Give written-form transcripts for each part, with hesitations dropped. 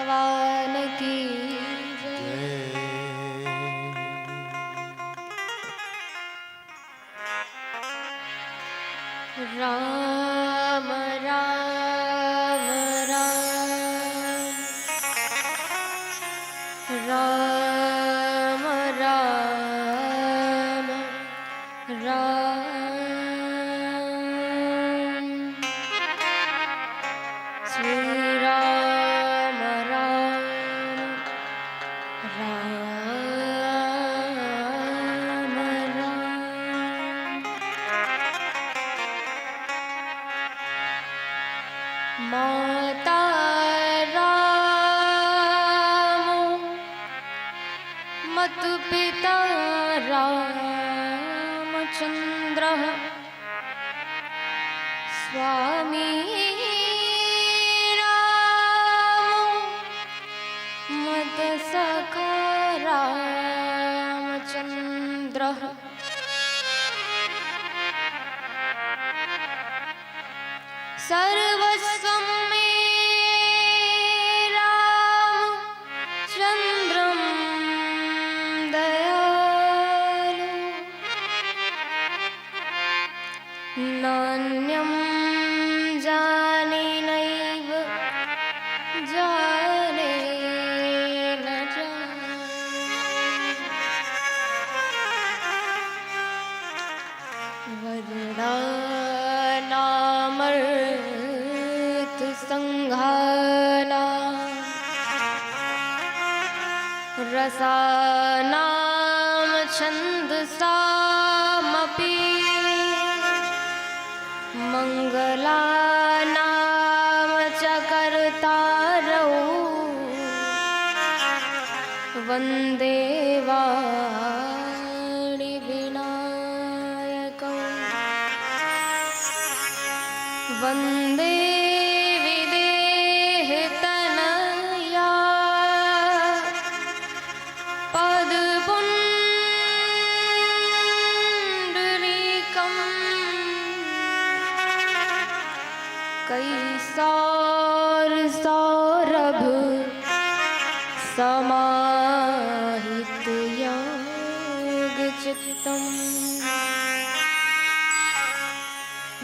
भगवान की जय। राम राम राम राम राम राम श्री राम राम राम राम। माता राम मातु पिता रामचन्द्रः स्वामी राम मत सखा रामचन्द्रः सर्वस्वं मे रामचन्द्रं दयालु नान्यं जाने नैव जाने न जाने। वर्णानामर्थसंघाना रसानां छन्दसामपि मङ्गलानां च कर्तारौ वन्दे वाणिविनायकौ वन्दे विदेहतनया पदपुण्डरीकं कैसारसौरभ समाहितयोगचित्तं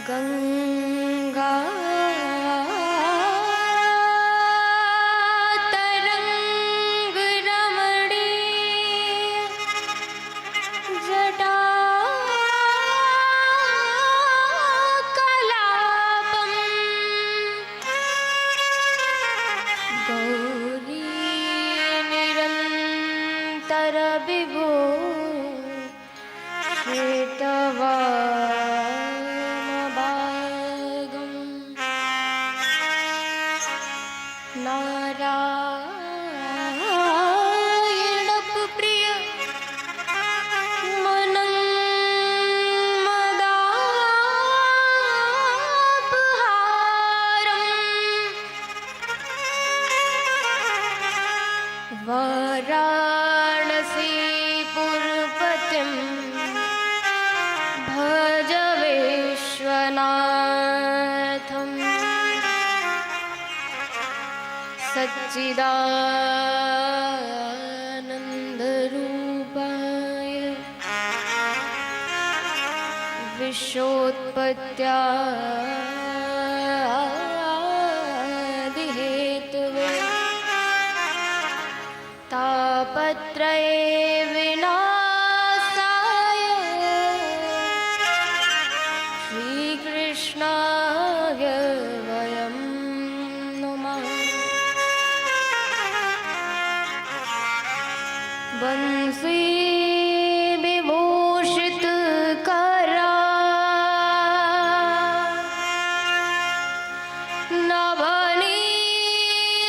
गंगा तरंगरमणीय जटाकलापं गौरी निरन्तरविभो श्वेतवामभागं नारायणप्रिय मनन्मदापहारं वाराणसीपुरपतिं भज विश्वनाथं सच्चिदानन्दरूपाय विश्वोत्पत्त्यादिहेतवे तापत्रये विनाशाय श्रीकृष्णाय वयं नमः। बंसी विभूषित करा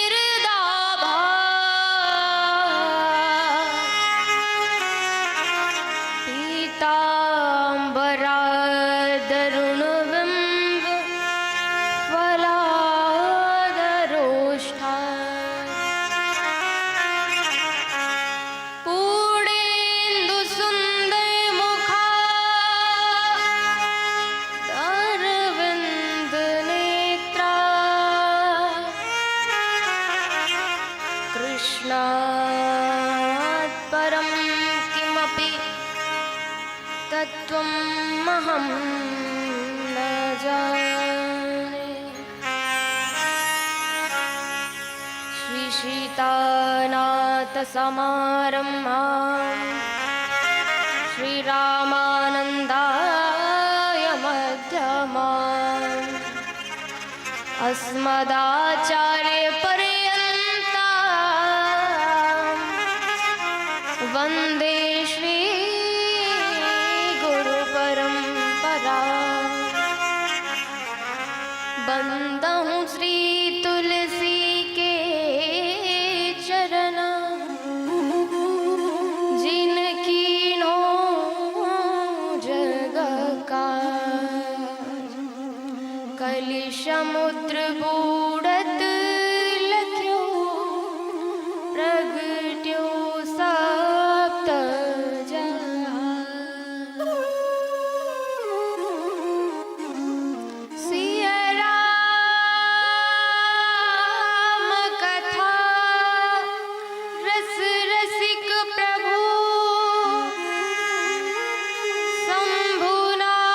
नवनीरदाभा पीताम्बरादरुणबिम्ब फलादरोष्ठा पूर्णे कृष्णात् परं किमपि तत्त्वमहं न जाने। श्रीसीतानाथसमारम्भां श्रीरामानन्दाय मध्यमाम् अस्मदाचार्यपर्यन्तां वन्दे श्री गुरुपरम्पराम्। बंदहूँ श्री तुलसी के चरण, जिनकी नो जग का कलि समुद्र बूढ़त लख्यो, प्रगट्यो सप्त जहान। सिया राम कथा रस रसिक प्रभु, शंभुनाथ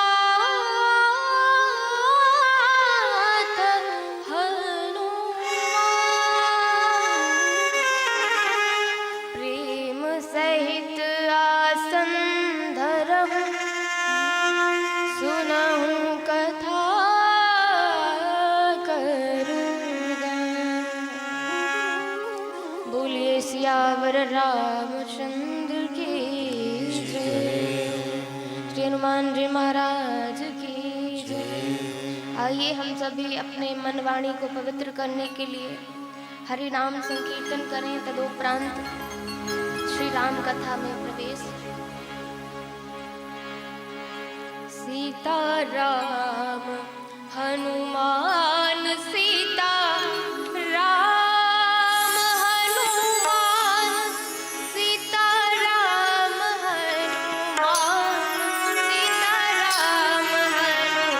हनुमान। प्रेम सहित आसन धरहु, सुनहु कथा करुगा। बोलिए सियावर रामचंद्र की जय, श्री हनुमान जी महाराज की जय। आइए हम सभी अपने मन वाणी को पवित्र करने के लिए हरि नाम संकीर्तन करें। तदोपरांत श्री राम कथा में प्रवेश। सीता राम हनुमान, सीता राम हनुमान, सीता राम हनुमान, सीता राम हनुमान।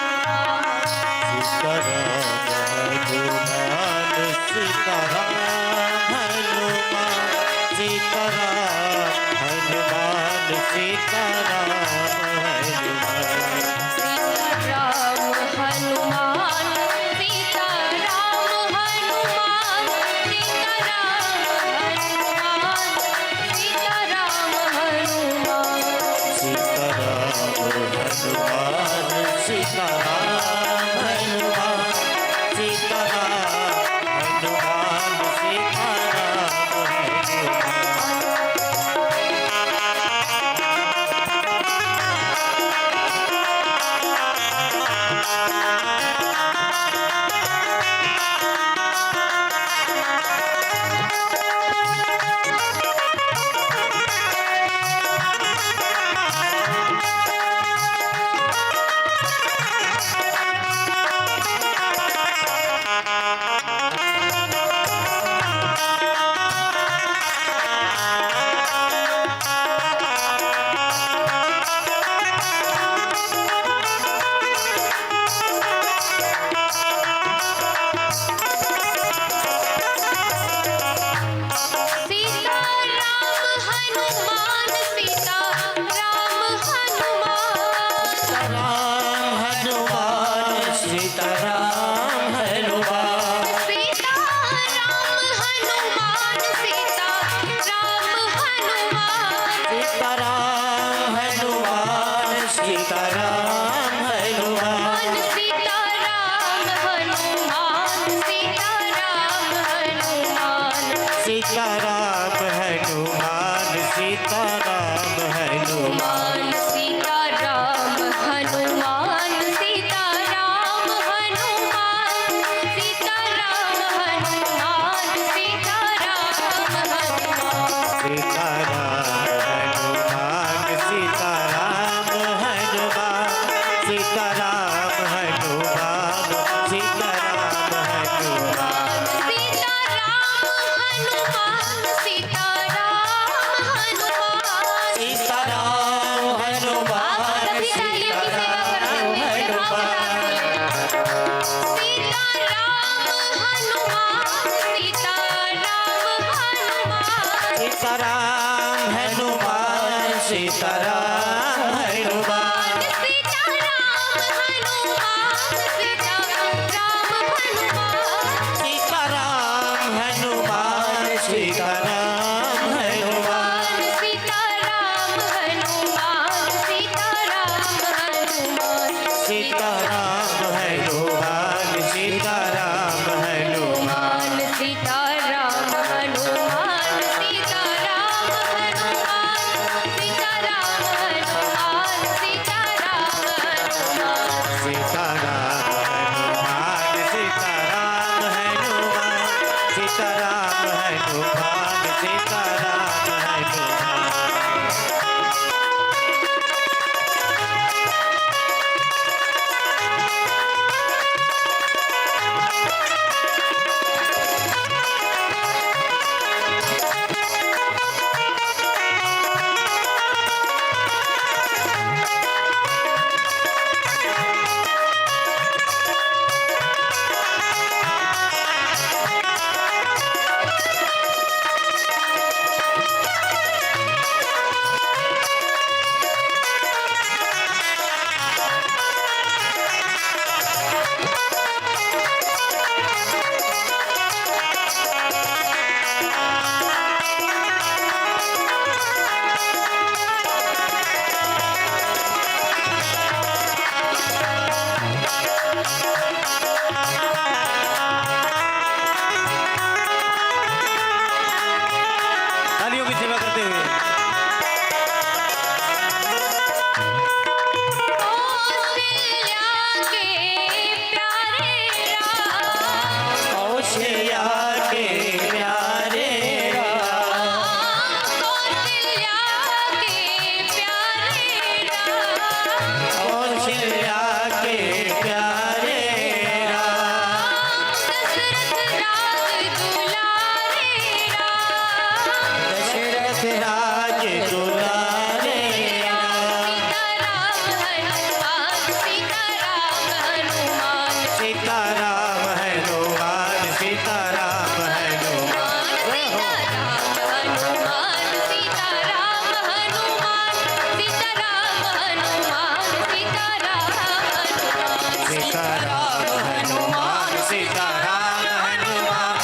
सीताराम हनुमान सीताराम हनुमान।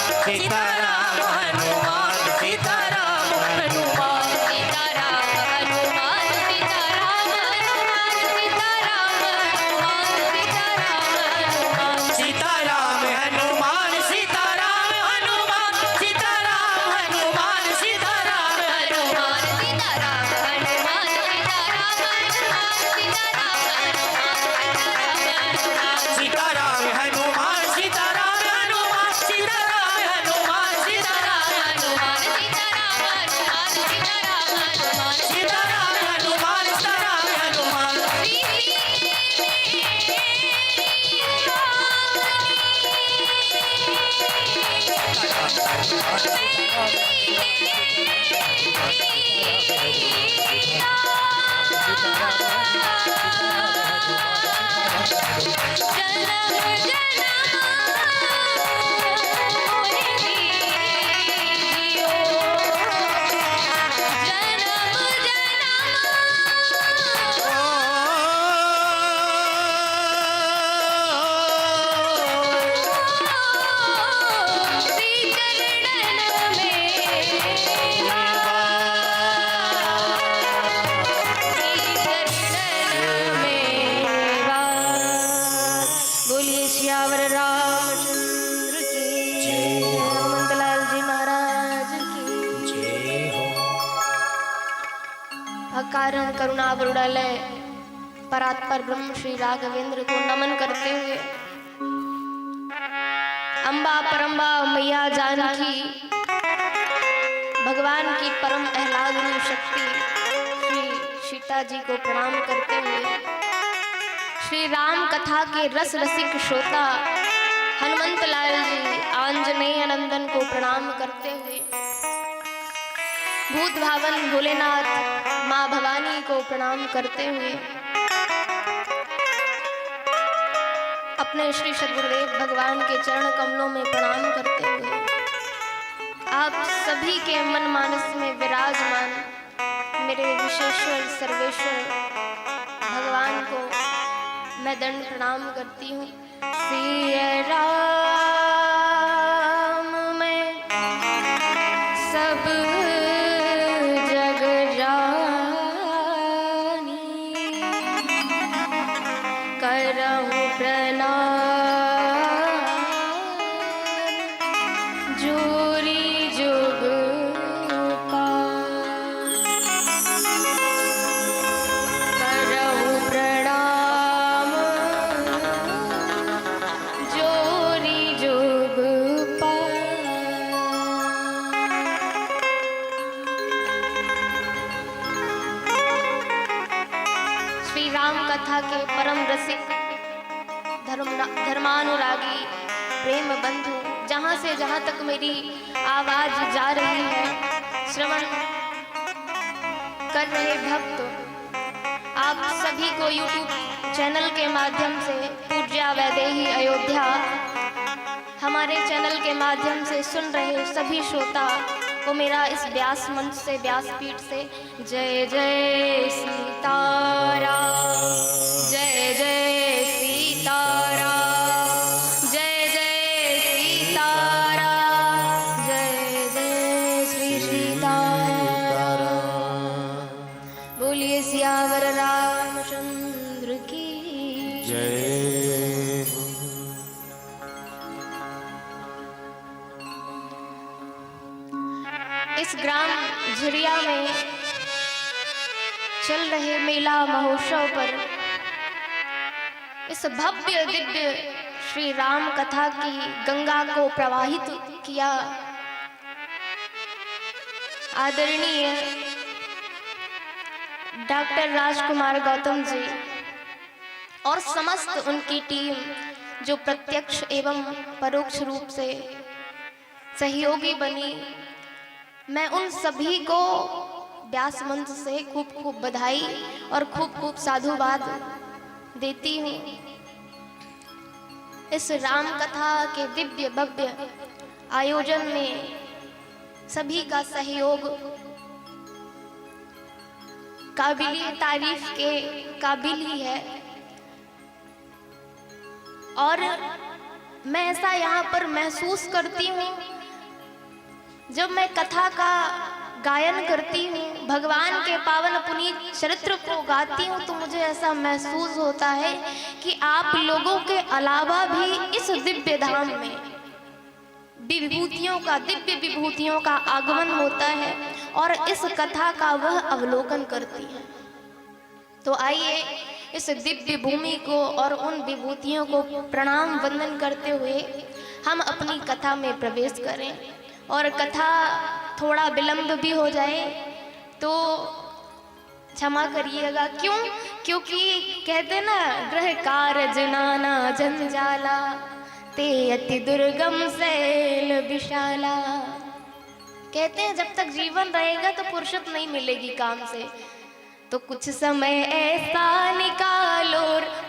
कारण करुणावरुणालय परात्पर ब्रह्म श्री राघवेंद्र को नमन करते हुए अम्बा परम्बा मैया जानकी भगवान की परम आह्लादनीय शक्ति श्री सीता जी को प्रणाम करते हुए श्री राम कथा के रस रसिक श्रोता हनुमंत लाल जी आंजनेय नंदन को प्रणाम करते हुए भूत भावन भोलेनाथ माँ भवानी को प्रणाम करते हुए अपने श्री सद्गुरुदेव भगवान के चरण कमलों में प्रणाम करते हुए आप सभी के मन मानस में विराजमान मेरे विशेश्वर सर्वेश्वर भगवान को मैं दंड प्रणाम करती हूँ। सिया राम में सब करहूं प्रणाम जोरी जुग करहूं प्रणाम जोरी जुग कथा के परम रसिक धर्मानुरागी प्रेम बंधु, जहाँ से जहाँ तक मेरी आवाज जा रही है, श्रवण कर रहे भक्त, आप सभी को YouTube चैनल के माध्यम से पूज्या वैदेही अयोध्या हमारे चैनल के माध्यम से सुन रहे सभी श्रोता को मेरा इस व्यास मंच से, व्यासपीठ से जय जय सीताराम, जय जय सीताराम, जय जय सीताराम, जय जय श्री सीताराम। बोलिए सियावर रामचंद्र की जय हो। इस ग्राम झिरिया में चल रहे मेला महोत्सव पर इस भव्य दिव्य श्री राम कथा की गंगा को प्रवाहित किया आदरणीय डॉक्टर राजकुमार गौतम जी और समस्त उनकी टीम, जो प्रत्यक्ष एवं परोक्ष रूप से सहयोगी बनी। मैं उन सभी को व्यास मंच से खूब खूब बधाई और खूब खूब साधुवाद देती हूँ। इस राम कथा के दिव्य भव्य आयोजन में सभी का सहयोग काबिल तारीफ के काबिल ही है। और मैं ऐसा यहाँ पर महसूस करती हूँ, जब मैं कथा का गायन करती हूँ, भगवान के पावन पुनीत चरित्र को गाती हूँ, तो मुझे ऐसा महसूस होता है कि आप लोगों के अलावा भी इस दिव्य धाम में विभूतियों का, दिव्य विभूतियों का आगमन होता है और इस कथा का वह अवलोकन करती है। तो आइए इस दिव्य भूमि को और उन विभूतियों को प्रणाम वंदन करते हुए हम अपनी कथा में प्रवेश करें। और कथा थोड़ा विलंब भी हो जाए तो क्षमा करिएगा। क्यों? क्योंकि कहते ना, ग्रह कारज नाना जंजाला, ते अति दुर्गम शैल विशाला। कहते हैं जब तक जीवन रहेगा तो फुर्सत नहीं मिलेगी काम से, तो कुछ समय ऐसा निकालो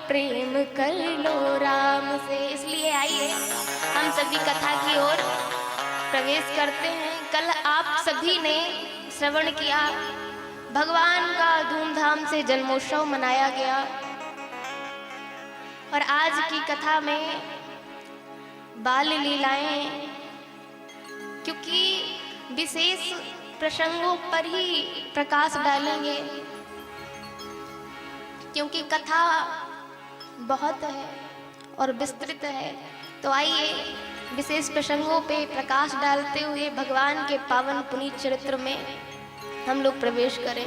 प्रेम कर लो राम से। इसलिए आइए हम सभी कथा की ओर प्रवेश करते हैं। कल आप सभी ने श्रवण किया, भगवान का धूमधाम से जन्मोत्सव मनाया गया। और आज की कथा में बाल लीलाएं, क्योंकि विशेष प्रसंगों पर ही प्रकाश डालेंगे, क्योंकि कथा बहुत है और विस्तृत है। तो आइए विशेष प्रसंगों पे प्रकाश डालते हुए भगवान के पावन पुनीत चरित्र में हम लोग प्रवेश करें।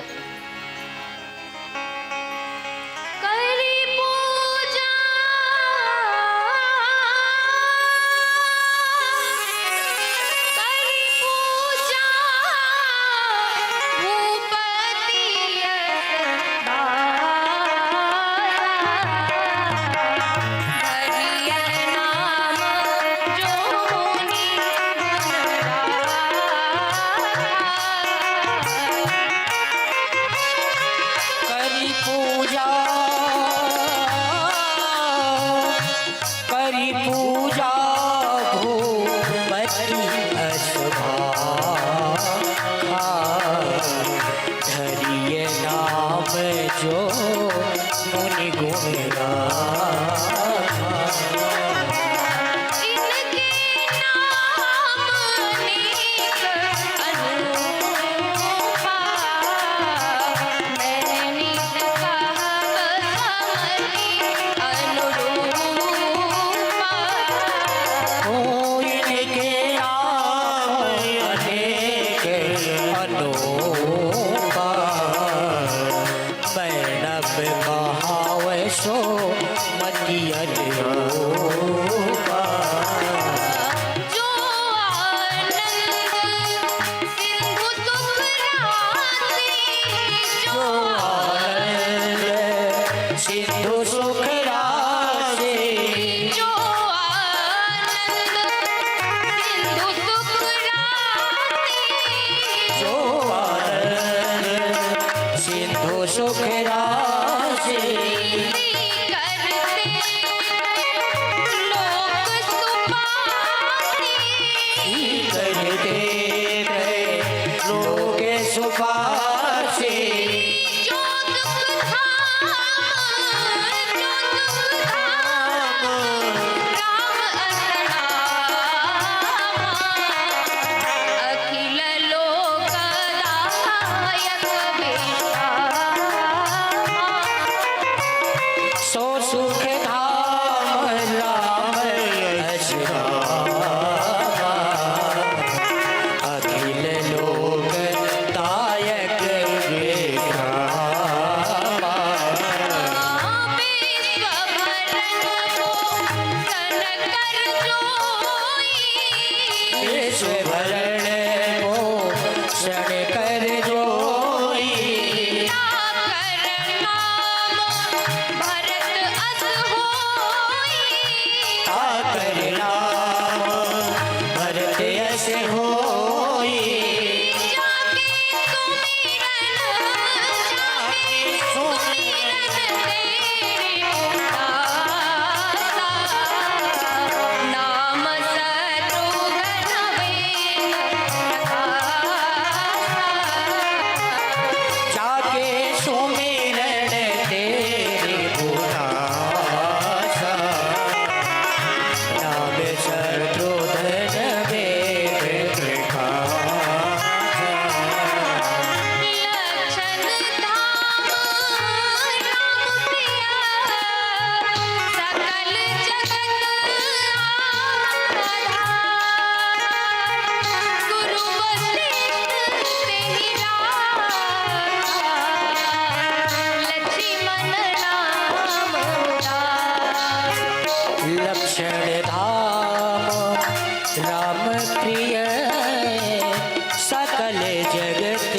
सकल जगत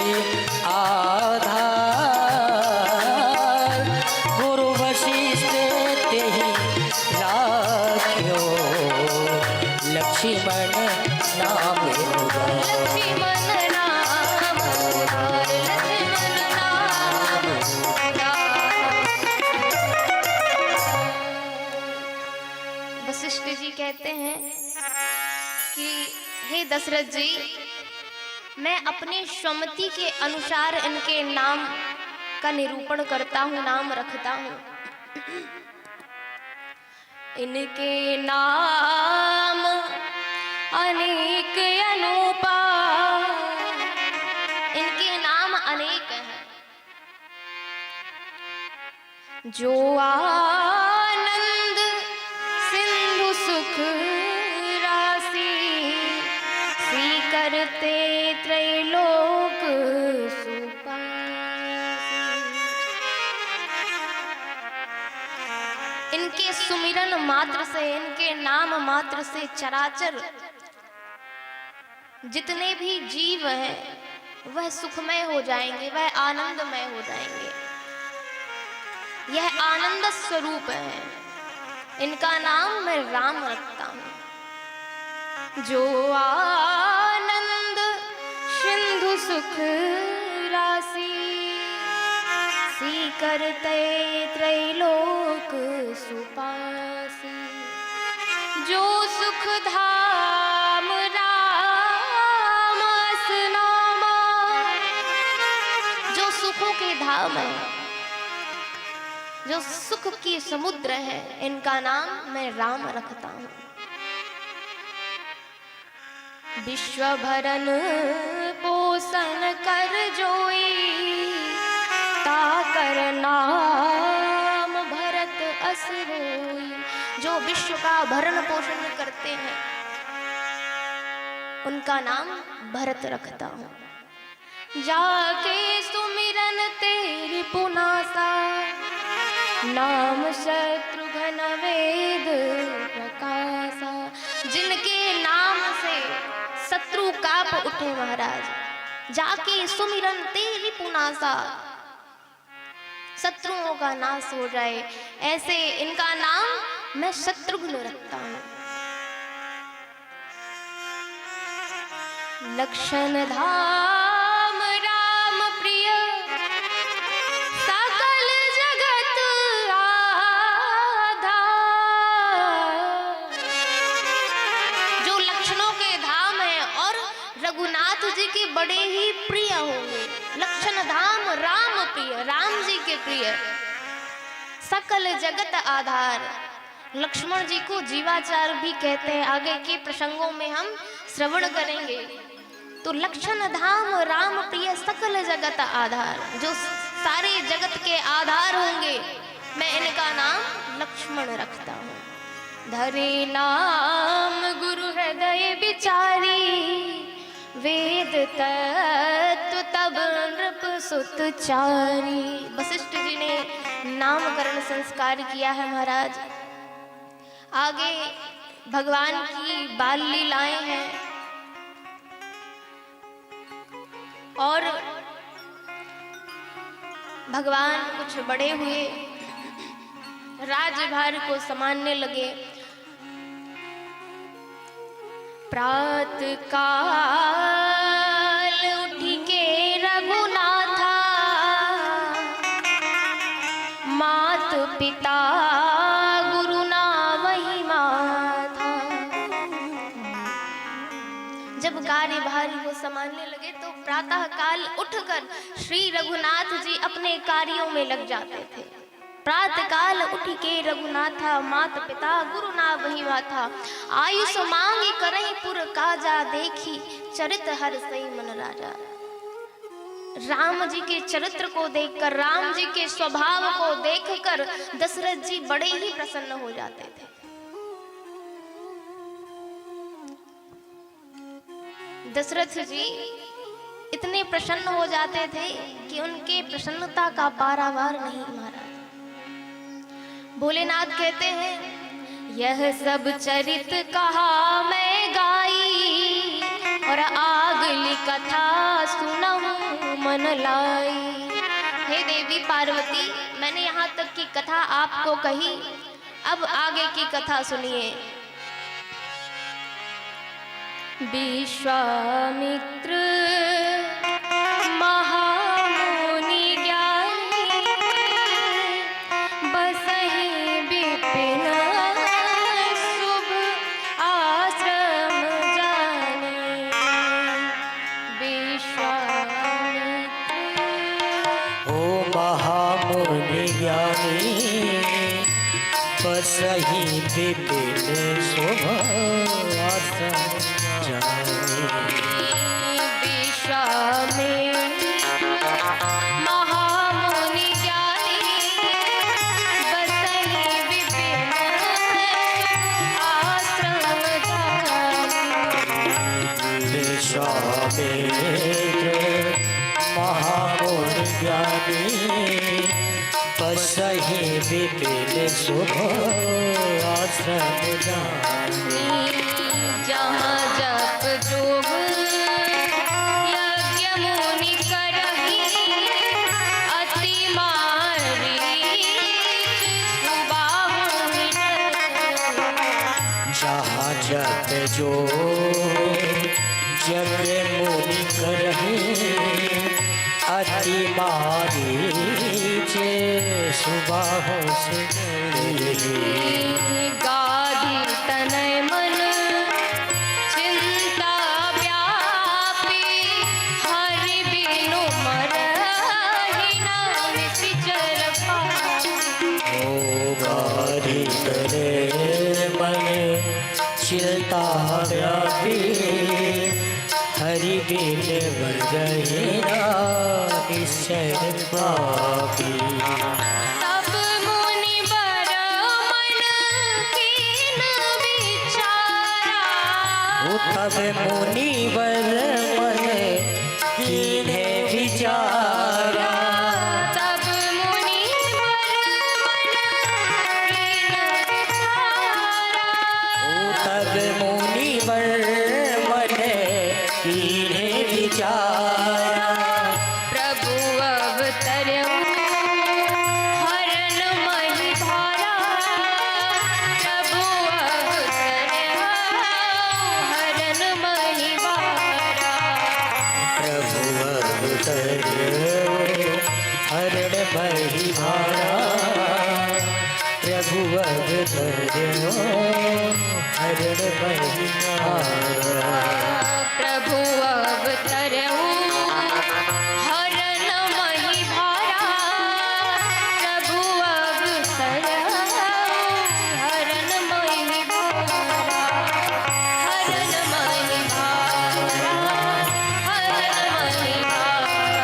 आधार, गुरु वशिष्ठ तेहि राख्यो, लक्ष्मण नाम उदार। लक्ष्मण नाम उदार, लक्ष्मण नाम उदार। वशिष्ठ जी कहते हैं कि हे दशरथ जी, मैं अपने स्वमति के अनुसार इनके नाम का निरूपण करता हूँ, नाम रखता हूँ। इनके नाम अनेक अनूपा, इनके नाम अनेक हैं। जो आनंद सिंधु सुख राशि, करते त्रैलोक सुपासी। इनके सुमिरन मात्र से, इनके नाम मात्र से चराचर जितने भी जीव हैं वह सुखमय हो जाएंगे, वह आनंदमय हो जाएंगे। यह आनंद स्वरूप है। इनका नाम मैं राम रखता हूं। जो आनंद सिंधु सुख राशि, करते त्रैलोक सुपासी। जो सुख धाम राम नामा, जो सुखों के धाम है, जो सुख की समुद्र है, इनका नाम मैं राम रखता हूं। विश्व भरन पोषण कर जोई, ताकर नाम भरत अस होई। जो विश्व का भरण पोषण करते हैं उनका नाम भरत रखता हूँ। जाके सुमिरन तेरी पुनासा, नाम शत्रुघ्न वेद प्रकाशा। जिनके नाम से शत्रु काप उठे महाराज, जाके सुमिरन तेरी पुनासा, शत्रुओं का नाश हो जाए, ऐसे इनका नाम मैं शत्रुघ्न रखता हूं। लक्षण धाम राम प्रिय, सकल जगत आधार। जो लक्षणों के धाम है और रघुनाथ जी के बड़े ही प्रिय होंगे। लक्षण धाम राम प्रिय, राम जी के प्रिय, सकल जगत आधार। लक्ष्मण जी को जीवाचार भी कहते हैं, आगे के प्रसंगों में हम श्रवण करेंगे। तो लक्षण धाम राम प्रिय, सकल जगत आधार, जो सारे जगत के आधार होंगे, मैं इनका नाम लक्ष्मण रखता हूँ। धरे नाम गुरु हृदय विचारी, वेद तत्व तब नृप सुत चारी। वशिष्ठ जी ने नामकरण संस्कार किया है महाराज। आगे भगवान की बाल लीलाएं हैं और भगवान कुछ बड़े हुए, राजभार को संभालने लगे। प्रातः काल उठी के रघुनाथा, मात पिता गुरु ना वही माथा। जब कार्यभारी को संभालने लगे तो प्रातः काल उठकर श्री रघुनाथ जी अपने कार्यों में लग जाते थे। प्रातः काल उठ के रघुनाथा, मात पिता गुरु ना वही माथा। आयुष मांगी करही पुर काजा, देखी चरित हर सही मन राजा। राम जी के चरित्र को देखकर, राम जी के स्वभाव को देखकर दशरथ जी बड़े ही प्रसन्न हो जाते थे। दशरथ जी इतने प्रसन्न हो जाते थे कि उनके प्रसन्नता का पारावार नहीं महाराज। भोलेनाथ कहते हैं, यह सब चरित कहा मैं गाई, और आग की कथा सुनहु मन लाई। हे देवी पार्वती, मैंने यहाँ तक की कथा आपको कही, अब आगे की कथा सुनिए। विश्वामित्र महामुनि ज्ञानी, बसहि विपिन शुभ आश्रम जानी। विश्वामित्र ओ महामुनि ज्ञानी, बसहि विपिन शुभ आश्रम जानी। विश्वामित्र महामुनि ज्ञानी, बसहि विपिन आश्रम जानी। विश्वामित्र महामुनि ज्ञानी, बसहि विपिन शुभ आश्रम जानी। जहाँ जप जोग यज्ञ मुनि करहि, अति मारीच सुबाहु निडर। जहाँ जप जो यज्ञ मुनि करहि, अति मारीच सुबाहु निडर। गाधी तनय मन चिंता व्यापी, हरि बिनु मरहि न निश्चर पाई। ओ गाधी तनय मन चिंता व्यापी, हरि बिन मरहि न निश्चर पापी। तब मुनि बर मन कीन विचारा, तब मुनिवर मन कीन्हे विचारा। तब मुनि बर मन कीन विचारा। तब मुनिवर मन कीन्हे विचारा। प्रभु अवतरऊ हरन मही भारा, प्रभु अवतरऊ हरन मही भारा। प्रभु अवतरो हरण मही भारा। प्रभु अवतरो हरण मही भारा। प्रभु अवतरऊ हरन मही भारा, प्रभु अवतरऊ हरन मही भारा। हरन मही भारा, हरन मही भारा।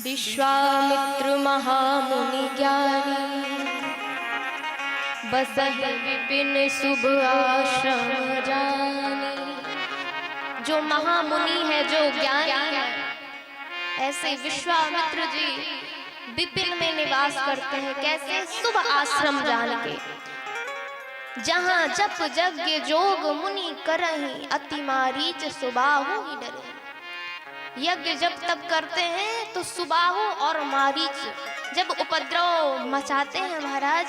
विश्वामित्र महामुनि ज्ञानी, बसहि विपिन शुभ आश्रम जानी। जो महामुनि है, जो ज्ञानी है, ऐसे विश्वामित्र जी विपिन में निवास करते हैं। कैसे? शुभ आश्रम जान के। जहाँ जप यज्ञ जोग मुनि करहि, अति मारीच सुबाहु ही डरे। यज्ञ जब तब करते हैं तो सुबाहु और मारीच जब उपद्रव मचाते हैं महाराज,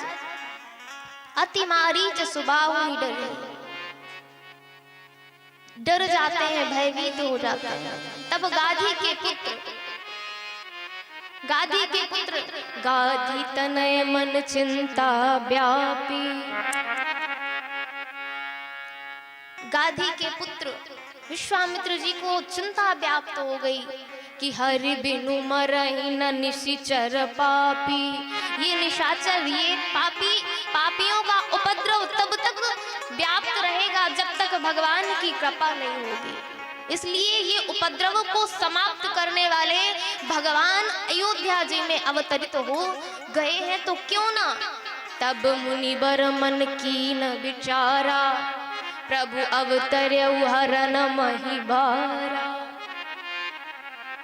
अति मारीच सुबाहु ही डरे, डर जाते हैं, भयभीत हो जाते हैं। तब गाधी के पुत्र गाधी तनय मन चिंता व्यापी। गाधी के पुत्र विश्वामित्र जी को चिंता व्याप्त हो गई कि हरि बिनु मरहि न निशिचर पापी। ये निशाचर, ये पापियों का उपद्रव तब तक व्याप्त रहेगा जब तक भगवान की कृपा नहीं होगी। इसलिए ये उपद्रव को समाप्त करने वाले भगवान अयोध्या जी में अवतरित हो गए हैं, तो क्यों ना। तब मुनिवर मन कीन विचारा, प्रभु अवतर्यउ हरन मही भारा।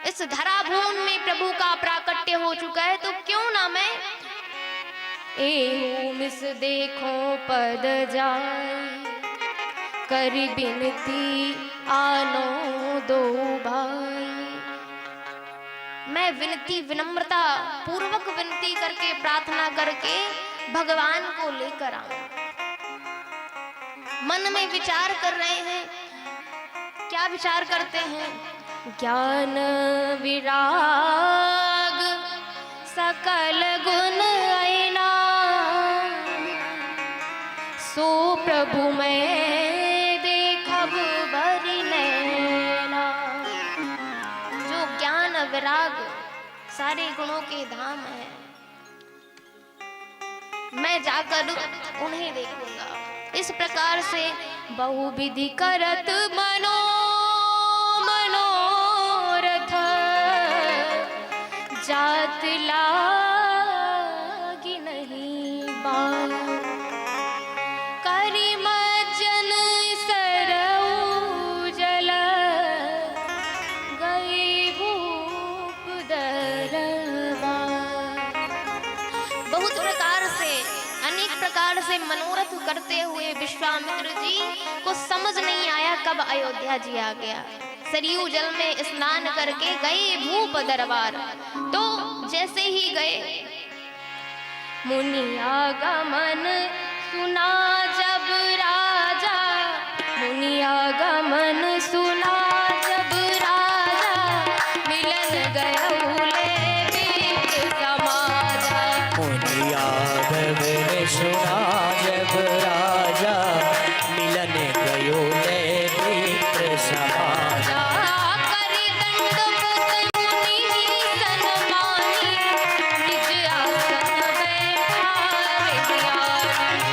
इस धरा भूमि में प्रभु का प्राकट्य हो चुका है, तो क्यों ना मैं एहू मिस देखो पद जाए, करी बिनती आनो दो भाई। मैं विनती विनम्रता पूर्वक विनती करके प्रार्थना करके भगवान को लेकर आऊं। मन में विचार कर रहे हैं, क्या विचार करते हैं? ज्ञान विराग सकल गुण ऐना, सो प्रभु मैं देखब बरि नैना। जो ज्ञान विराग सारे गुणों के धाम है, मैं जाकर उन्हें देखूंगा। इस प्रकार से बहुविधि करत मनोरथ, जात लागी नहीं बात। करि मज्जन सरऊ जल, गई भूप दरबा। बहुत प्रकार से अनेक प्रकार से मनोरथ करते हुए विश्वामित्र जी को समझ नहीं आया कब अयोध्या जी आ गया। सरयू जल में स्नान करके गए भूप दरबार। तो जैसे ही गए, मुनि आगमन सुना जब राजा, मुनि आगमन सुना जब राजा, मिलन गयौले विप्र समाजा। मुनि आगमन सुना जब राजा, मिलन गयौले विप्र समाजा। करि दंडवत मुनि सन्मानी, निज आसन बैठावे ज्ञानी।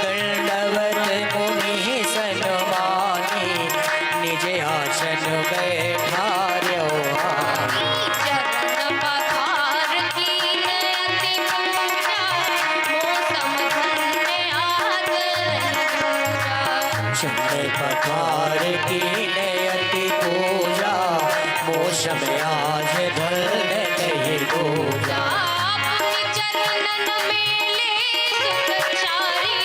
दंडवत मुनि सन्मानी, निज आसन बैठार्यो हानि। चरण पखार कीन अति पूजा, मौसम धन्य आदर पूजा। चरण पखार कीने अति पूजा, मौसम आज धन्य नहीं दूजा। पुनि चरणन मेले सुखचारी,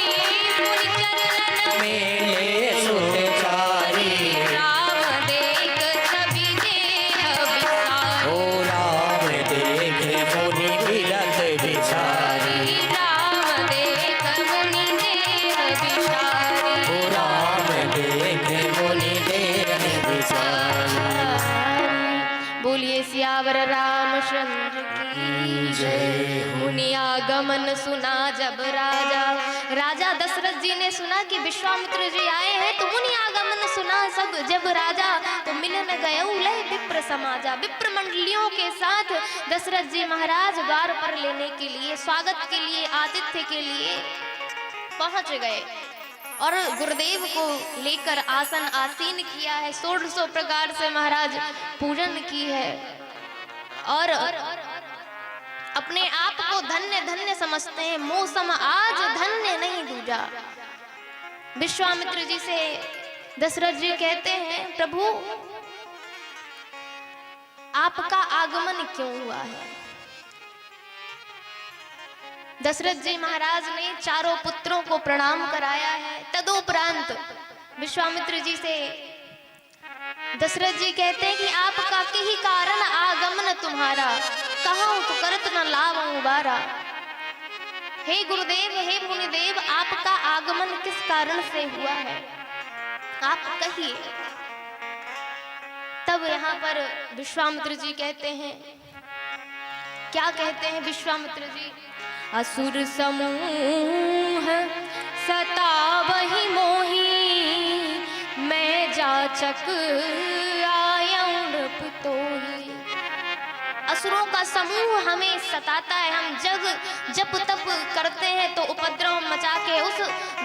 पुनि चरणन मेले सुतचारी, राम देख छवि देह विसारी। ओ राम देखे मुनि बिरथ बिचारी। राम देख मुनि देह विसारी। ओ राम देखे मुनि देह बिचारी। बोलिए सियावर रामचंद्र की जय। मुनि आगमन सुना जब राजा, राजा दशरथ जी ने सुना कि विश्वामित्र जी आए हैं, तो मुनि आगमन सुना सब जब राजा, तो मिलन गयौले विप्र समाजा। विप्र मंडलियों के साथ दशरथ जी महाराज द्वार पर लेने के लिए, स्वागत के लिए, आतिथ्य के लिए पहुंच गए और गुरुदेव को लेकर आसन आसीन किया है। 1600 प्रकार से महाराज पूजन की है और अपने आप को धन्य धन्य समझते हैं। मौसम आज धन्य नहीं दूजा। विश्वामित्र जी से दशरथ जी कहते हैं, प्रभु आपका आगमन क्यों हुआ है? दशरथ जी महाराज ने चारों पुत्रों को प्रणाम कराया है। तदुपरांत विश्वामित्र जी से दशरथ जी कहते हैं कि आपका ही कारण आगमन तुम्हारा, कहूं तो करत न लावूं बारा। हे गुरुदेव, हे मुनिदेव, आपका आगमन किस कारण से हुआ है, आप कहिए। तब यहाँ पर विश्वामित्र जी कहते हैं, क्या कहते हैं विश्वामित्र जी? असुर समूह सतावहि मोहि, मैं जाचक आयऊं नृप तोहि। असुरों का समूह हमें सताता है। हम जप तप करते हैं तो उपद्रव मचा के उस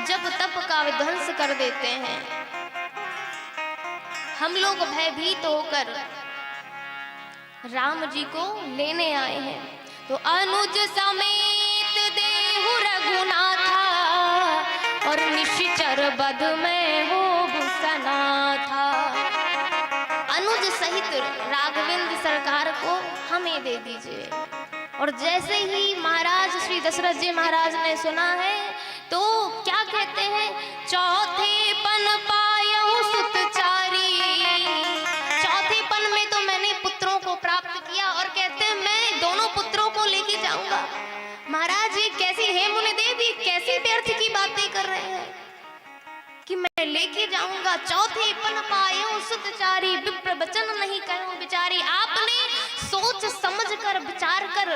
जप तप का विध्वंस कर देते हैं। हम लोग भयभीत होकर राम जी को लेने आए हैं। तो अनुज समेत देहु रघुनाथा, और निश्चर बध में हो भूषणा था। अनुज सहित राघवेंद्र सरकार को हमें दे दीजिए। और जैसे ही महाराज श्री दशरथ जी महाराज ने सुना है तो क्या कहते हैं? चौथे पन अर्थ की बातें कर रहे हैं कि मैं लेके जाऊंगा चौथे पन पायो सुतचारी, विप्र वचन नहीं कहो बिचारी। आपने सोच समझ कर विचार कर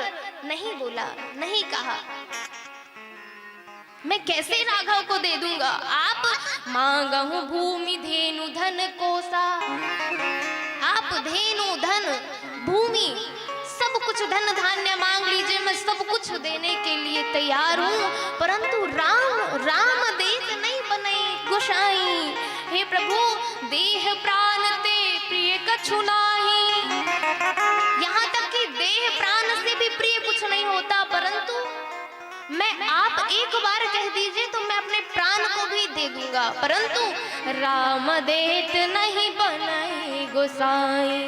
नहीं बोला, नहीं कहा। मैं कैसे राघव को दे दूंगा? आप मांगहूं भूमि धेनु धन कोसा, आप धेनु धन भूमि सब कुछ धन धान्य मांग लीजिए, मैं सब कुछ देने के लिए तैयार हूँ, परंतु राम देख नहीं बने गोसाई। हे प्रभु, देह प्राण ते प्रिय कछु नाही। यहाँ तक कि देह प्राण से भी प्रिय कुछ नहीं होता, परंतु मैं आप एक बार कह दीजिए तो मैं अपने प्राण को भी दे दूंगा, परंतु राम देत नहीं बनाई गोसाई।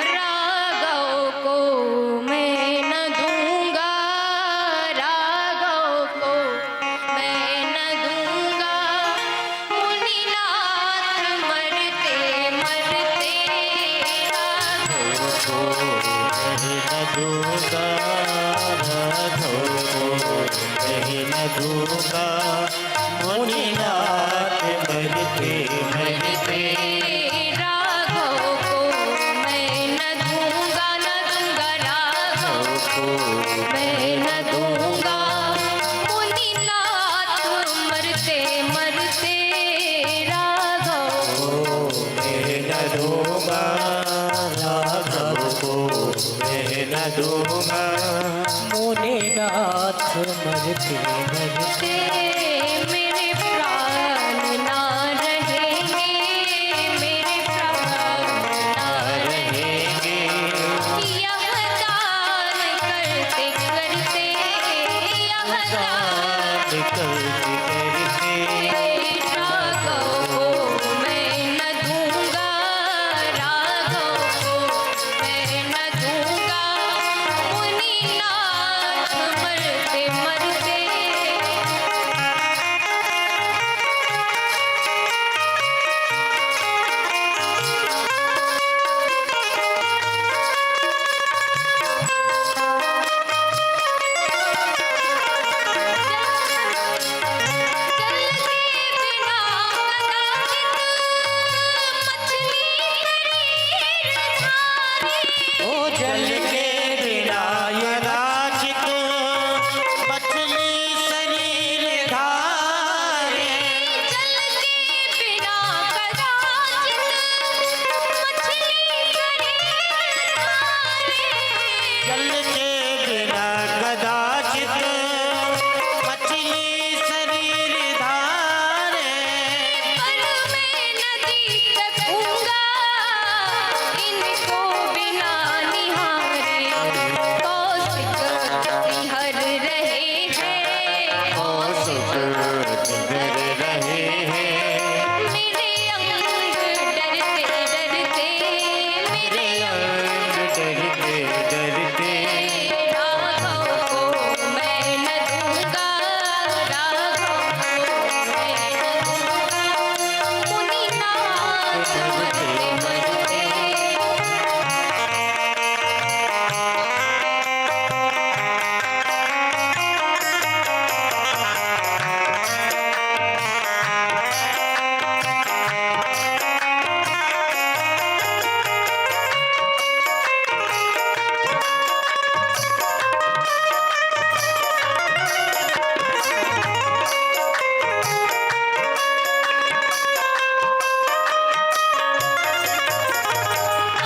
राघव को मैं न दूंगा, राघव को मैं न दूंगा। मुनिनाथ मरते मरते राघव को नहीं न दूंगा, राघव को नहीं न दूंगा। मुनिनाथ मरते मरते राघव को मैं न दूंगा, न दूंगा राघव को मैं न दूंगा। मुनिनाथ मरते मरते राघव को मैं न दूंगा, राघव को मैं न दूंगा। मुनिनाथ मरते मरते मेरे प्राण ना रहेंगे, मेरे प्राण ना रहेंगे। यह दान करते करते, यह दान करते करते राघव को मैं न दूंगा, राघव को मैं न दूंगा। मुनिनाथ मरते मरते जल के बिना कदाचित मछली शरीर धारे। जल के बिना कदाचित मछली शरीर धारे। जल के बिना कदाचित मछली शरीर धारे। पर मैं न जी सकूंगा इनको बिना निहारे। कौशिक हर रहे हैं, कौशिक घर रहे हैं। मेरे अंग डरते डरते, मेरे अंग डरते डरते राघव को मैं न दूंगा, राघव को मैं न दूंगा। मुनिनाथ मरते मरते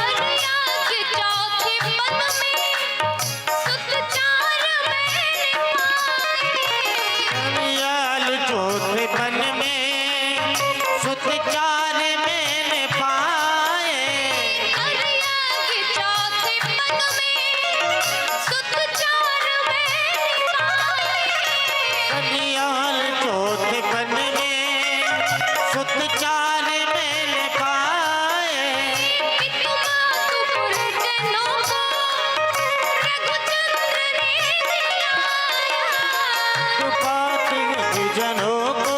अरिया के चौथे पन में सुत चार मैंने पाए। कवियाल चौथे पन में सुत चार मैंने पाए। अरिया के चौथे पन में सुत चार मैंने पाए। कवियाल चौथे पन में सुत चार मैंने पाए। पितु मातु पुरजनों को रघुचंद्र ने दिलाया। कृपाति जनों को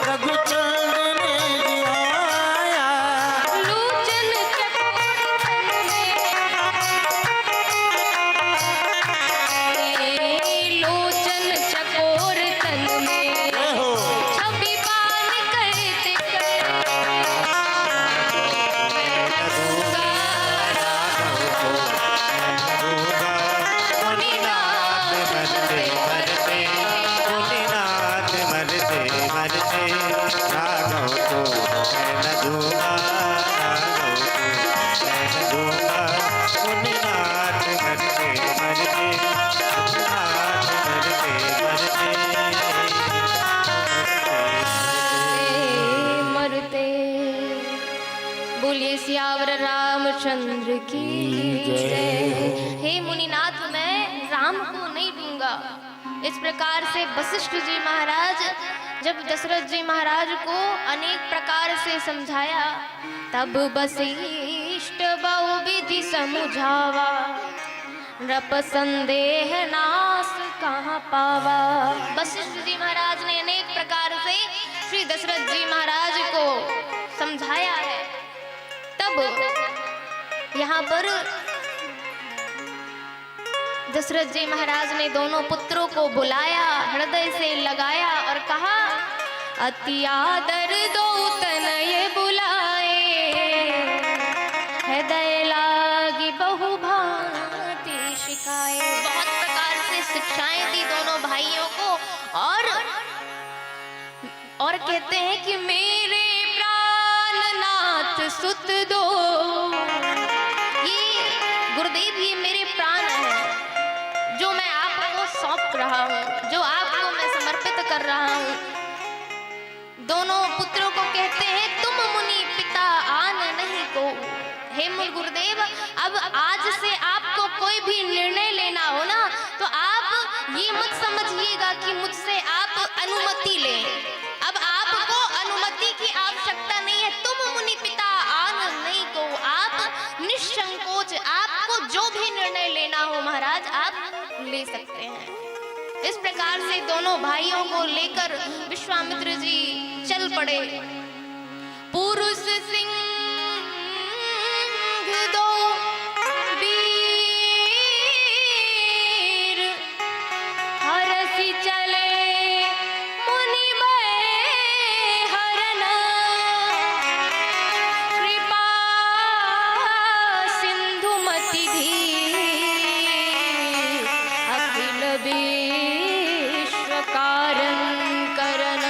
रघुचंद्र ने दिया। बोलिए सियावर रामचंद्र की जय। हे मुनिनाथ, मैं राम को नहीं दूंगा। इस प्रकार से वशिष्ठ जी महाराज जब दशरथ जी महाराज को अनेक प्रकार से समझाया, तब वशिष्ठ बहु विधि समझावा, नृप संदेह नाश कहाँ पावा। वशिष्ठ जी महाराज ने अनेक प्रकार से श्री दशरथ जी महाराज को समझाया है। तब यहाँ पर दशरथ जी महाराज ने दोनों पुत्रों को बुलाया, हृदय से लगाया और कहा, अति आदर दो तनय बुलाए, हृदय लागी बहु भांति शिकाए। बहुत प्रकार से शिक्षाएं दी दोनों भाइयों को और कहते हैं कि मेरे प्राणनाथ सुत दो। ये गुरुदेव, ये मेरे प्राण है जो मैं आपको सौंप रहा हूँ, जो आपको मैं समर्पित कर रहा हूँ। दोनों पुत्रों को कहते हैं, तुम मुनि पिता आन नहीं को। हे मूल गुरुदेव, अब आज से आपको कोई भी निर्णय लेना हो ना, तो आप ये मत समझिएगा कि मुझसे आप अनुमति लें। अब आपको अनुमति की आवश्यकता नहीं है। तुम मुनि पिता आन नहीं को, आप निसंकोच, आपको जो भी निर्णय लेना हो महाराज, आप ले सकते हैं। इस प्रकार से दोनों भाइयों को लेकर विश्वामित्र जी चल पड़े। पुरुष सिंह दो वीर, हरसि चले मुनि हरन, कृपा सिंधु मति धीर, अखिल विश्व कारण करन,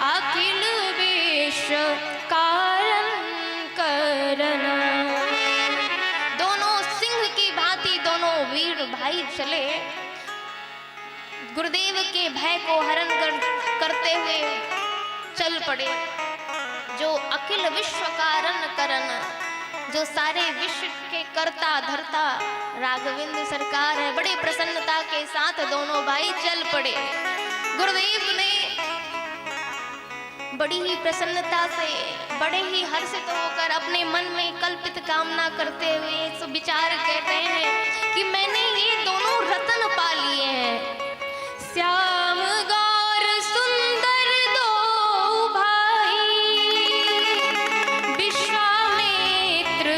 अखिल विश्व कारण करन। दोनों सिंह की भांति दोनों वीर भाई चले, गुरुदेव के भय को हरण करते हुए चल पड़े। जो अखिल विश्व कारण करन, जो सारे विश्व के कर्ता धर्ता राघवेंद्र सरकार है, बड़ी प्रसन्नता के साथ दोनों भाई चल पड़े। गुरुदेव ने बड़ी ही प्रसन्नता से, बड़े ही हर्षित होकर अपने मन में कल्पित कामना करते हुए इस विचार कहते हैं कि मैंने ये दोनों रत्न पा लिए हैं। श्याम गौर सुंदर दो भाई, विश्वामित्र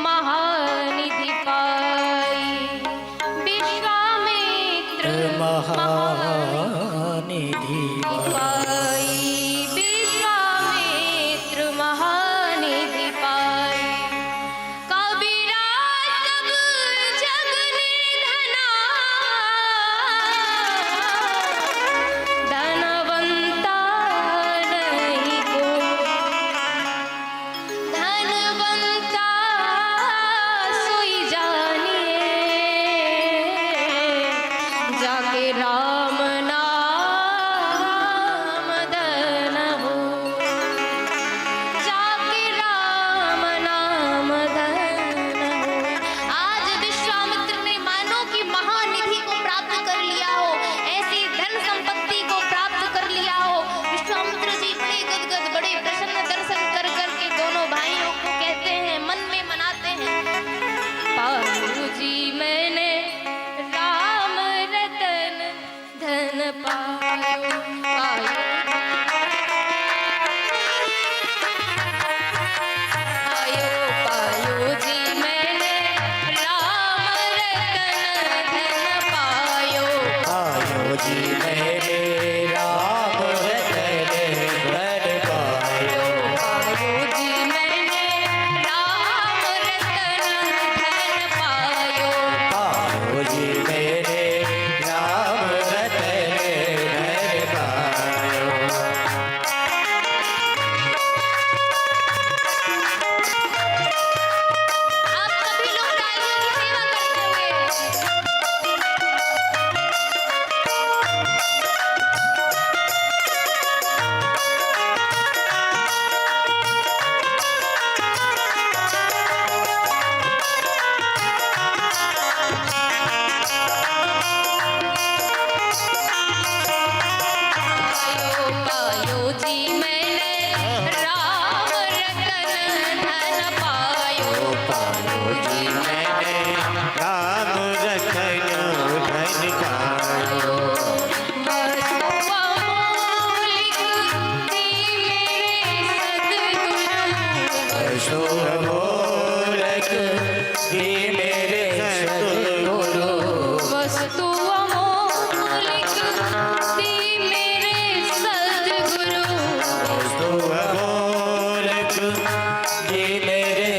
महानिधि पाई, विश्वामित्र महानिधि पाई, विश्वामित्र महानिधि पाई। कबीरा सब जग निर्धना, धनवंता नहीं को, धनवंता सोई जानिए, जाके राम वस्तु अमोलक ये मेरे सतगुरु वस्तु अमोलिक दी मेरे सद्गुरु वस्तु अमोलक ये मेरे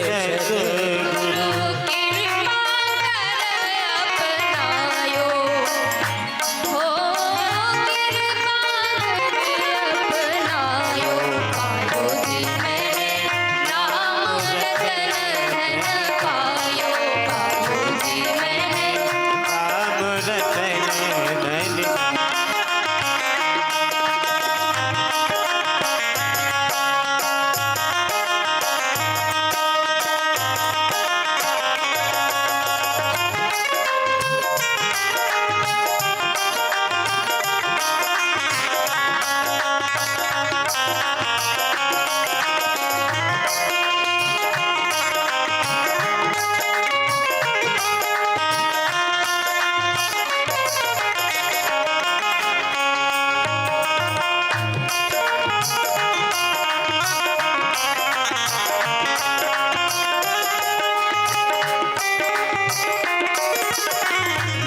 सतगुरु कृपा कर अपनायो हो कृपा कर अपनायो पायो जी मैंने राम रतन धन पायो पायो जी मैंने राम रतन धन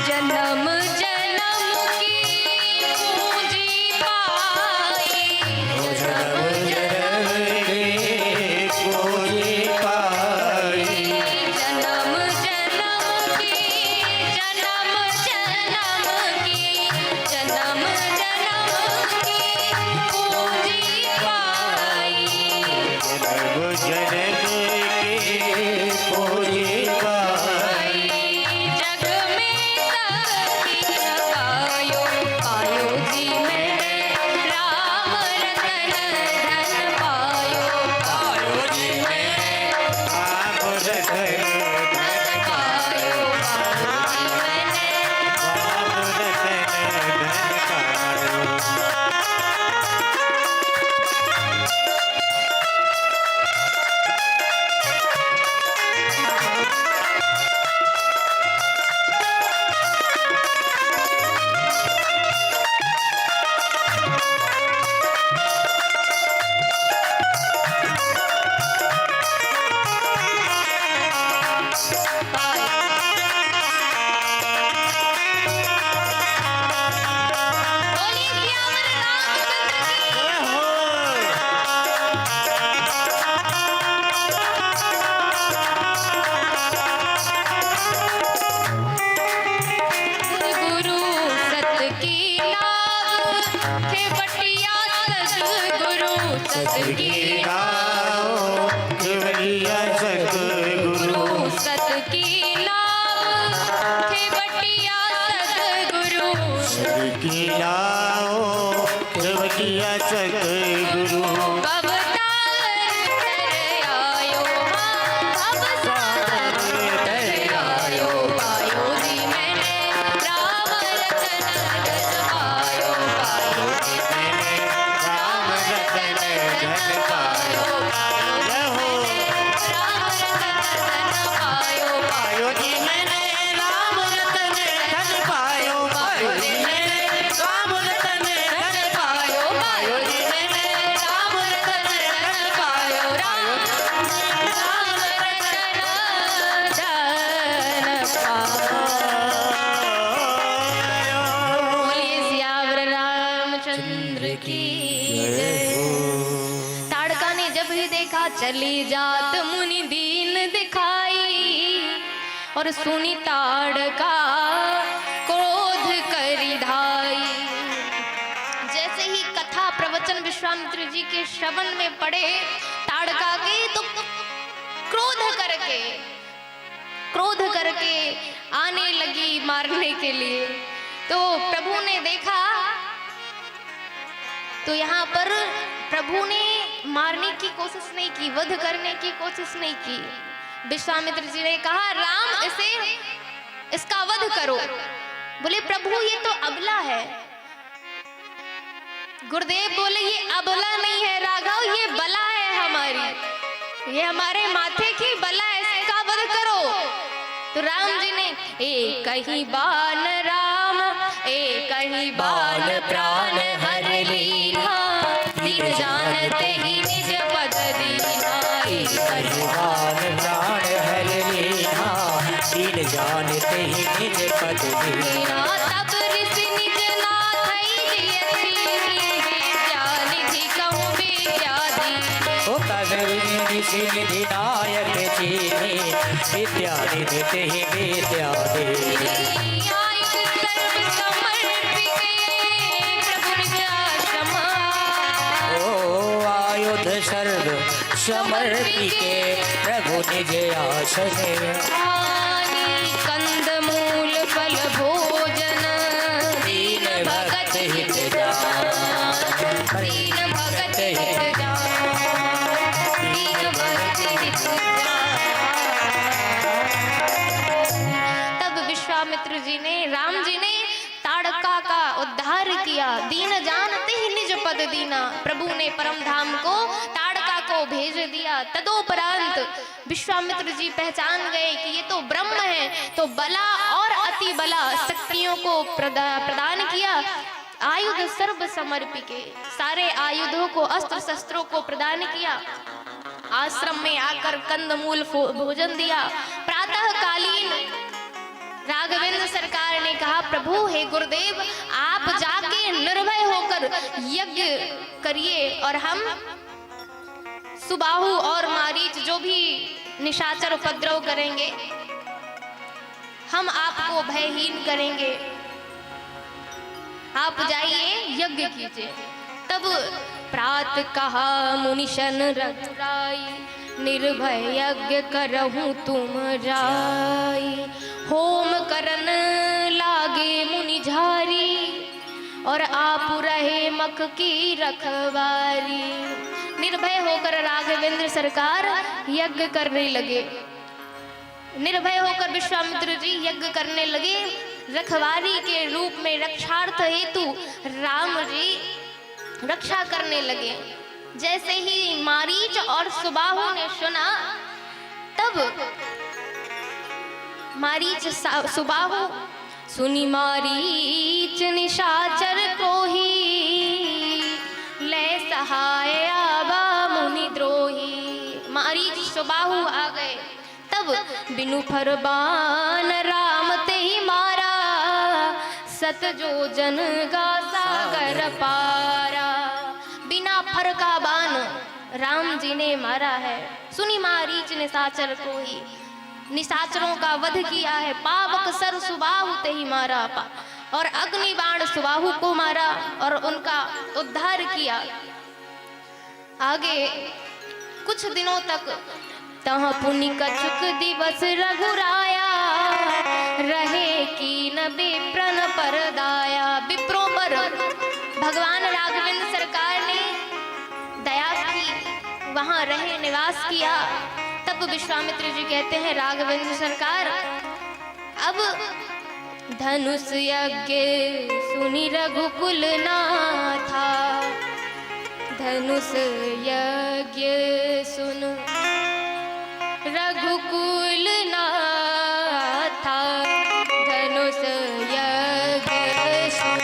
जन्म जन्म की पूंजी पाई जन्म जन्म कोई पाई जन्म जन्म की जन्म जन्म की जन्म जन्म की पूंजी पाई जन्म जन्म की कोई पाई जग में सखी लगायो पायो जी मैंने राम रतन धन पायो पायो जी मैंने राम रतन धन पायो पायो जी मैंने राम रतन धन पायो बोलिए सियावर रामचंद्र की गुरु सत की नाव थे बटिया सतगुरु सत की आओ केवलिया सतगुरु गुरु सत की नाव थे बटिया सतगुरु की आओ केवलिया सतगुरु भवतार धर आयो भवसागर धर आयो पायो जी मैंने राम रतन धन पायो पायो जी मैंने राम रतन धन पायो पायो जी मैंने राम रतन धन पायो पायो जी मैंने राम रतन धन पायो पायो जी मैंने राम रतन धन पायो पायो जी मैंने राम रतन धन पायो राम रतन धन पायो बोलिए सियावर रामचंद्र की जय। ताड़का ने जब ही देखा चली जात मुनि दीन दिखाई और सुनी ताड़का क्रोध करी धाई। जैसे ही कथा प्रवचन विश्वामित्र जी के श्रवण में पड़े ताड़का के तो क्रोध करके आने लगी मारने के लिए। तो प्रभु ने देखा तो यहाँ पर प्रभु ने मारने की कोशिश नहीं की, वध करने की कोशिश नहीं की। विश्वामित्र जी ने कहा राम इसका वध करो। बोले प्रभु ये तो अबला है। गुरुदेव बोले ये अबला नहीं है राघव, ये बला है हमारी, ये हमारे माथे की बला है, इसका वध करो। तो राम जी ने एक ही बाण राम एक ही बाण प्राण हर लीना, दीन जानते ही निज पद दीना। एक ही निज पद दीना। तब ऋषि निज नाथई दियति विद्यानिधि कहूँ विद्यादि। ओ ऋषि निधि नायक चीनी विद्या निधि तेहि विद्या दे। आयुध सर्व समर्पिके प्रभु निज आश्रम। ओ आयुध सर्व समर्पिके प्रभु निज आसन। आनी कंद मूल फल भोजन दीन भगत हित जान। दीन भगत हित जान। दीन भगत हित जान। तब विश्वामित्र जी ने, राम जी ने ताड़का का उद्धार किया। दीन जानते ही निज पद दीना। प्रभु ने परम धाम को ताड़का को भेज दिया। तदोपरांत विश्वामित्र जी पहचान गए कि ये तो ब्रह्म है, तो बला और अति बला शक्तियों को प्रदान किया। आयुध सर्व समर्पिके, सारे आयुधों को, अस्त्र शस्त्रों को प्रदान किया। आश्रम में आकर कंदमूल भोजन दिया। प्रातः कालीन राघवेंद्र सरकार ने कहा, प्रभु हे गुरुदेव, आप जाके निर्भय होकर यज्ञ करिए और हम सुबाहु और मारीच जो भी निशाचर उपद्रव करेंगे, हम आपको भयहीन करेंगे। आप जाइए यज्ञ कीजिए। तब प्रात कहा मुनिशन रघुराई, निर्भय यज्ञ करहूँ तुम जाई। होम करन लागे मुनि झारी, और आप रहे मख की रखवारी। निर्भय होकर राघवेंद्र सरकार यज्ञ करने लगे। निर्भय होकर विश्वामित्र जी यज्ञ करने लगे। रखवारी के रूप में रक्षार्थ हेतु राम जी रक्षा करने लगे। जैसे ही मारीच और सुबाहु ने सुना, तब मारीच सुबाहु सुनी मारीच निशाचर को ही, ले सहाय आबा मुनि द्रोही। मारीच सुबाहु आ गए। तब बिनु फरमान राम ते ही मारा, सत जो जन का सागर पारा। बिना फर का बाण राम जी ने मारा है। सुनी मारीच निशाचर को ही, निशाचरों का वध किया है। पावक सर सुबाहु ते ही मारा, और अग्नि बाण सुबाहु को मारा और उनका उद्धार किया। आगे कुछ दिनों तक तह पुनि कछुक दिवस रघुराया, रहे कीन विप्रन पर दाया। विप्रों पर भगवान राघवेंद्र सरकार ने दया की, वहां रहे, निवास किया। तब विश्वामित्र जी कहते हैं, राघवेंद्र सरकार, अब धनुष यज्ञ सुनि रघुकुल नाथा। धनुष यज्ञ सुन रघुकुल नाथा। धनुष यज्ञ सुन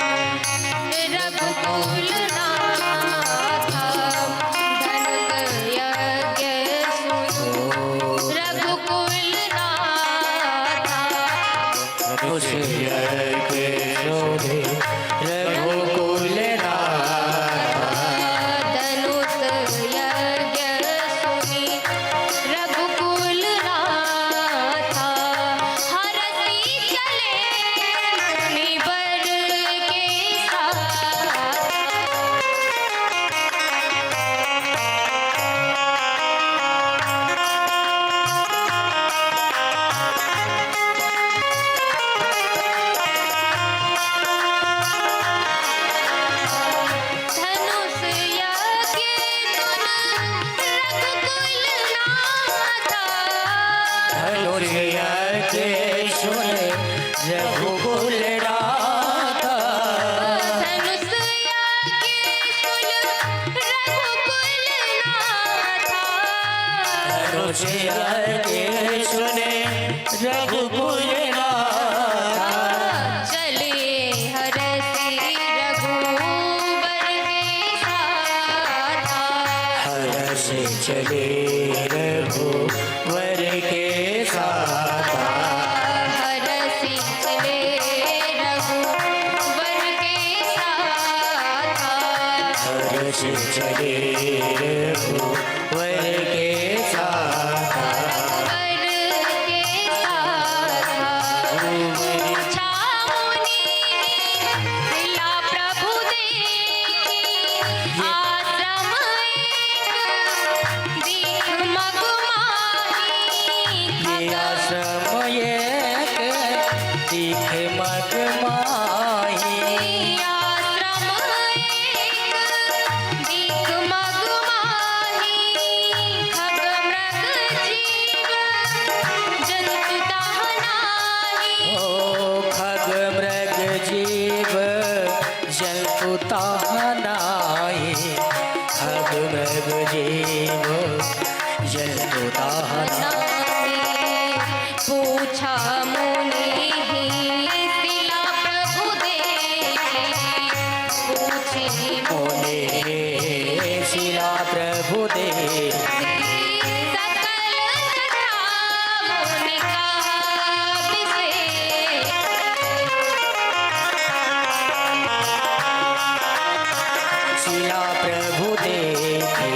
रघुकुल नाथा। धनुष यज्ञ सुन रघुकुल नाथा। धनुष यज्ञ शोभे रघुकुल नाथा। धनुष यज्ञ सुनि रघुकुल नाथा। हरसी चले मुनिवर के साथ। धनुष यज्ञ सुन रघुकुल नाथा। धनुष यज्ञ सुन रघुकुल नाथा। धनुष यज्ञ सुन रघुकुल नाथा। धनुष यज्ञ सुन रघुकुल नाथा। चले हरसी रघुबर के साथा। हरस चले रघुवर के साथा। हरसी ताहनाए खग मृग जीव जंतु ताहनाए। पूछा मुनि शिला प्रभु देखे, पूछे मोने शिला प्रभु देखे। सकल कथा मुनि कहा विशेष। शिला प्रभु देखे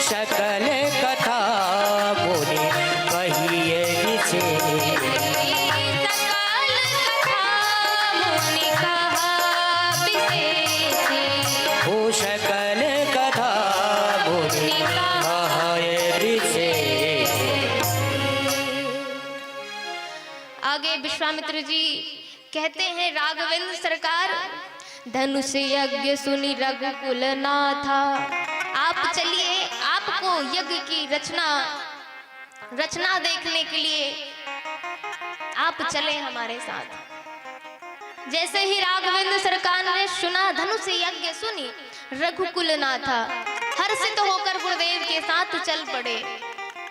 सकल कथा मुनि कहिए विशेष। सकल कथा मुनि कहा विशेष। हो सकल कथा मुनि कहिए विशेष। आगे विश्वामित्र जी कहते हैं, राघवेंद्र सरकार धनुष यज्ञ सुनी रघुकुल नाथा। आप चलिए, आपको यज्ञ की रचना देखने के लिए आप चले हमारे साथ। जैसे ही राघवेंद्र सरकार ने सुना, धनुष यज्ञ सुनी रघुकुल नाथा, हर्षित होकर गुरुदेव के साथ चल पड़े।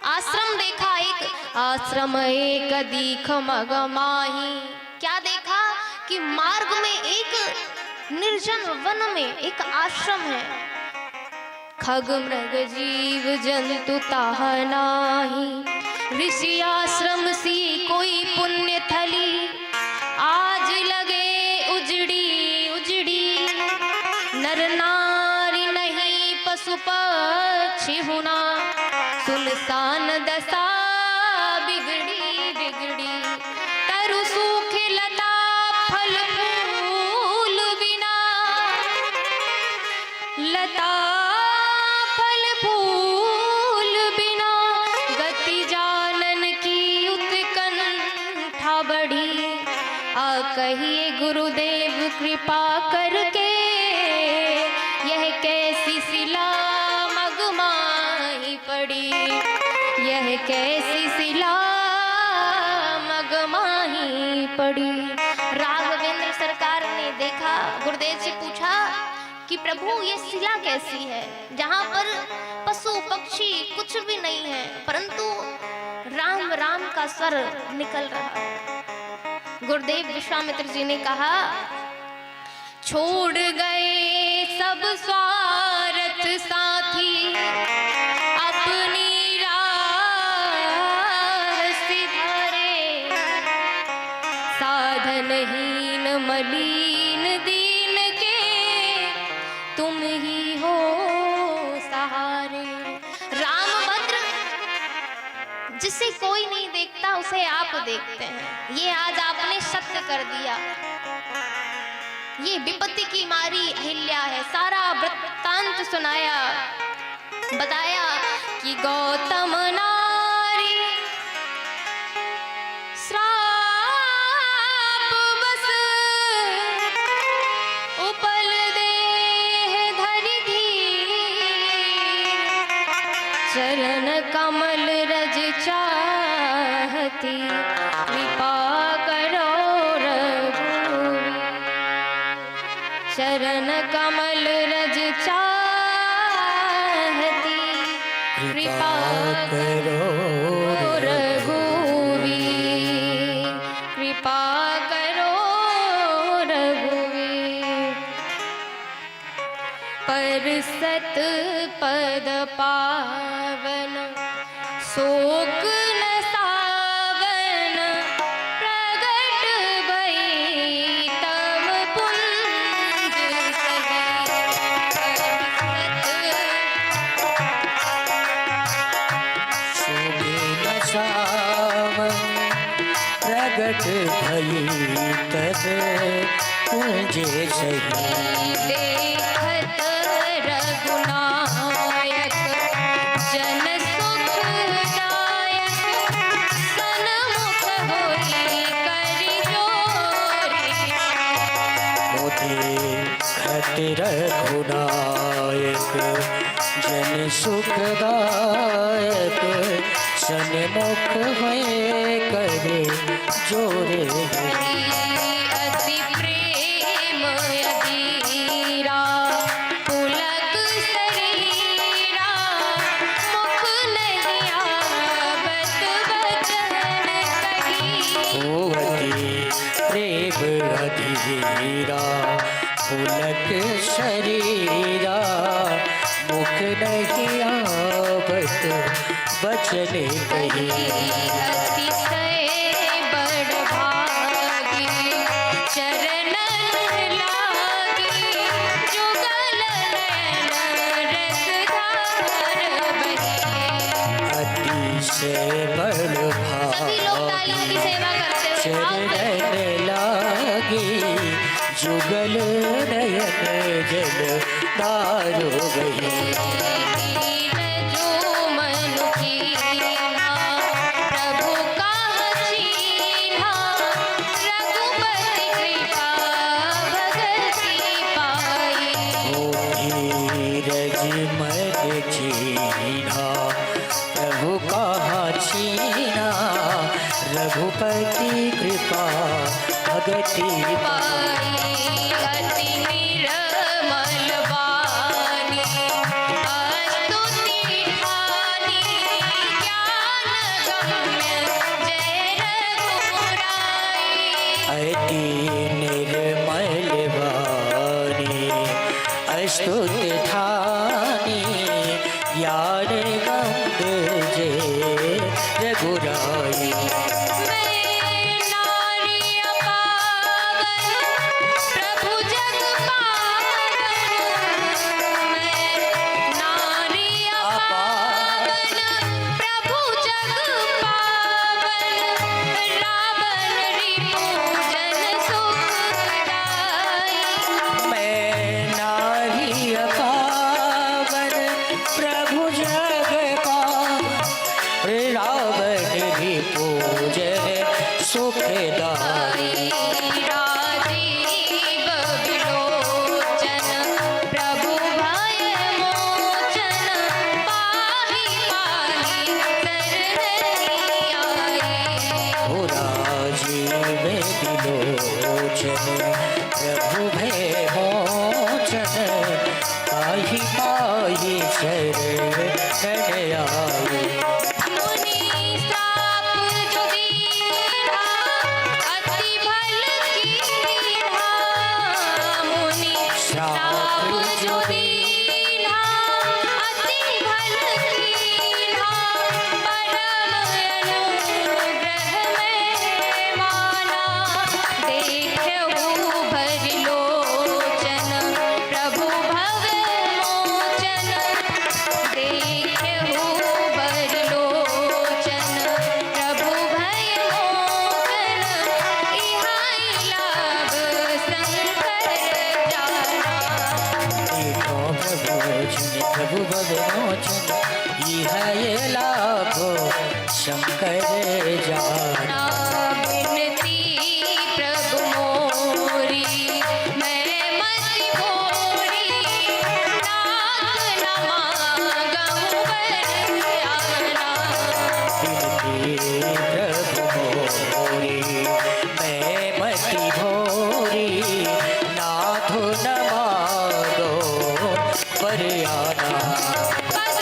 आश्रम देखा, एक आश्रम एक दीख मग माही। क्या देखा कि मार्ग में एक निर्जन वन में एक आश्रम है। खग मृग जीव जंतु ताहा नाही, ऋषि आश्रम सी कोई पुण्य थली। आज लगे उजड़ी उजड़ी, नर नारी नहीं पशु पक्षी हुना। सुनसान दशा बिगड़ी बिगड़ी, तरु सूख लता फल फूल बिना। लता फल फूल बिना, गति जानन की उत्कंठा बढ़ी। आ कहिए गुरुदेव कृपा करके, यह कैसी शिला मगमाही पड़ी। यह कैसी शिला मगमाही पड़ी। राघवेंद्र सरकार ने देखा, गुरुदेव से पूछा कि प्रभु ये शिला कैसी है, जहाँ पर पशु पक्षी कुछ भी नहीं है, परंतु राम राम का स्वर निकल रहा है। गुरुदेव विश्वामित्र जी ने कहा, छोड़ गए सब स्वार्थ साथी, अपनी राह सिधारे। साधनहीन मलिन दीन के, तुम ही हो सहारे। रामभद्र जिसे कोई नहीं देखता, उसे आप देखते हैं। ये आज आपने सत्य कर दिया। ये विपत्ति की मारी अहिल्या है। सारा वृत्तांत सुनाया, बताया कि गौतम नारी श्राप बस उपल देह धरि धीर। चरण कमल रज चाहती, कृपा करो रघुवीर। चरण कमल रज चाहती, कृपा करो रघुवीर। कृपा करो रघुवीर। पर सत पद पावन, शोक न सावन। प्रगट भई तब पुंज सही। शोभित सावन प्रगट भई तब पूजे सही। देखत रघुनायक जन सुखदायक, सन्मुख होई करि जोरी। मोदे खतिर रघुनायक जन सुखदायक, सन्मुख हुए करे जोरे। अति प्रेम अधीर पुलक शरीरा मुख नहीं आवत बचन कही अतिशय बड़ भागी चरणन लागी जुगल नयन रसधार बही। अतिशय बड़ सभी लोग भागी तालियों की सेवा करते हुए भाव में चरण लागी जुगल नयन जल दारो गई जो मनु कीन्हा प्रभु का चीन्हा रघुपति कृपा भगति पाई। धीरज मद छीना प्रभु कहाँ छीना रघुपति कृपा भगति पाई अति निर्मल वाणी स्तुति ठानी ज्ञान गम्य जय रघुराई। अति निर्मल वाणी अस्तुत ठानी ज्ञान गंग जय रघुराई मैं नारी अपावन प्रभु जग पावन मैं नारी अपावन प्रभु जग पावन रावण रिपुजन सुखदाई। मैं नारी पावन प्रभु जग पावन रावण रिपुजन सुखदाई राजीव विलोचन प्रभु भय मोचन पाहि पाहि शरणि आई। हो राजीव विलोचन प्रभु भय मोचन पाहि पाहि शरण आई मुनि श्राप जो दीन्हा अति भल कीन्हा मुनि श्राप जो दीन्हा अति भल कीन्हा परम अनुग्रह में माना देखहु भरि लोचन प्रभु भव मोचन देखहु बरि लोचन प्रभु भय मोचन इहाई लाभ शंकर जाना। देखो प्रभु भवमोचन यह ये लाभो शंकर जाना बिनती प्रभु मोरी मैं मति भोरी नाथ न मांगहु बरआना। बिनती प्रभु मोरी मैं मति भोरी नाथो न मांगो बरआना पद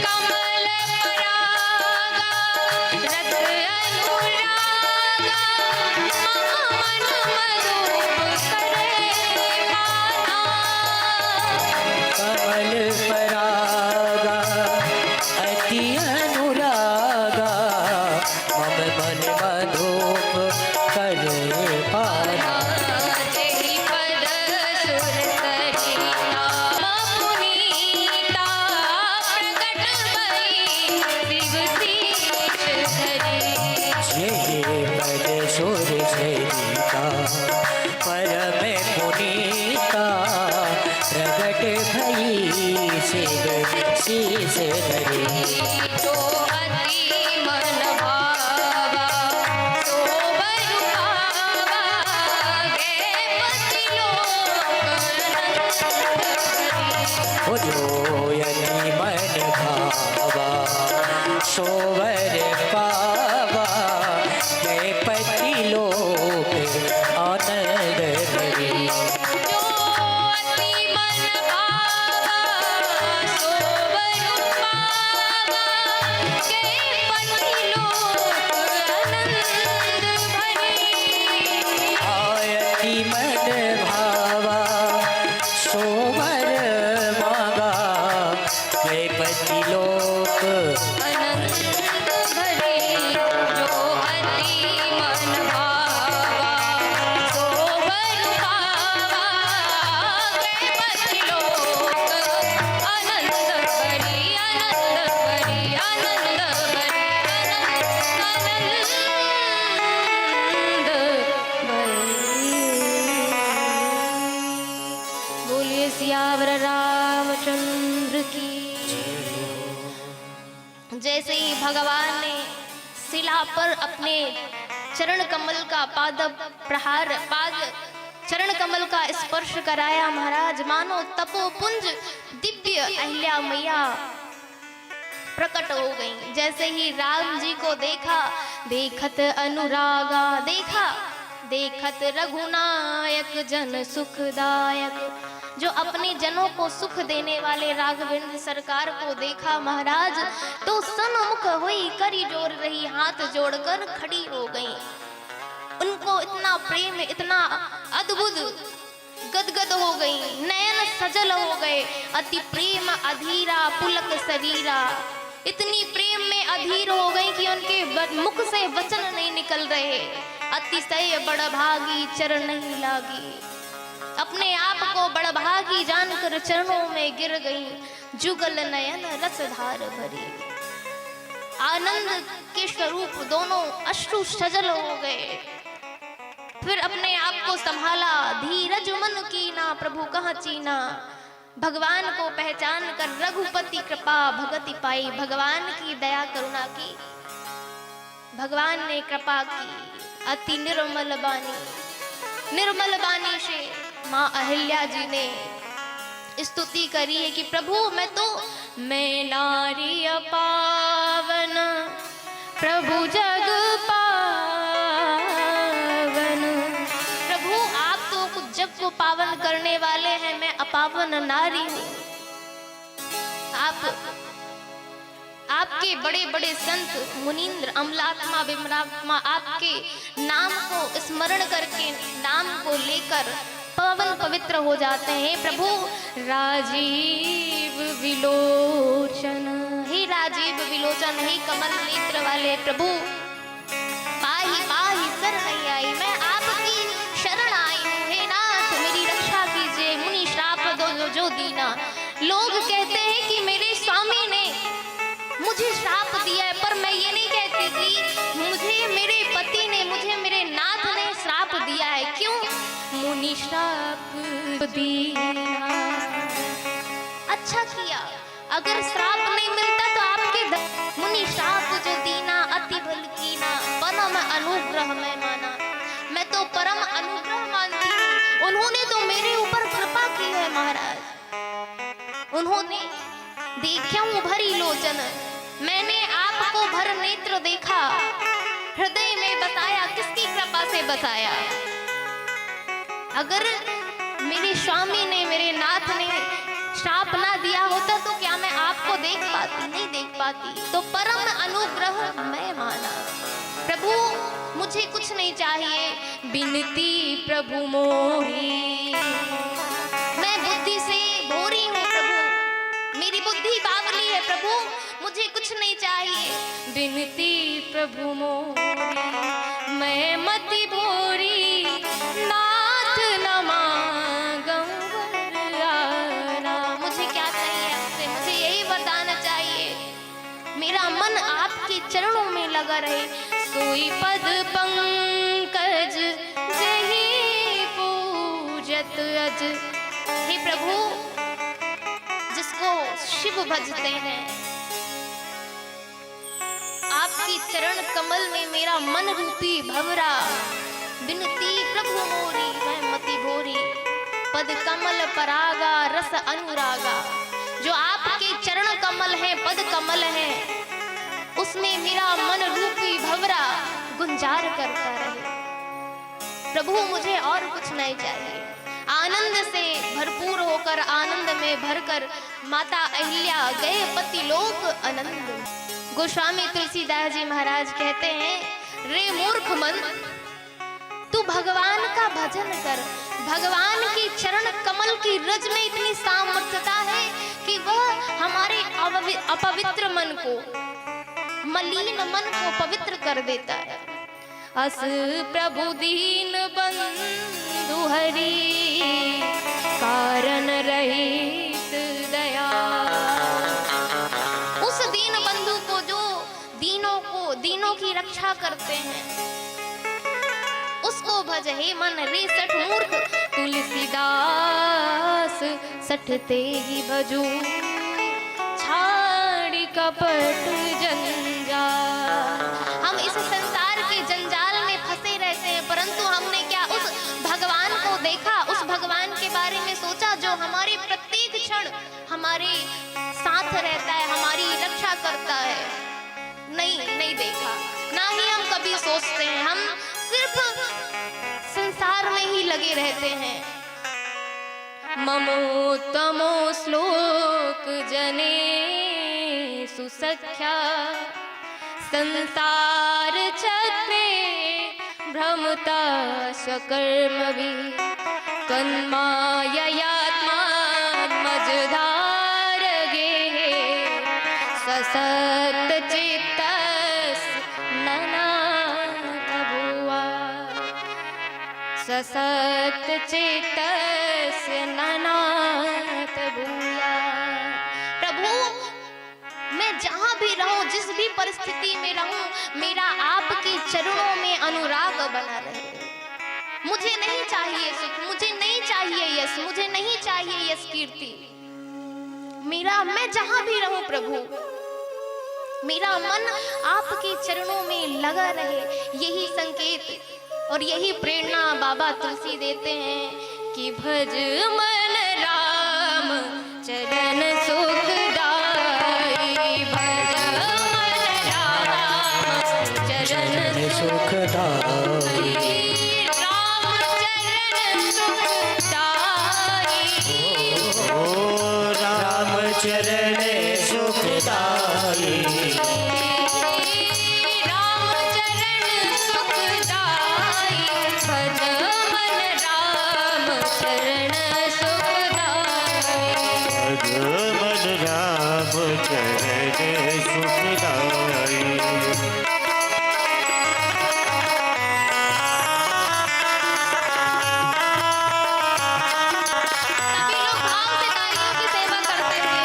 कमल परागा रत अनुरागा मन मधुप करे माना। कमल परागा अति अनुरागा मम मन मधुप कर पाना जेहि पद सुर सरिता पुनीता प्रकट भई शिव शीश धरी। ये पद सुर सरिता परम पुनीता प्रगट भई शिव शीस धरी तो अति मन भावा तो बरु पावा गे पति लोक हो जो यति मन भावा सोवर पावा के पति लोक आनंद भरी जो अति मन भावा सो बरु पावा के पति लोक आनंद भरी। आयति मन भावा जैसे ही भगवान ने शिला पर अपने चरण कमल का चरण कमल का स्पर्श कराया महाराज, मानो तपोपुंज दिव्य अहिल्या मैया प्रकट हो गई। जैसे ही राम जी को देखा, देखत अनुरागा, देखत रघुनायक जन सुखदायक, जो अपने जनों को सुख देने वाले राघवेंद्र सरकार को देखा महाराज, तो सन्मुख हुई, करी जोड़ रही, हाथ जोड़कर खड़ी हो गई। उनको इतना प्रेम, इतना अद्भुत, गदगद हो गई, नयन सजल हो गए, अति प्रेम अधीरा पुलक शरीरा, इतनी प्रेम में अधीर हो गई कि उनके मुख से वचन नहीं निकल रहे। अतिशय बड़भागी चरण नहीं लागी, अपने आप को बड़भागी जानकर चरणों में गिर गई। जुगल नयन रसधार भरी, आनंद के स्वरूप दोनों अश्रु सजल हो गए। फिर अपने आप को संभाला, धीरज मन कीना प्रभु कहाँ चीना, भगवान को पहचान कर रघुपति कृपा भगति पाई। भगवान की दया करुणा की, भगवान ने कृपा की। अति निर्मल बानी से माँ अहिल्या जी ने स्तुति करी है कि प्रभु मैं नारी पावन, प्रभु जग पावन, प्रभु आप तो कुछ जग को पावन करने वाले हैं, मैं अपावन नारी हूँ। आपके बड़े बड़े संत मुनींद्र अमलात्मा विमलात्मा आपके नाम को स्मरण करके, नाम को लेकर पावन पवित्र हो जाते हैं। प्रभु राजीव विलोचन, हे राजीव विलोचन, हे कमल नेत्र वाले प्रभु, पाही पाही शरण आई, मैं आपकी शरण आई हूँ। हे नाथ मेरी रक्षा कीजिए, मुनि श्राप दो जो दीना। लोग कहते हैं कि मेरे स्वामी ने मुझे श्राप दिया है, पर मैं ये नहीं कहती थी, मुझे मेरे पति ने, मुझे मेरे नाथ ने श्राप दिया है। क्यों? मुनि श्राप दीना। अच्छा किया, अगर श्राप नहीं मिलता तो आपके मुनि श्राप जो दीना अति बल कीना, परम अनुग्रह मैं माना। मैं तो परम अनुग्रह मानती हूँ, उन्होंने तो मेरे ऊपर कृपा की है महाराज। उन्होंने देखूं भरी लोचन, मैंने आपको भर नेत्र देखा, हृदय में बताया, किसकी कृपा से बताया? अगर मेरे स्वामी ने, मेरे नाथ ने श्राप ना दिया होता तो क्या मैं आपको देख पाती? नहीं देख पाती। तो परम अनुग्रह मैं माना। प्रभु मुझे कुछ नहीं चाहिए, बिनती प्रभु मोरी, मैं बुद्धि से भोरी हूँ प्रभु, मेरी बुद्धि बावली है प्रभु, मुझे कुछ नहीं चाहिए। बिनती प्रभु मोरी, मैं मति भोरी, नाथ न मांगूं वरदाना। मुझे क्या चाहिए आपसे? मुझे यही वरदान चाहिए, मेरा मन आपके चरणों में लगा रहे। सोई पद पंकज जही पूजत अज, हे प्रभु जिसको शिव भजते हैं, आपकी चरण कमल में मेरा मन रूपी भंवरा। बिनती प्रभु मोरी, मैं मति भोरी, पद कमल परागा रस अनुरागा। जो आपके चरण कमल है, पद कमल है, उसमें मेरा मन रूपी भंवरा गुंजार करता रहे। प्रभु मुझे और कुछ नहीं चाहिए। आनंद से भरपूर होकर, आनंद में भरकर माता अहिल्या गए पति लोक आनंद। गोस्वामी तुलसीदास जी महाराज कहते हैं, रे मूर्ख मन तू भगवान का भजन कर। भगवान की चरण कमल की रज में इतनी सामर्थ्यता है कि वह हमारे अपवित्र मन को, मलिन मन को पवित्र कर देता है। अस प्रभु दीन बंधु हरि, कारण रहित दया। उस दीन बंधु को जो दीनों की रक्षा करते हैं, उसको भज हे मन। रे सठ मूर्ख तुलसीदास, सठते ही भजू, छाड़ी कपट हमारे साथ रहता है, हमारी रक्षा करता है, नहीं देखा। ना ही हम कभी सोचते हैं, हम सिर्फ संसार में ही लगे रहते हैं। ममोत्तमो श्लोक जने सुसख्या संसार चक्रे भ्रमता स्वकर्मभि तन्माययात्मा मजधारगे ससक्त चित्तस् ननाथ भुवा ससक्त चित्तस्य ननाथ भूया। प्रभु, मैं जहाँ भी रहूं, जिस भी परिस्थिति में रहूं, मेरा आपके चरणों में अनुराग बना रहे। मुझे नहीं चाहिए सुख, मुझे नहीं चाहिए यश, मुझे नहीं चाहिए यश कीर्ति। मैं जहाँ भी रहूं प्रभु, मेरा मन आपके चरणों में लगा रहे। यही संकेत और यही प्रेरणा बाबा तुलसी देते हैं कि भज मन राम चरण सुखदाई, भज मन राम चरण सुखदाई, राम चरण सुखदाई, ओ राम चरण सुखदाई, राम चरण सुखदाई, भज मन राम चरण सुखदाई। भज मन राम चरण सुखदाई। सभी लोग भाव से तालियों की सेवा करते थे।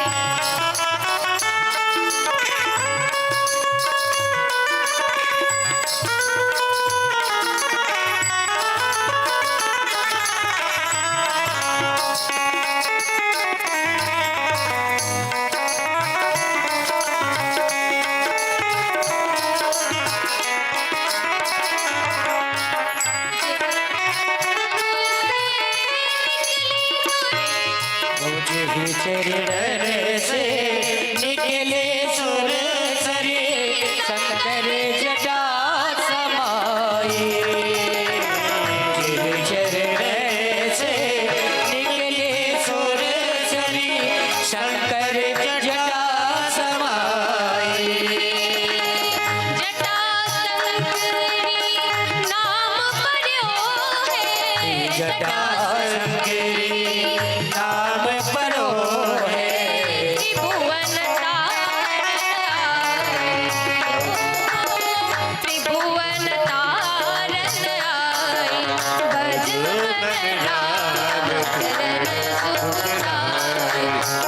मुझे भी चरण से निकले सुर सरे, शंकर जटा समाए। मुझे भी चरण से निकले सुर सरे, शंकर जटा समाए। जटा संकरी नाम पर्यो है, जटा संकरी नाम परो है, त्रिभुवन तारन आए, भज मन राम चरण सुखदाई,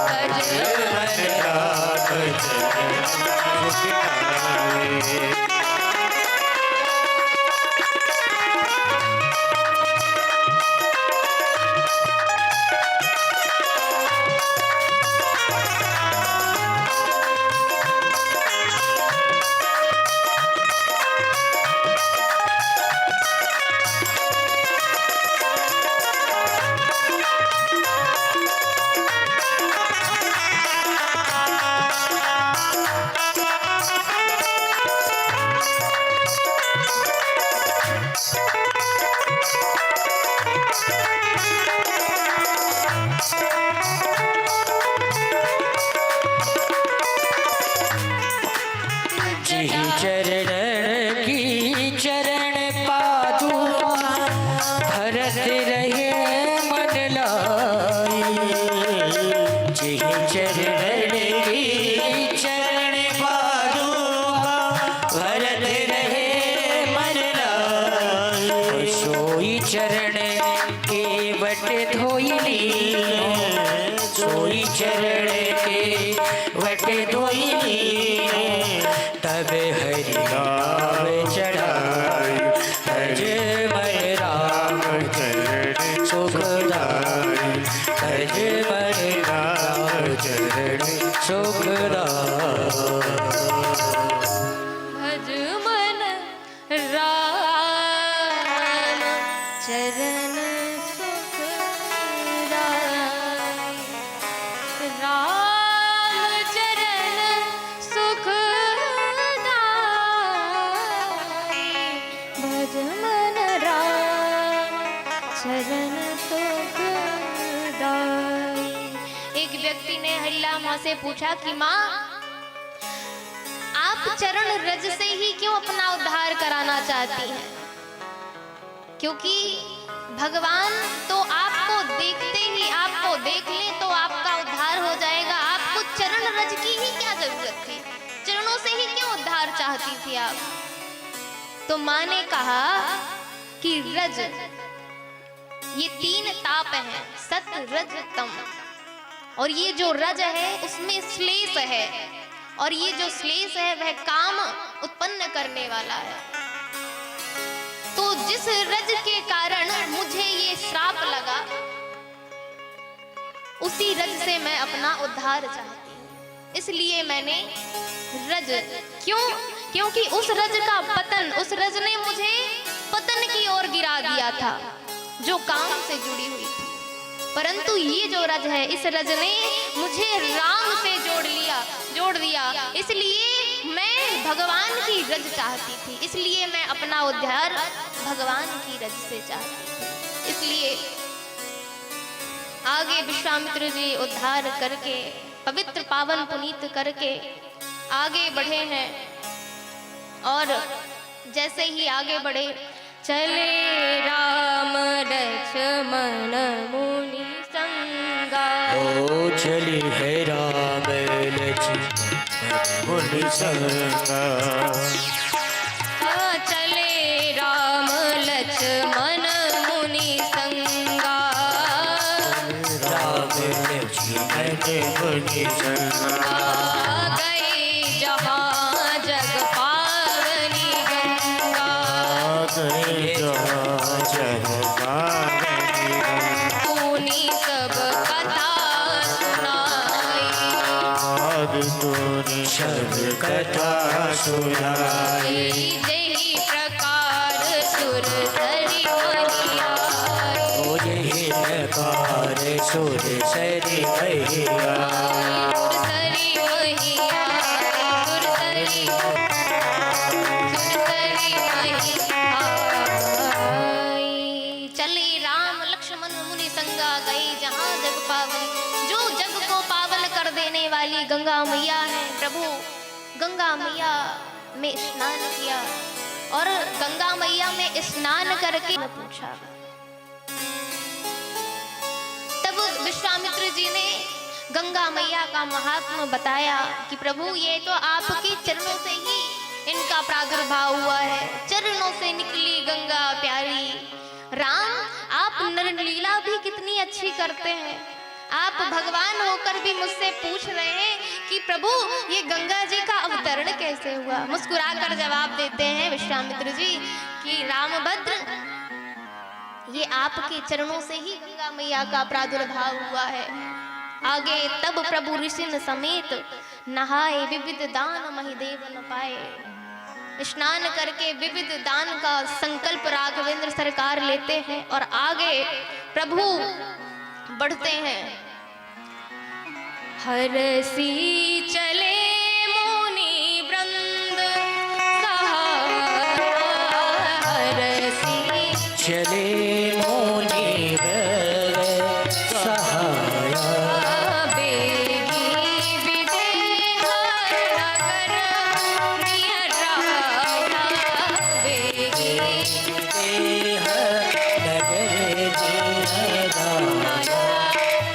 भज मन राम चरण सुखदाई। जिहि चरण की चरण पादुका, भरत रहे मन लाई। जिहि चरण की चरण पादुका, भरत रहे मन लाई। सोई चरण के बट धोइली, सोई चरण के बट धोइली, तब हरि नाम चढ़ाई। भज मन राम चरण सुखदाई, भज मन राम चरण सुखदाई। भज मन राम चरण सुखदाई, राम चरण सुखदाई। एक व्यक्ति ने हल्ला माँ से पूछा कि माँ, आप चरण रज से ही क्यों अपना उद्धार कराना चाहती हैं? क्योंकि भगवान तो आपको देखते ही आपको देख ले तो आपका उद्धार हो जाएगा। आपको चरण रज की ही क्या जरूरत थी? चरणों से ही क्यों उद्धार चाहती थी आप? तो माँ ने कहा कि रज, ये 3 ताप हैं, सत रज तम। और ये जो रज है उसमें श्लेष है, और ये जो श्लेष है वह काम उत्पन्न करने वाला है। तो जिस रज के कारण मुझे ये श्राप लगा, उसी रज से मैं अपना उद्धार चाहती हूँ। इसलिए मैंने रज, क्योंकि उस रज का पतन, उस रज ने मुझे पतन की ओर गिरा दिया था जो काम से जुड़ी हुई थी। परंतु ये जो रज है, इस रज ने मुझे राम से जोड़ दिया। इसलिए मैं भगवान की रज चाहती थी, इसलिए मैं अपना उद्धार भगवान की रज से चाहती थी। इसलिए आगे विश्वामित्र जी उद्धार करके, पवित्र पावन पुनीत करके आगे बढ़े हैं। और जैसे ही आगे बढ़े, चले राम लक्ष्मण मुनि संगा। ओ चली है राम लक्ष्मण मुनि संगा। चले राम लक्ष्मण मुनि संगा। राम लक्ष्मण मुनि संगा। गए जहाँ जग पावनी गंगा। गए जहाँ जग पावनी गंगा। तूने सब कथा सुनाई। आज तूने सब कथा सुनाई। जही प्रकार सुर सरी मैया। ओ यही प्रकार सुर सरी मैया। सुर सरी मैया, सुर सरी मैया। चले राम लक्ष्मण मुनि संगा, गई जहाँ जग पावन। जो जग को पावन कर देने वाली गंगा मैया है, प्रभु गंगा मैया में स्नान किया। और गंगा मैया में स्नान करके पूछा, तब विश्वामित्र जी ने गंगा मैया का महात्मा बताया कि प्रभु ये तो आपके चरणों से ही इनका प्रादुर्भाव हुआ है। चरणों से निकली गंगा प्यारी। राम, आप नरलीला भी कितनी अच्छी करते हैं। आप भगवान होकर भी मुझसे पूछ रहे हैं कि प्रभु ये गंगा जी का अवतरण कैसे हुआ। मुस्कुराकर जवाब देते हैं विश्वामित्र जी कि रामभद्र, ये आपके चरणों से ही गंगा मैया का प्रादुर्भाव हुआ है। आगे तब प्रभु ऋषिन समेत नहाए, विविध दान महिदेव न पाए। स्नान करके विविध दान का संकल्प राघवेंद्र सरकार लेते हैं और आगे प्रभु बढ़ते हैं। हरसी चले मुनि वृंद सहारा। हरसी चले मुनि वृंद सहारा। बेगी विदेह नगर निहराया। बेगी देह नगर जिया।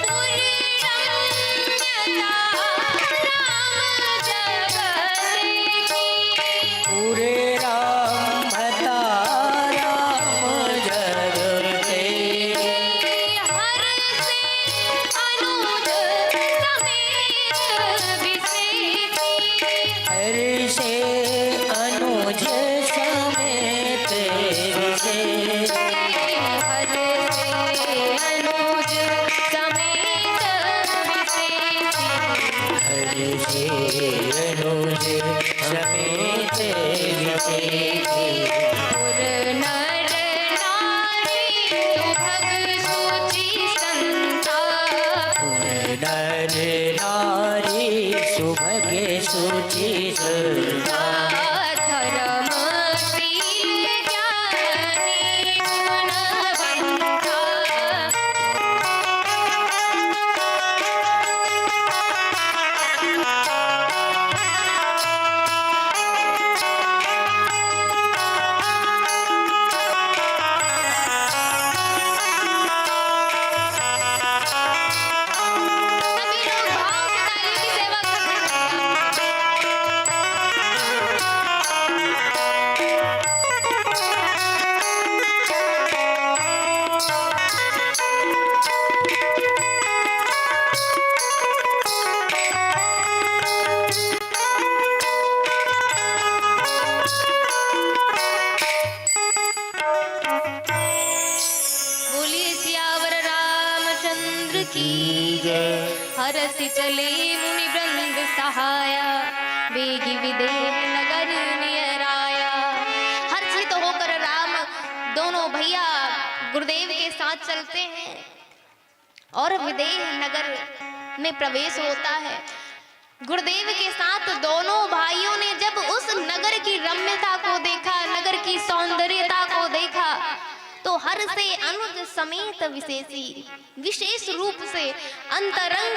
पुरी रम्यता राम जगत की। पूरे राम भता राम जग हरस चले मुनि वृंद सहाया, बेगी विदेह नगर नियर आया। हर्षित होकर राम दोनों भैया गुरुदेव के साथ चलते हैं और विदेह नगर में प्रवेश होता है। गुरुदेव के साथ दोनों भाइयों ने जब उस नगर की रम्यता को देखा, नगर की सौंदर्यता को देखा, तो हर से अनुज समेत विशेष रूप से अंतरंग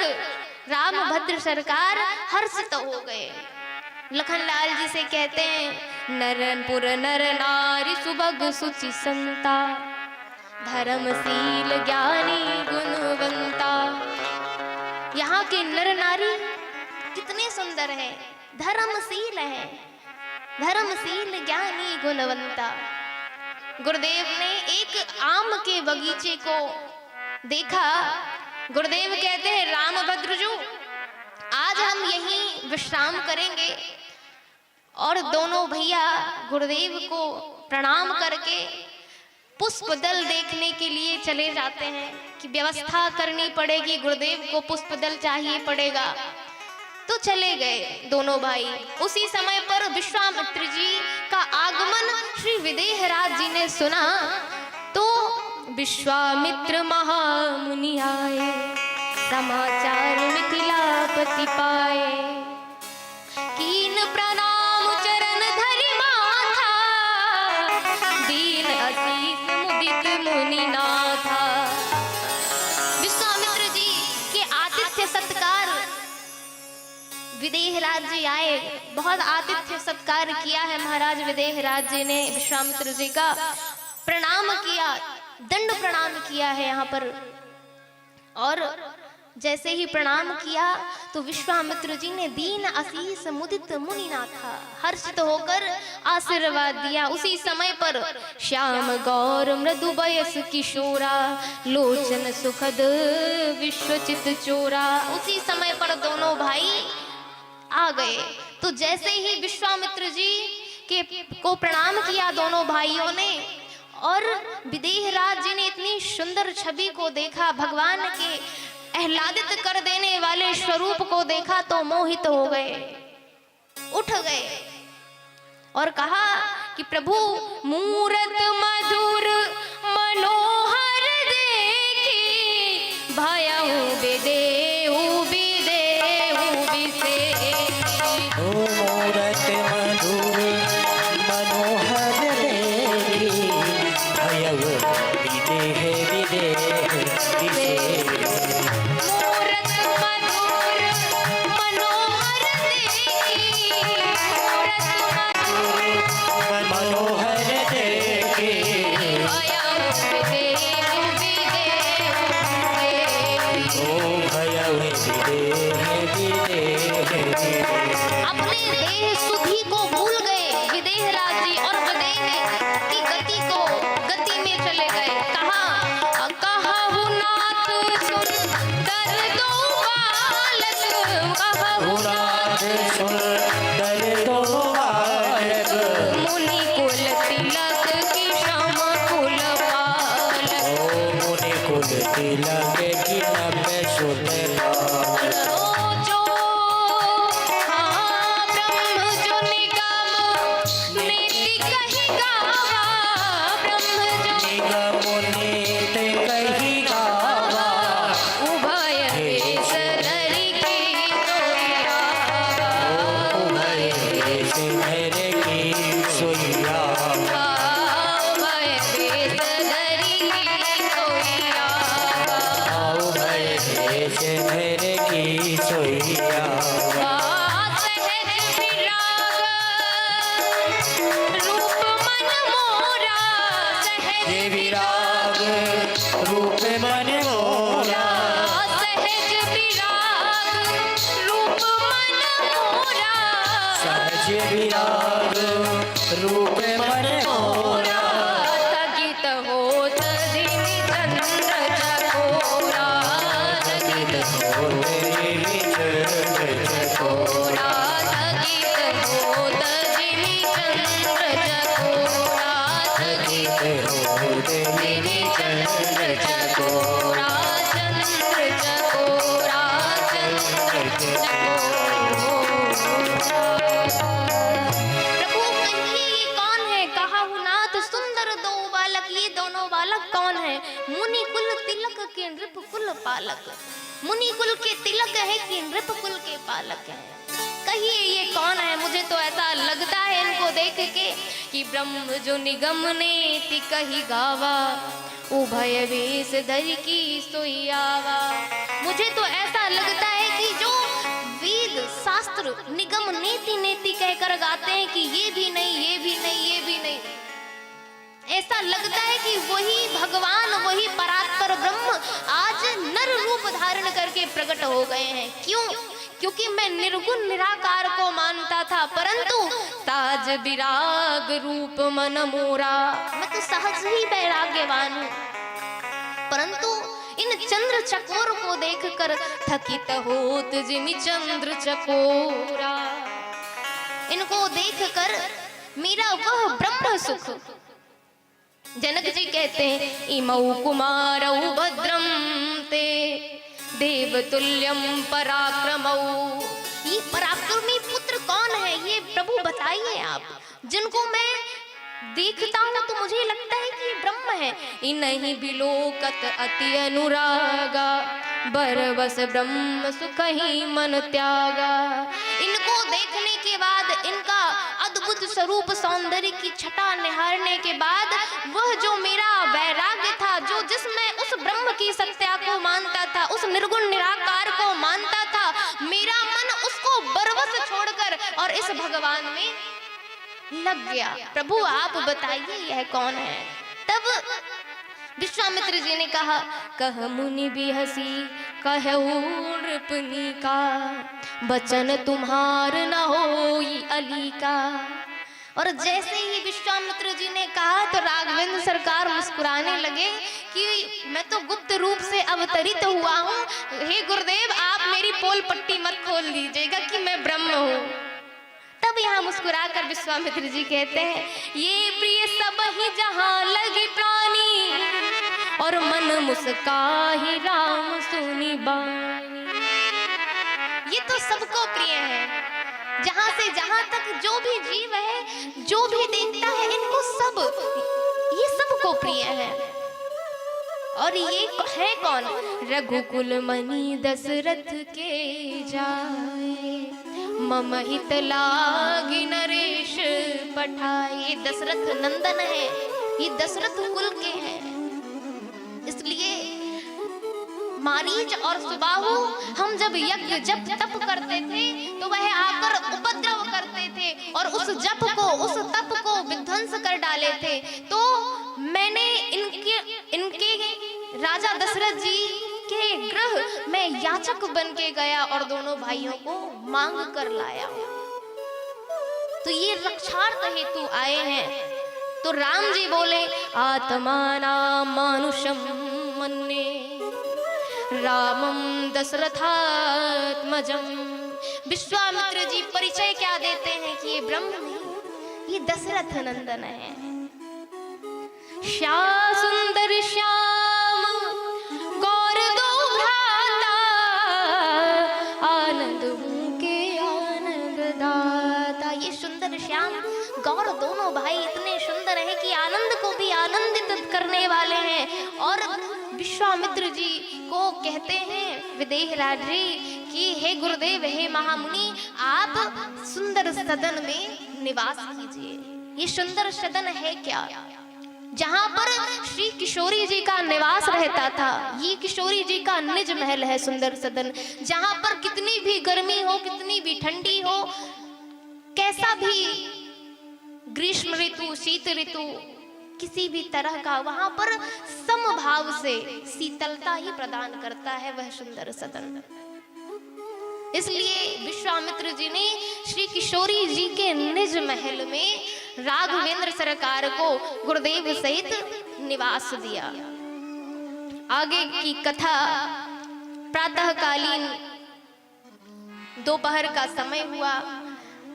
रामभद्र सरकार हर्षित हो गए। लखनलाल जी से कहते हैं, नरनपुर नर नारी सुभग सुचि संता, धर्मशील ज्ञानी गुणवंता। यहाँ के नर नारी कितने सुंदर हैं, धर्मशील हैं, धर्मशील ज्ञानी गुणवंता। गुरुदेव ने एक आम के बगीचे को देखा। गुरुदेव कहते हैं, रामभद्र जी आज हम यहीं विश्राम करेंगे। और दोनों भैया गुरुदेव को प्रणाम करके पुष्प दल देखने के लिए चले जाते हैं कि व्यवस्था करनी पड़ेगी, गुरुदेव को पुष्प दल चाहिए पड़ेगा। तो चले गए दोनों भाई। उसी समय पर विश्वामित्र जी का आगमन श्री विदेहराज जी ने सुना, तो विश्वामित्र महामुनि आए, समाचार मिथिलापति पाए। कीन प्रणाम चरण धरि माथा, दीन असीस मुदित मुनि नाथा। विश्वामित्र जी के आतिथ्य सत्कार, विदेहराज जी आए, बहुत आतिथ्य सत्कार किया है महाराज विदेहराज जी ने। विश्वामित्र जी का प्रणाम किया, दंड प्रणाम किया है यहाँ पर। और जैसे ही प्रणाम किया तो विश्वामित्र जी ने दीन आशीष मुदित मुनि नाथा, हर्षित होकर आशीर्वाद दिया। उसी समय पर श्याम गौर मृदु बयस किशोरा, लोचन सुखद विश्वचित चोरा। उसी समय पर दोनों भाई आ गए। तो जैसे ही विश्वामित्र जी को प्रणाम किया दोनों भाइयों ने, और विदेहराज जी ने इतनी सुंदर छवि को देखा, भगवान के आह्लादित कर देने वाले स्वरूप को देखा, तो मोहित हो गए, उठ गए और कहा कि प्रभु मूरत मधुर मनोहर देखी, भयउ विदेहु विदेहु विशेषी। मूरत मधुर मनोहर देखी, भयउ विदेह विदेह विशेषी। मूरत मधुर मनोहर देखी, मूरत मधुर मनोहर देखी, भयउ विदेहु विदेहु विशेषी। ओ भयउ विदेह विदेह विशेषी। अपने देह सुधि को भूल गए विदेहराज जी, और विदेह की गति में चले गए। कहा कहु नाथ सुंदर दो बालक, कहु नाथ सुंदर दो बालक, मुनि कुल तिलक की श्याम कुल पालक। ओ मुनि कुल तिलक की नभ सुत पालक। जो हाँ ब्रह्म जो निगम नीति कही गावा, ब्रह्म जो निगम नीति कही गावा, उभय वेश धरि की सोयावा, उभय वेश धरि की सोयावा, उभय वेश धरि की सोयावा। उभय वेश धरि की सोयावा। सहज विराग रूप मन मोरा, सहज हे विराग रूप मन मोरा, सहज विराग रूप मन मोरा। सहज विराग रूप मन मोरा, स्थगित होत दिन चंद्र चकोरा, स्थगित होत दिन चकोरा, स्थगित होत दिन चंद्र चकोरा, स्थगित होत दिन चंद्र चकोरा, चंद्र चकोरा, मुनि कुल तिलक के नृप कुल पालक। मुनि कुल के तिलक है कि नृप कुल के पालक है। कहिए ये कौन है? मुझे तो ऐसा लगता है इनको देख के कि ब्रह्म जो निगम नेति कही गावा, उभय वेश धर की सोई आवा। मुझे तो ऐसा लगता है कि जो वेद शास्त्र निगम नेति नेति कहकर गाते हैं कि ये भी नहीं, ये भी नहीं, ये भी नहीं, ऐसा लगता है कि वही भगवान, वही परात्पर ब्रह्म आज नर रूप धारण करके प्रकट हो गए हैं। क्यों? क्योंकि मैं निर्गुण निराकार को मानता था, परंतु साज विराग रूप मन मोरा, मैं तो सहज ही वैराग्यवान हूँ, परंतु इन चंद्र चकोर को देखकर थकित होत जिमि चंद्र चकोरा। इनको देखकर मेरा वह ब्रह्म सुख। जनक जी कहते हैं इमौ कुमारौ भद्रम ते देवतुल्यम पराक्रमौ। ये पराक्रमी पुत्र कौन है? ये प्रभु बताइए आप, जिनको मैं देखता हूँ तो मुझे लगता है कि ब्रह्म है। इन्हीं बिलोकत अति अनुरागा, बरबस ब्रह्म सुख ही मन त्यागा। इनको देखने के बाद, इनका अद्भुत स्वरूप सौंदर्य की छटा निहारने के बाद, वह जो मेरा वैराग्य था, जो जिसमें उस ब्रह्म की सत्या को मानता था, उस निर्गुण निराकार को मानता था, मेरा मन उसको बरबस छोड़कर और इस भगवान में लग गया। प्रभु आप बताइए यह कौन है? तब विश्वामित्र जी ने कहा, कह मुनि भी हंसी कहू नृपनी का, बचन तुम्हार न होई अली का। और जैसे ही विश्वामित्र जी ने कहा तो राघवेंद्र सरकार मुस्कुराने लगे कि मैं तो गुप्त रूप से अवतरित हुआ हूँ, हे गुरुदेव आप मेरी पोल पट्टी मत खोल दीजिएगा कि मैं ब्रह्म हूँ। तब यहाँ मुस्कुराकर विश्वामित्र जी कहते हैं, ये प्रिय सब ही जहाँ लगे प्राणी, और मन मुस्काही राम सुनी बानी। ये तो सबको प्रिय है, जहाँ से जहाँ तक जो भी जीव है, जो भी देखता है, इनको सब, ये सबको प्रिय है। और ये है कौन? रघुकुल मणि दशरथ के जाए, मम हित लागी नरेश पठाए। दशरथ नंदन है, ये दशरथ कुल के हैं। इसलिए मारीच और सुबाहु हम जब यज्ञ जप तप करते थे तो वह आकर उपद्रव करते थे और उस जप को, उस तप को विध्वंस कर डाले थे। तो मैंने इनके राजा दशरथ जी के गृह में याचक बन के गया और दोनों भाइयों को मांग कर लाया। तो ये रक्षार्थ हेतु आए हैं। तो राम जी बोले, आत्मानां मानुषं मन्ये रामं दशरथात्मजं। विश्वामित्र जी परिचय क्या देते हैं कि ये ब्रह्म नहीं, ये दशरथ नंदन है। श्याम सुंदर श्याम गौर दो भ्राता, आनंद के आनंद दाता। ये सुंदर श्याम गौर दोनों भाई इतने सुंदर हैं कि आनंद को भी आनंदित करने वाले हैं। और विश्वामित्र जी को कहते हैं विदेहराज जी कि हे गुरुदेव, हे महामुनि, आप सुंदर सदन में निवास कीजिए। ये सुंदर सदन है क्या? जहाँ पर श्री किशोरी जी का निवास रहता था, ये किशोरी जी का निज महल है सुंदर सदन। जहाँ पर कितनी भी गर्मी हो, कितनी भी ठंडी हो, कैसा भी ग्रीष्म ऋतु, शीत ऋतु, किसी भी तरह का, वहां पर समभाव से शीतलता ही प्रदान करता है वह सुंदर सदन। इसलिए विश्वामित्र जी ने श्री किशोरी जी के निज महल में राघवेंद्र सरकार को गुरुदेव सहित निवास दिया। आगे की कथा प्रातःकालीन दोपहर का समय हुआ।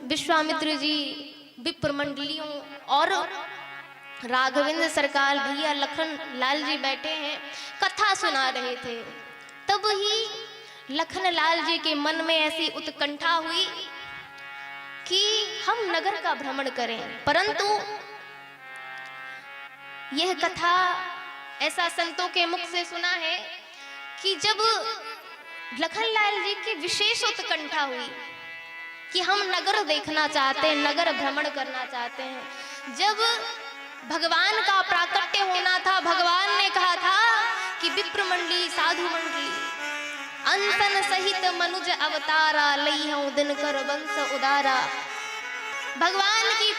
विश्वामित्र जी विप्र मंडलियों और राघवेंद्र सरकार भैया लखन लाल जी बैठे हैं, कथा सुना रहे थे। तब ही लखन लाल जी के मन में ऐसी उत्कंठा हुई कि हम नगर का भ्रमण करें, परंतु यह कथा ऐसा संतों के मुख से सुना है कि जब लखनलाल जी की विशेष उत्कंठा हुई कि हम नगर देखना चाहते हैं, नगर भ्रमण करना चाहते हैं, जब भगवान का प्राकट्य होना था, भगवान ने कहा था कि विप्र मंडली साधु मंडली अंतन सहित मनुज अवतारा लई हूं दिनकर वंश उदारा। भगवान की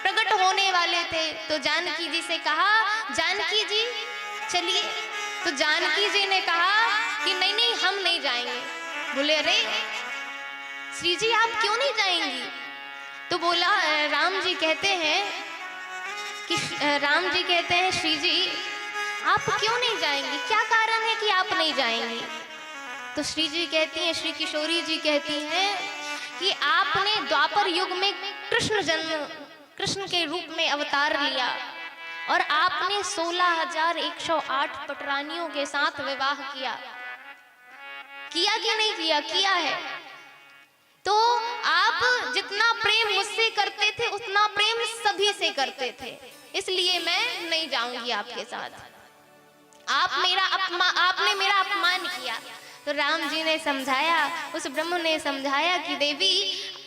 प्रकट होने वाले थे तो जानकी जी से कहा, जानकी जी चलिए। तो जानकी जी ने कहा कि नहीं नहीं हम नहीं जाएंगे। बोले अरे श्री जी आप क्यों नहीं जाएंगी? तो बोला राम जी कहते हैं श्री जी आप क्यों नहीं जाएंगी, क्या कारण है कि आप नहीं जाएंगी? तो श्री जी कहती हैं, श्री किशोरी जी कहती हैं कि आपने द्वापर युग में कृष्ण के रूप में अवतार लिया और आपने 16,108 पटरानियों के साथ विवाह किया कि नहीं किया? किया है। तो आप जितना प्रेम मुझसे करते थे उतना प्रेम सभी से करते थे, इसलिए मैं नहीं जाऊंगी आपके साथ। आपने मेरा अपमान किया। तो राम जी ने समझाया, उस ब्रह्म ने समझाया कि देवी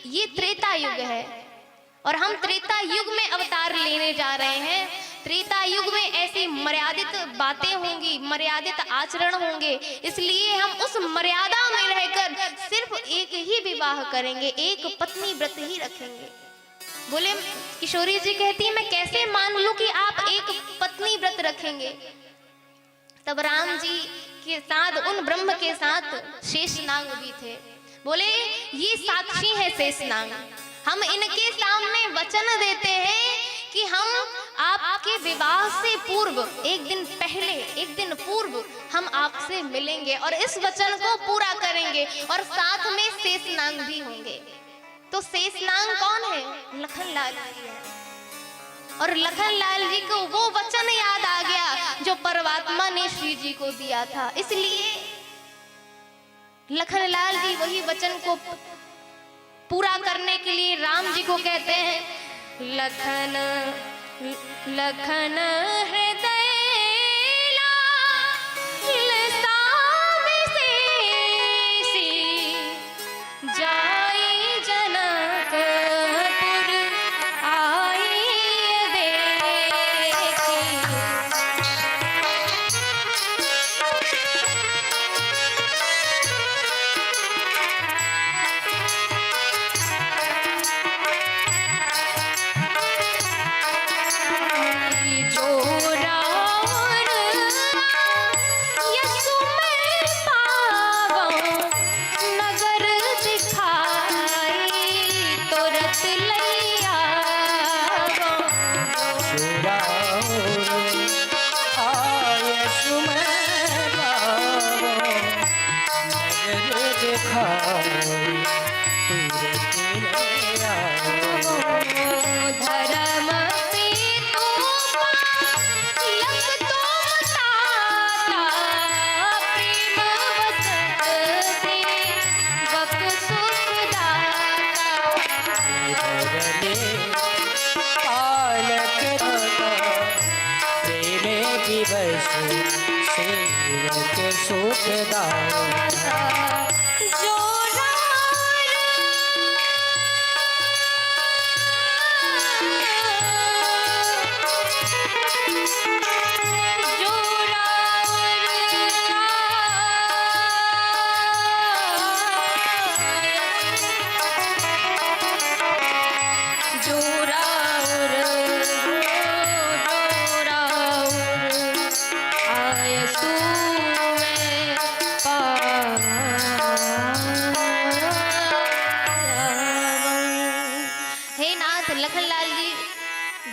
ये त्रेता युग है और हम त्रेता युग में अवतार लेने जा रहे हैं। त्रेता युग में ऐसी मर्यादित बातें होंगी, मर्यादित आचरण होंगे, इसलिए हम उस मर्यादा में रहकर सिर्फ एक ही विवाह करेंगे, एक पत्नी व्रत ही रखेंगे। बोले किशोरी जी कहती मैं कैसे मान लूं कि आप एक पत्नी व्रत रखेंगे? तब राम जी के साथ, उन ब्रह्म के साथ शेषनाग भी थे। बोले ये साक्षी है शेषनाग, हम इनके सामने वचन देते हैं कि हम आपके विवाह से पूर्व एक दिन पूर्व हम आपसे मिलेंगे और इस वचन को पूरा करेंगे और साथ में शेषनाग भी होंगे। तो शेषनाग कौन है? लखनलाल जी है। और लखनलाल जी को वो वचन याद आ गया जो परमात्मा ने श्री जी को दिया था, इसलिए लखनलाल जी वही वचन को पूरा करने के लिए राम जी को कहते हैं, लखन हृदय जाई जनकपुर आई देखी।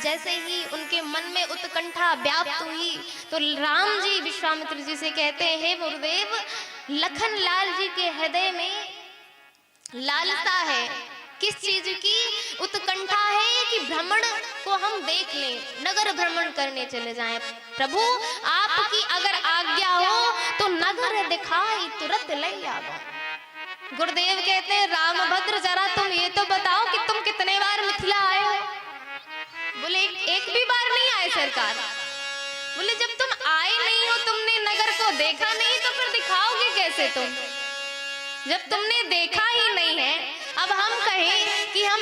जैसे ही उनके मन में उत्कंठा व्याप्त हुई तो राम जी विश्वामित्र जी से कहते हैं, हे गुरुदेव, लखनलाल जी के हृदय में लालसा है। किस चीज की उत्कंठा है? कि भ्रमण को हम देख लें, नगर भ्रमण करने चले जाएं। प्रभु आपकी अगर आज्ञा हो तो नगर दिखाई तुरंत ले आवा। गुरुदेव कहते हैं, रामभद्र जरा तुम ये तो बताओ कि तुम कितने बार मिथिला आए हो? बोले एक भी बार नहीं आए सरकार। बोले जब तुम आए नहीं हो, तुमने नगर को देखा नहीं, तो फिर दिखाओगे कैसे तुम? जब तुमने देखा ही नहीं है, अब हम कहें कि हम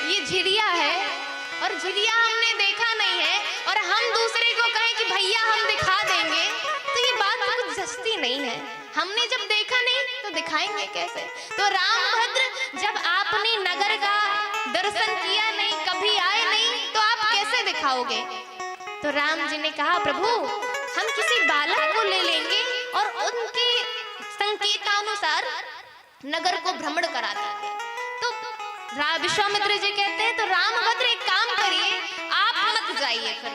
ये झिरिया है और झिरिया हमने देखा नहीं है, और हम दूसरे को कहें कि भैया हम दिखा देंगे, तो ये बात कुछ जचती नहीं है। हमने जब देखा नहीं तो दिखाएंगे कैसे? तो रामभद्र, जब आपने नगर का दर्शन किया नहीं, कभी आए नहीं, तो आप कैसे दिखाओगे? तो राम जी ने कहा, प्रभु हम किसी बालक को ले लेंगे और उनके संकेतानुसार नगर को भ्रमण करा देंगे। तो विश्वामित्र जी कहते हैं, तो रामभद्र एक काम करिए, आप मत जाइए, फिर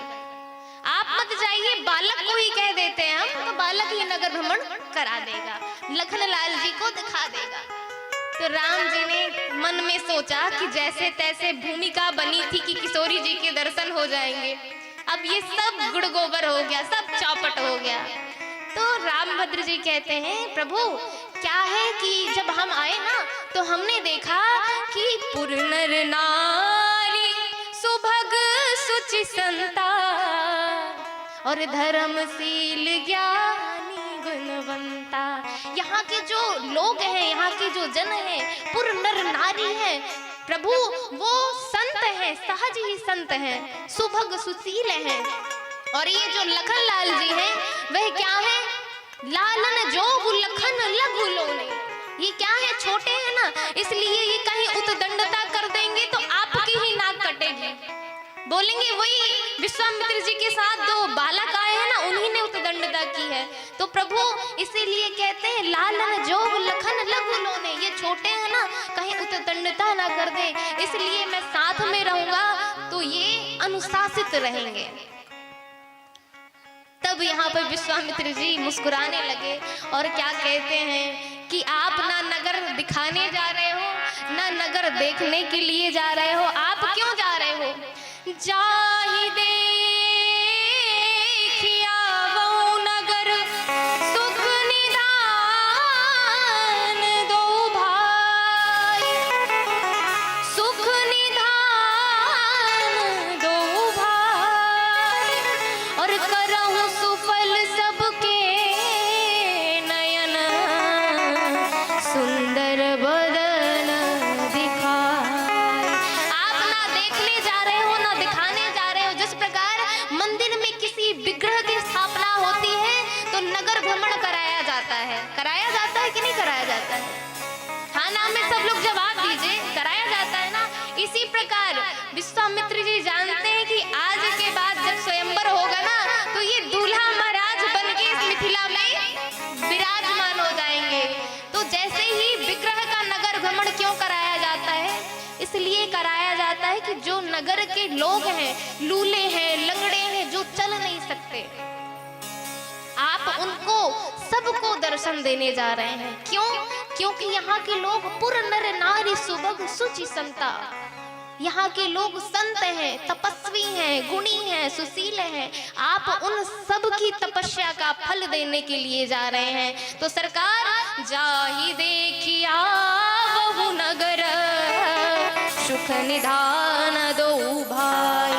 आप मत जाइए, बालक को ही कह देते हैं हम, तो बालक ही नगर भ्रमण करा देगा, लखनलाल जी को दिखा देगा। तो राम जी ने मन में सोचा कि जैसे तैसे भूमिका बनी थी कि किशोरी जी के दर्शन हो जाएंगे, अब ये सब गुड़ गोबर हो गया, सब चौपट हो गया। तो रामभद्र जी कहते हैं, प्रभु क्या है कि जब हम आए ना, तो हमने देखा कि पुर नर नारी सुभग सुचि संता और धर्मशील ज्ञानी गुणवंता। यहाँ के जो लोग हैं, यहाँ के जो जन हैं, पुर नर नारी हैं, प्रभु वो संत हैं, सहज ही संत हैं, सुभग सुशील हैं। और ये जो लखनलाल जी हैं, वह क्या है? लालन जोग लखन लघु लोने। ये क्या है? छोटे हैं ना, इसलिए ये कहीं उतदंडता कर देंगे तो आपकी ही नाक कटेगी। बोलेंगे वही विश्वामित्र जी के साथ दो बालक आए हैं ना, उन्हीं ने उतदंडता की है। तो प्रभु इसीलिए कहते हैं लालन जोग लखन लघु लोने, ये छोटे हैं ना, कहीं उतदंडता ना कर दे, इसलिए मैं साथ में रहूंगा तो ये अनुशासित रहेंगे। तब यहाँ पर विश्वामित्र जी मुस्कुराने लगे और क्या कहते हैं कि आप ना नगर दिखाने जा रहे हो, ना नगर देखने के लिए जा रहे हो, आप क्यों जा रहे हो? जाहि देखिया वो नगर सुख निधान दो भाई, सुख निधान दो भाई, और करहु सुफल सबके नयन सुंदर बदन दिखाए। आप ना देखने जा रहे हो, ना दिखाने जा रहे हो। जिस प्रकार मंदिर में किसी विग्रह की स्थापना होती है तो नगर भ्रमण कराया जाता है, कराया जाता है कि नहीं कराया जाता है? हाँ ना में सब लोग जवाब दीजिए, कराया जाता है ना। इसी प्रकार विश्वामित्र जी जानते हैं कि आज के बाद जब स्वयंवर होगा ना, तो ये दूल्हा महाराज बनके इस मिथिला में विराजमान हो जाएंगे। तो जैसे ही विग्रह का नगर भ्रमण क्यों कराया जाता है? इसलिए कराया जाता है कि जो नगर के लोग हैं, लूले हैं, लंगड़े हैं, जो चल नहीं सकते, आप उनको सबको दर्शन देने जा रहे हैं। क्यों? क्योंकि यहाँ के लोग पुर नर नारी सुभग सुचि संता, यहाँ के लोग संत हैं, तपस्वी हैं, गुणी हैं, सुशील हैं। आप उन सब की तपस्या का फल देने के लिए जा रहे हैं। तो सरकार जाहि देखिया बहु नगर सुख निधान दो भाई।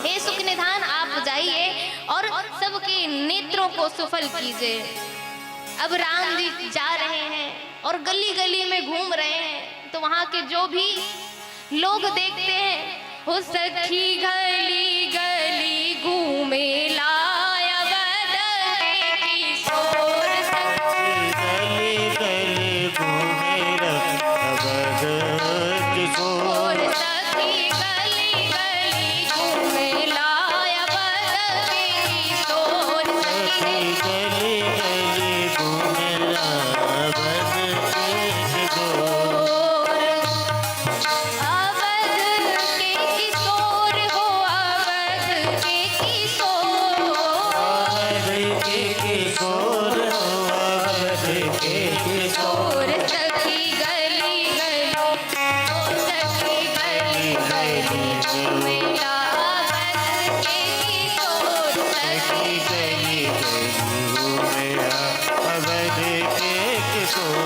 हे सुख निधान, आप जाइए और सबके नेत्रों को सुफल कीजिए। अब राम जी जा रहे हैं और गली गली में घूम रहे हैं, तो वहां के जो भी लोग देखते हैं, हो सखी गली गली घूमे लाया बदले किशोर, गली गली घूमे अवध किशोर, सखी गली गली घूमे लाया बदले किशोर, गली गली घूमे अवध किशोर। किशोर।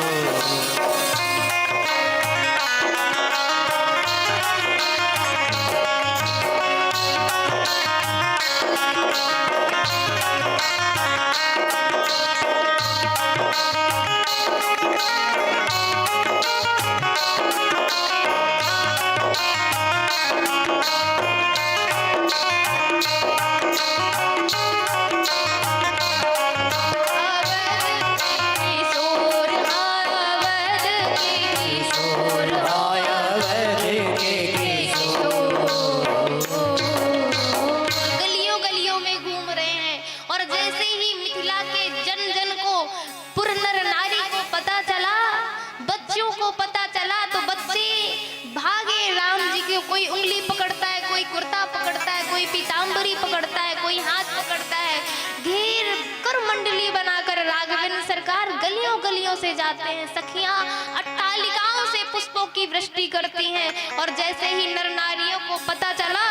पीताम्बरी पकड़ता है, कोई हाथ पकड़ता है, घेर कर मंडली बनाकर राघवेंद्र सरकार गलियों गलियों से जाते हैं। सखियां अट्टालिकाओं से पुष्पों की वृष्टि करती हैं और जैसे ही नर नारियों को पता चला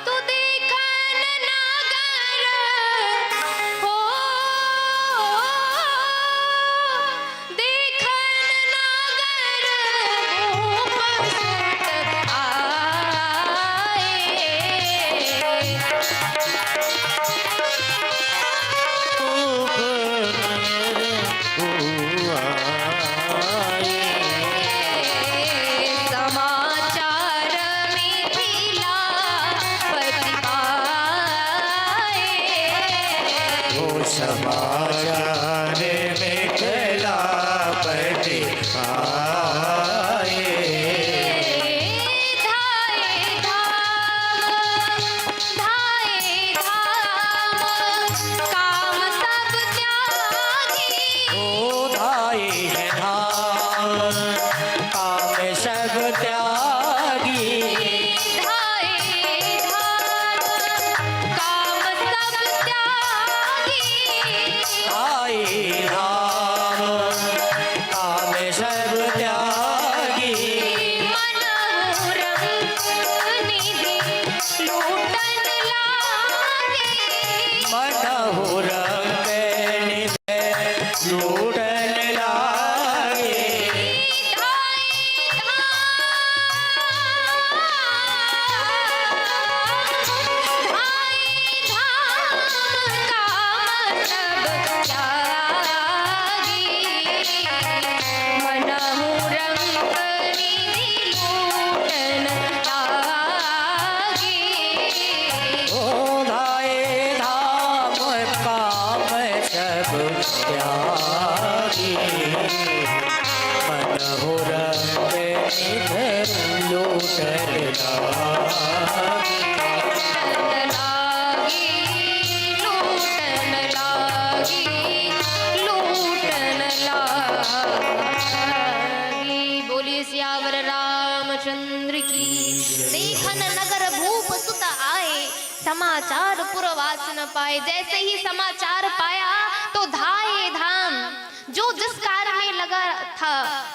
तो देखन नागर हो, देखन नागर भूप सुत आए। समाचार मिथिला पति पाए। समाचार मिथिला पति आए। धाए धाम काम सब त्यागी। ओ धाए है धाम काम सब त्यागी। धाए धाम काम सब त्यागी। धाए धाम काम सब त्यागी। मनहु रंग निधि लूटन लागे। मनहु रंग निधि लूटन लागे। ओ धाए धाम काम सब त्यागी। मनहु रंग निधि लूटन लागे। बोलिए सियावर रामचंद्र की। देखन नगर भूप सुत आए, समाचार पुरवास न पाए। जैसे ही समाचार पाया तो धाए धाम, जो जिस कार्य में लगा था,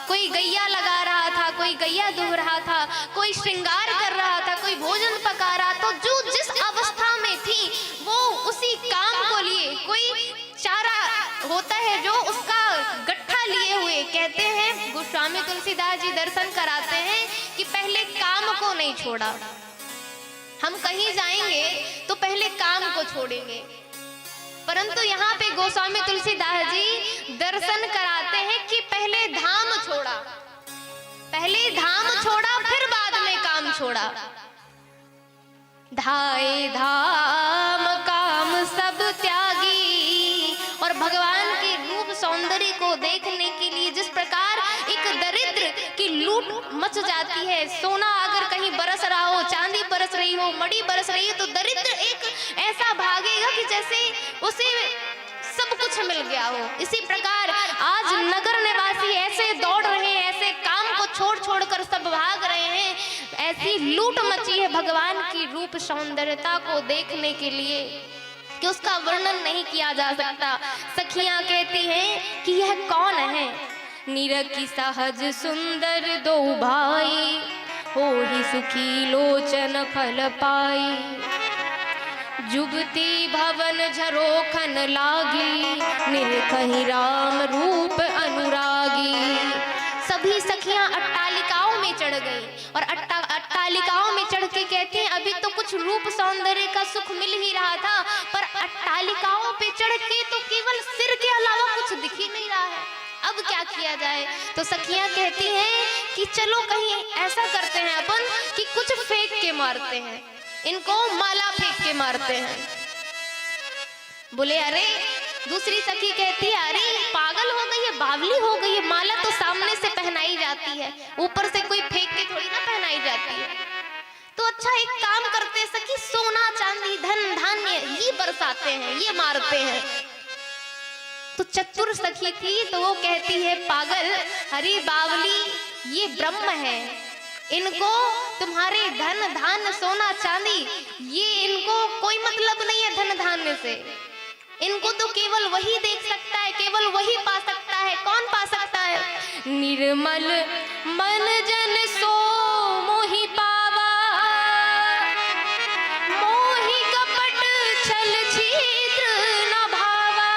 कोई गैया लगा रहा था, कोई गैया दूह रहा था, कोई श्रृंगार कर रहा था, कोई भोजन पका रहा, तो जो जिस अवस्था में थी वो उसी काम को लिए, कोई चारा होता है जो उसका गट्ठा लिए हुए। कहते हैं गोस्वामी तुलसीदास जी दर्शन कराते हैं कि पहले काम को नहीं छोड़ा। हम कहीं जाएंगे तो पहले काम को छोड़ेंगे, परंतु यहाँ पे गोस्वामी तुलसीदास जी दर्शन कराते हैं कि पहले धाम छोड़ा, पहले धाम छोड़ा फिर बाद में काम छोड़ा। धाए धाम काम सब त्यागी। और भगवान के रूप सौंदर्य को देखने के लिए जिस प्रकार एक दरिद्र की लूट मच जाती है, सोना अगर कहीं बरस रहा हो, चांदी बरस रही हो, मणि बरस रही है, तो दरिद्र एक ऐसा भागेगा कि जैसे उसे सब कुछ मिल गया हो। इसी प्रकार आज नगर निवासी ऐसे दौड़ रहे हैं, ऐसे काम को छोड़ छोड़ कर सब भाग रहे हैं, ऐसी लूट मची है भगवान की रूप सौंदर्यता को देखने के लिए कि उसका वर्णन नहीं किया जा सकता। सखियां कहती हैं कि यह कौन है? निरखी सहज सुंदर दो भाई, हो ही सुखी लोचन फल पाई। जुगती भवन झरोखन लागी, निरखहि राम रूप अनुरागी। सभी सखियां अट्टालिकाओं में चढ़ गई और अट्टालिकाओं में चढ़ के कहते हैं अभी तो कुछ रूप सौंदर्य का सुख मिल ही रहा था, पर अट्टालिकाओं पे चढ़ के तो केवल सिर के अलावा कुछ दिख ही नहीं रहा है। अब क्या किया जाए? तो सखियां कहती हैं कि चलो कहीं ऐसा करते हैं अपन कि कुछ फेंक के मारते हैं, इनको माला फेंक के मारते हैं। बोले अरे, दूसरी सखी कहती है अरे पागल हो गई है, बावली हो गई है, माला तो सामने से पहनाई जाती है, ऊपर से कोई फेंक के थोड़ी ना पहनाई जाती है। तो अच्छा एक काम करते सखी, सोना चांदी धन धान्य ये बरसाते हैं, ये मारते हैं। तो चतुर सखी थी तो वो कहती है पागल, अरे बावली ये ब्रह्म है, इनको तुम्हारे धन धान सोना चांदी ये इनको कोई मतलब नहीं है धन धान्य से। इनको तो केवल वही देख सकता है, केवल वही पा सकता है। कौन पा सकता है? निर्मल मन जन सो मोहि पावा, मोहि कपट छल छिद्र न भावा,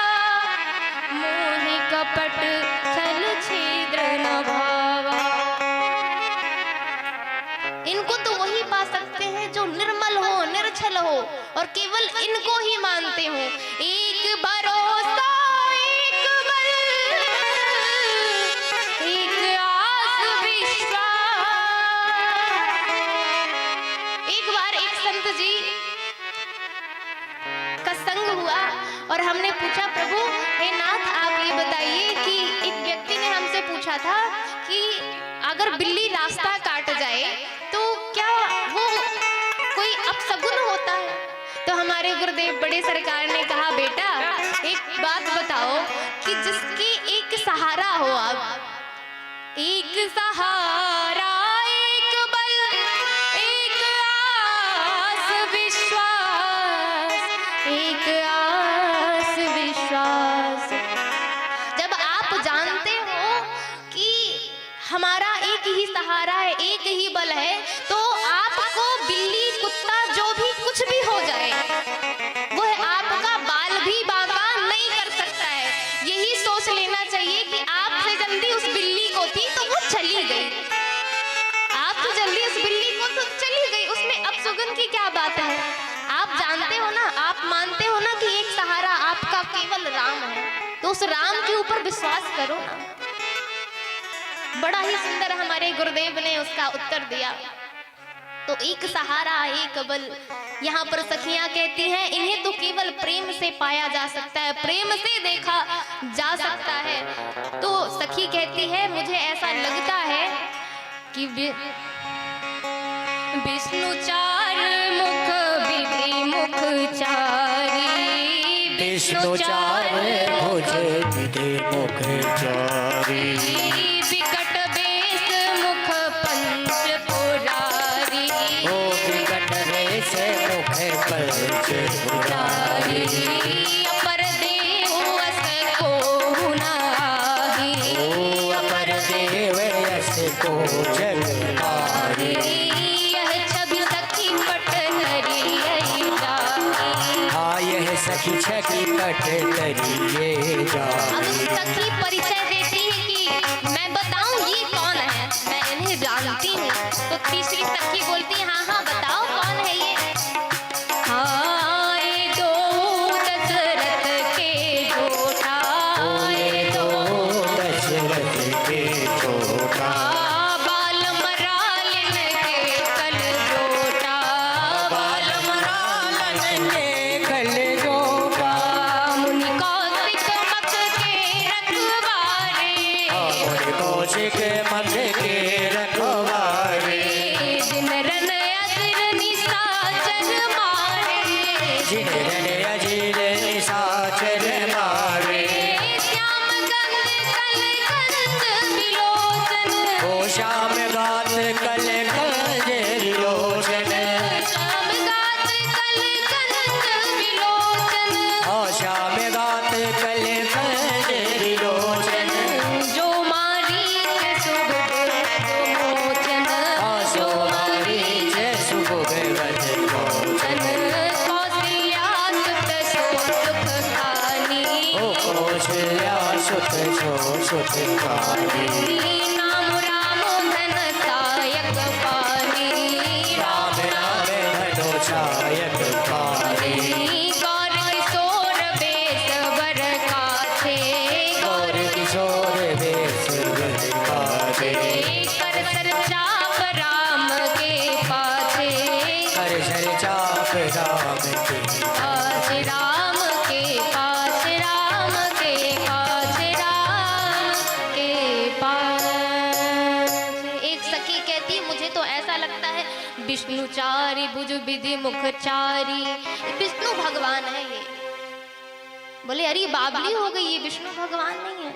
मोहि कपट छल छिद्र न भावा। इनको तो वही पा सकते हैं जो निर्मल हो, निर्छल हो और केवल इनको ही मानते हो। एक भरोसा, एक बल, एक आस विश्वास। एक बार एक संत जी का संग हुआ और हमने पूछा, प्रभु हे नाथ आप ये बताइए कि एक व्यक्ति ने हमसे पूछा था कि अगर बिल्ली रास्ता काट जाए तो क्या वो कोई अपशगुन होता है? तो हमारे गुरुदेव बड़े सरकार ने कहा, बेटा एक बात बताओ कि जिसके एक सहारा हो, आप एक सहारा, एक बल, एक आस विश्वास, एक आस विश्वास। जब आप जानते हो कि हमारा एक ही सहारा है, एक ही बल है, तो आपको बिल्ली, कुत्ता, जो भी कुछ भी हो जाए, वो आपका बाल भी बाबा नहीं कर सकता है। यही सोच लेना चाहिए कि आपसे जल्दी उस बिल्ली को थी तो वो चली गई, आपसे जल्दी उस बिल्ली को तो चली गई, उसमें अपशगुन की क्या बात है? आप जानते हो ना, आप मानते हो ना कि एक सहारा आपका केवल राम है, तो उस राम के ऊपर विश्वास करो ना। बड़ा ही सुंदर हमारे गुरुदेव ने उसका उत्तर दिया। तो एक सहारा, एक बल, यहाँ पर सखियां कहती हैं इन्हें तो केवल प्रेम से पाया जा सकता है, प्रेम से देखा जा सकता है। तो सखी कहती है मुझे ऐसा लगता है कि विष्णु चार मुख विधि मुख चारी, विष्णु चार भुज विधि मुख चारी, विकट बेस मुख पंच पुरारी, ओ विकट रेश मुख पंच पुरारी, अपर देव अस को नाही, ओ अपर देव यश को जग मारी, यह छवि सखी पट करी जानी। हाँ यह सखी छकी पट करिए अब जानी। सखी परिचय देती है कि मैं बताऊं ये कौन है, मैं इन्हें जानती हूँ। तो तीसरी सखी बोलती है हाँ हाँ बताओ कौन है ये। हाँ ये दो दशरथ के जोटा, ये दो दशरथ के छोटा, बाल मरालिन के कल जोटा, बाल मरालन के कल जोटा, मुनि कौशिक मत के रखवारे, और कौशिक मत के रखवारे, जिन रन अजर निशाचर मारे, जिन रन अजीर निशाचर मारे, श्याम गंध कल कंद विलोचन, ओ श्याम गात कल कंज विलोचन, श्याम गात कल कंद विलोचन, ओ श्याम गात कल कंज विलोचन, जो मारी सुभग मोचन, आसो मारी जय सुभगवत मोचन, कौशल्या सुत सुख खानी, ओ कौशल्या सुत सो सुत खानी, नाम राम धन सायक पानी, राम नाम धनो छायक पानी, गौर किशोर बेस बर काछे, गौर किशोर बेस बर काछे, कर सर चाप राम के पाछे, हर शर चाप राम के पाछ राम के पाछ, राम के पाछ, राम के पाछ। एक सखी कहती मुझे तो ऐसा लगता है विष्णु चारी भुज विधि मुख चारी, विष्णु भगवान है ये। बोले अरे बाबली हो गई, ये विष्णु भगवान नहीं है।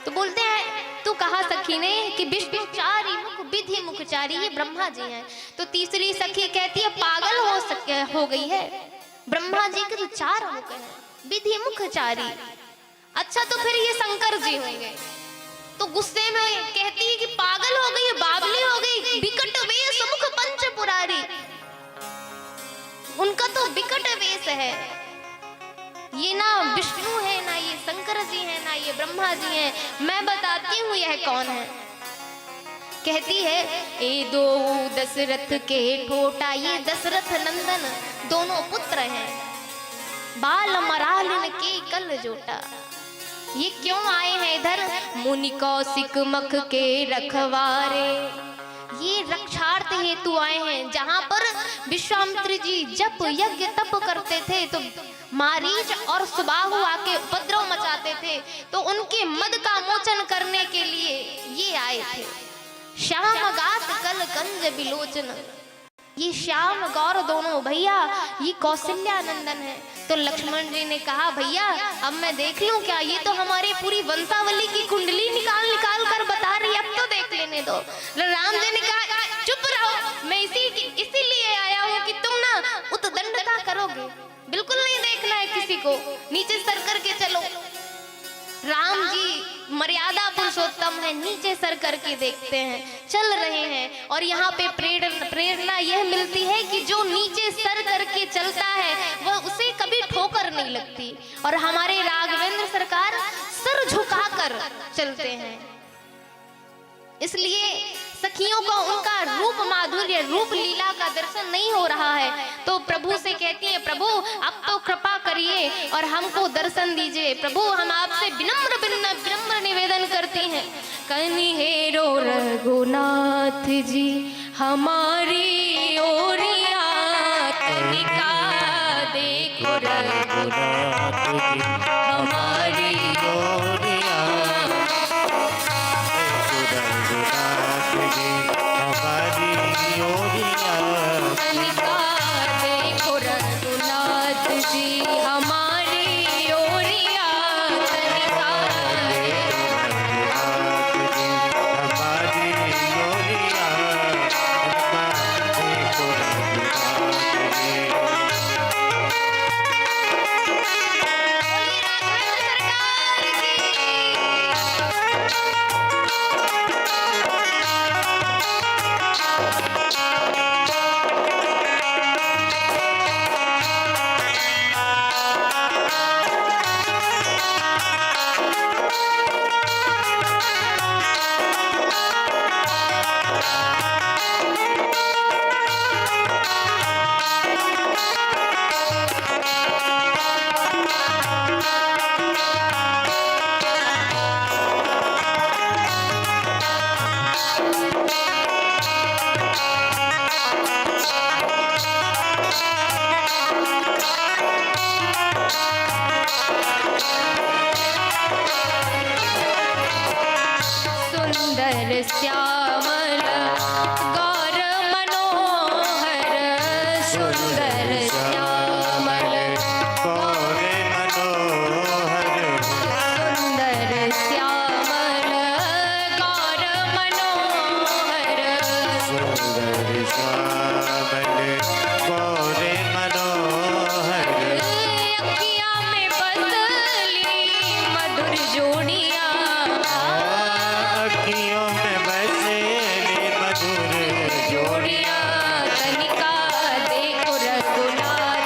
तो बोलते हैं तो कहा सखी ने कि विष्णु चारी मुख विधि मुख चारी, ये ब्रह्मा जी हैं। तो तीसरी सखी कहती है पागल हो गई है। ब्रह्मा जी के तो 4 मुख हैं, विधि मुखचारी। अच्छा तो फिर ये शंकर जी होंगे। तो गुस्से में कहती है कि पागल हो गई, बावली हो गई, विकट वेश मुख पंच पुरारी। उनका तो विकट वेश है, ये ना विष्णु है, ना ये शंकर जी है, ना ये ब्रह्मा जी हैं। मैं बताती हूँ यह कौन है। कहती है ए दो दशरथ के ठोटा, ये दशरथ नंदन दोनों पुत्र हैं, बाल मरालिन के कल जोटा। ये क्यों आए हैं इधर? मुनि कौशिक मख के रखवारे, ये रक्षार्थ हेतु आए हैं। जहां पर विश्वामित्र जी जप यज्ञ तप करते थे तो मारीच और सुबाहु आके उपद्रव मचाते थे, तो उनके मद का मोचन करने के लिए ये आए थे। श्याम गात कल कंज बिलोचन, ये श्याम गौर दोनों भैया ये कौशल्या नंदन है। तो लक्ष्मण जी ने कहा भैया अब मैं देख लूं क्या? ये तो हमारी पूरी वंशावली की कुंडली निकाल निकाल कर बता रही है, अब तो देख लेने दो। राम जी ने कहा चुप रहो, मैं इसीलिए आया हूँ कि तुम ना उत्दंडता करोगे, बिल्कुल नहीं देखना है किसी को, नीचे सर करके चलो। राम जी मर्यादा पुरुषोत्तम है, नीचे सर करके देखते हैं, चल रहे हैं। और यहाँ पे प्रेरणा यह मिलती है कि जो नीचे सर करके चलता है वह उसे कभी ठोकर नहीं लगती। और हमारे राघवेंद्र सरकार सर झुकाकर चलते हैं, इसलिए सखियों को उनका रूप माधुर्य रूप लीला का दर्शन नहीं हो रहा है। तो प्रभु से कहती है प्रभु अब तो कृपा करिए और हमको दर्शन दीजिए। प्रभु हम आपसे विनम्र निवेदन करती हैं। कनिहेरो रघुनाथ जी हमारी ओरिया, कनिका देखो रघुनाथ जी हमारी ओरिया, कनिका देखो रघुनाथ जी हमारी ओरिया, कनिका सुंदर श्यामल गौर मनोहर, सुंदर श्यामल गौर मनोहर, सुंदर श्यामल गौर मनोहर, सुंदर श्यामल गौर मनोहर, अखियाँ में बदली मधुर जोड़ियाँ, अखियों में बसेली मधुर जोड़ियां, कनिका देखो रघुनाथ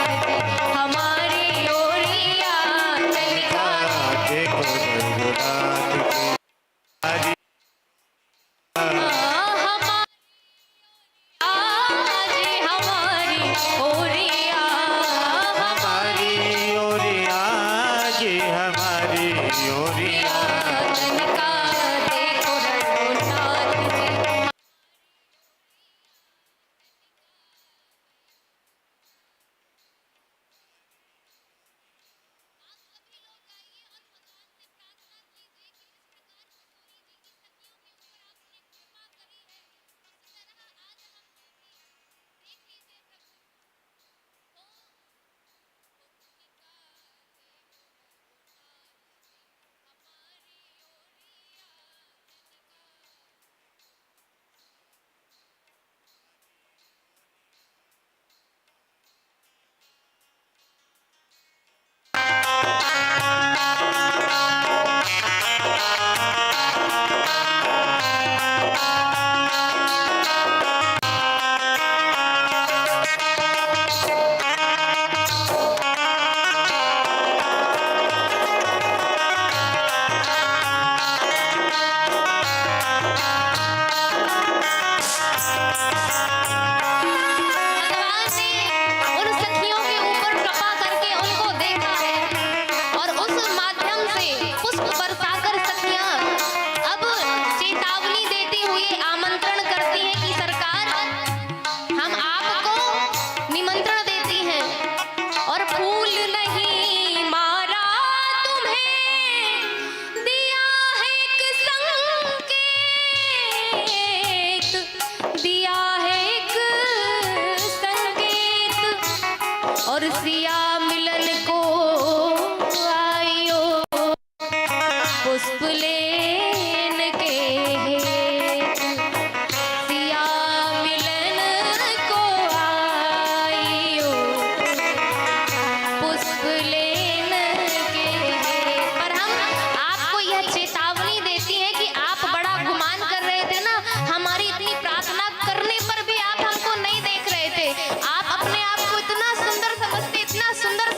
पुष्प बरसाकर सखियां अब चेतावनी देती हुई आमंत्रण करती हैं कि सरकार हम आपको निमंत्रण देती हैं और फूल नहीं मारा तुम्हें दिया है एक संकेत, दिया है एक संकेत और सिया मिलन को आयो पुष्प लेन के हेत, सिया मिलन को आयो पुष्प लेन के हेत। पर हम आपको यह चेतावनी देती है कि आप बड़ा गुमान कर रहे थे ना, हमारी इतनी प्रार्थना करने पर भी आप हमको नहीं देख रहे थे। आप अपने आप को इतना सुंदर समझते, इतना सुंदर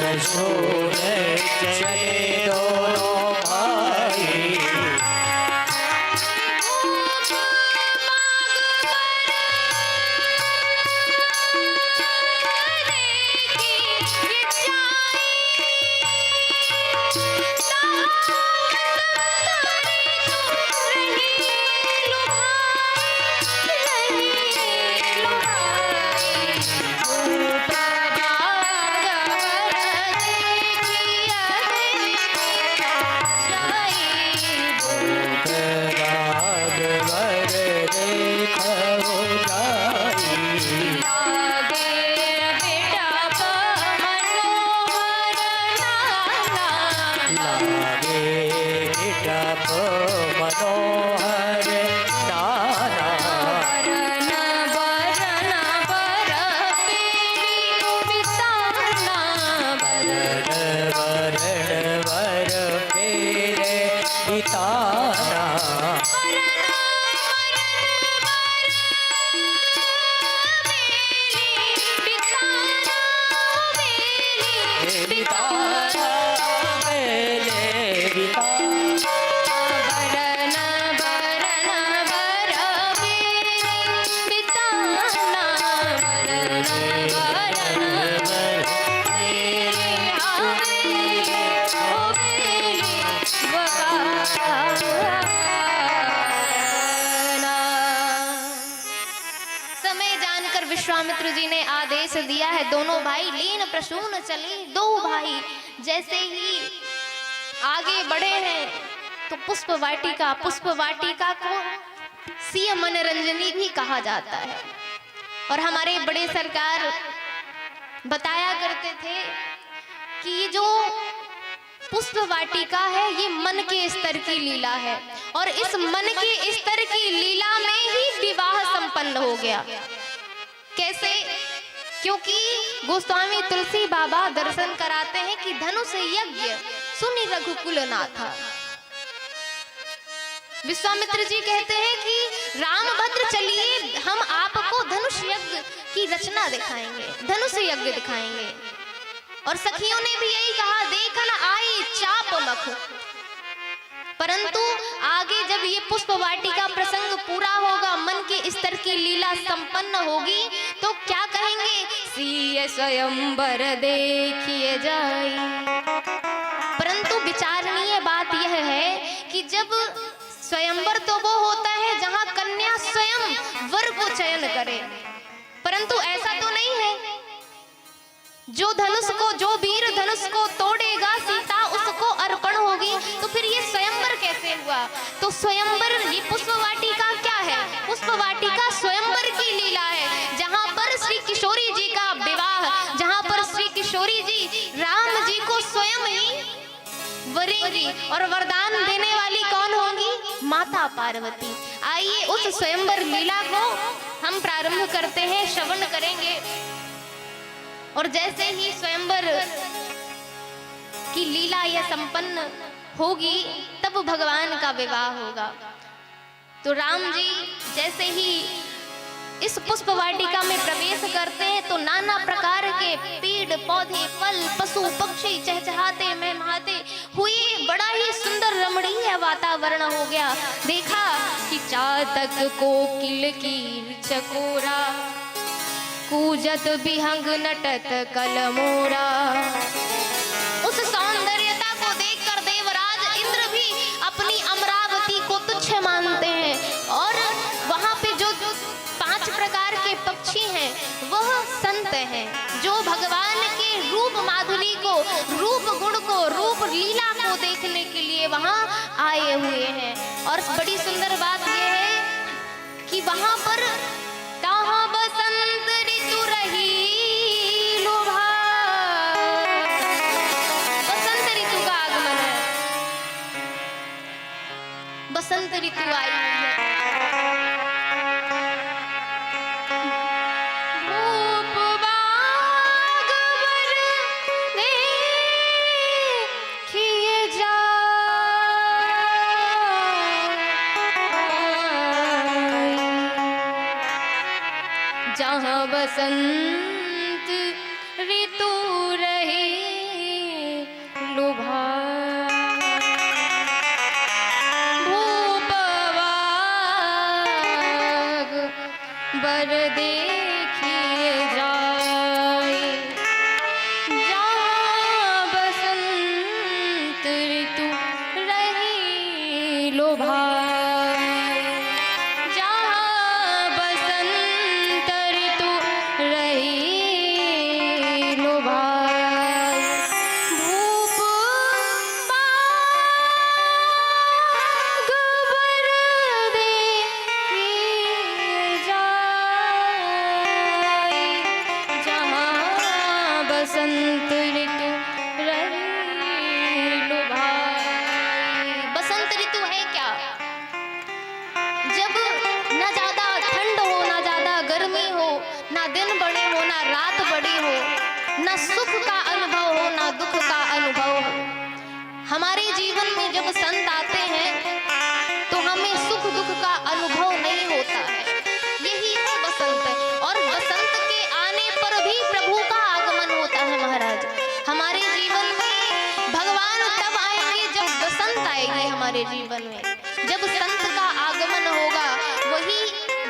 सोने चले दोनों भाई। विश्वामित्र जी ने आदेश दिया है, दोनों भाई लीन प्रसून चले। दो भाई जैसे ही आगे बढ़े हैं तो पुष्प वाटिका को सिय मनोरंजनी भी कहा जाता है। और हमारे बड़े सरकार बताया करते थे कि ये जो पुष्प वाटिका है ये मन के स्तर की लीला है, और इस मन के स्तर की लीला में ही विवाह संपन्न हो गया। कैसे? क्योंकि गोस्वामी तुलसी बाबा दर्शन कराते हैं कि धनुष यज्ञ सुनि रघुकुल नाथा। विश्वामित्र जी कहते हैं कि रामभद्र चलिए, हम आपको धनुष यज्ञ की रचना दिखाएंगे, धनुष यज्ञ दिखाएंगे। और सखियों ने भी यही कहा, देखन आई चाप मख। परंतु आगे जब ये पुष्प वाटिका प्रसंग पूरा होगा, मन के स्तर की लीला संपन्न होगी, तो क्या कहेंगे? सिय स्वयंवर देखिए जाई। परंतु विचारणीय बात यह है कि जब स्वयंवर तो वो होता है जहां कन्या स्वयं वर को चयन करे, परंतु ऐसा तो नहीं है। जो वीर धनुष को तोड़ेगा सीता उसको अर्पण होगी, तो फिर ये स्वयंवर कैसे हुआ? तो स्वयंवर, ये पुष्प वाटिका क्या है? पुष्प वाटिका स्वयंवर की लीला है, जहां पर श्री किशोरी जी का विवाह, जहां पर श्री किशोरी जी राम जी को स्वयं ही वरेंगी। और वरदान देने वाली कौन होंगी? माता पार्वती। आइए उस स्वयंवर लीला को हम प्रारंभ करते हैं, श्रवण करेंगे। और जैसे ही स्वयंवर की लीला यह संपन्न होगी, तब भगवान का विवाह होगा। तो राम जी जैसे ही इस पुष्प वाटिका में प्रवेश करते हैं तो नाना प्रकार के पेड़ पौधे फल पशु पक्षी चहचहाते महमाते हुए बड़ा ही सुंदर रमणीय वातावरण हो गया। देखा कि चातक कोकिल की चकोरा, कूजत बिहंग नटत कलमोरा। उस सौंदर्यता को देखकर देवराज इंद्र भी अपनी अमरावती को तुच्छ मानते हैं, और वहां पे जो 5 प्रकार के पक्षी हैं वह संत हैं, जो भगवान के रूप माधुरी को, रूप गुण को, रूप लीला को देखने के लिए वहां आए हुए हैं। और बड़ी सुंदर बात यह है कि वहां पर कहाँ बसंत ऋतु रही लुभा, बसंत ऋतु का आगमन है, बसंत ऋतु आई हुई है। जहाँ बसंत ऋतु रही पर देखिए जाए, जहाँ बसंत ऋतु रही लो भाई, जहाँ बसंत ऋतु रही लो भाई। धूप बाग बर देखिए जाए, जहाँ बसंत ऋतु रही लो भाई। बसंत ऋतु है क्या? जब ना ज्यादा ठंड हो, ना ज्यादा गर्मी हो, ना दिन बड़े हो, ना रात बड़ी हो, ना सुख का अनुभव हो, ना दुख का अनुभव हो। हमारे जीवन में जब संत आते हैं तो हमें सुख दुख का अनुभव नहीं होता है। यही है बसंत। और बसंत के आने पर भी प्रभु का आगमन होता है महाराज। हमारे जीवन में भगवान तब आएंगे जब बसंत आएगी हमारे जीवन में। जब संत का आगमन होगा वही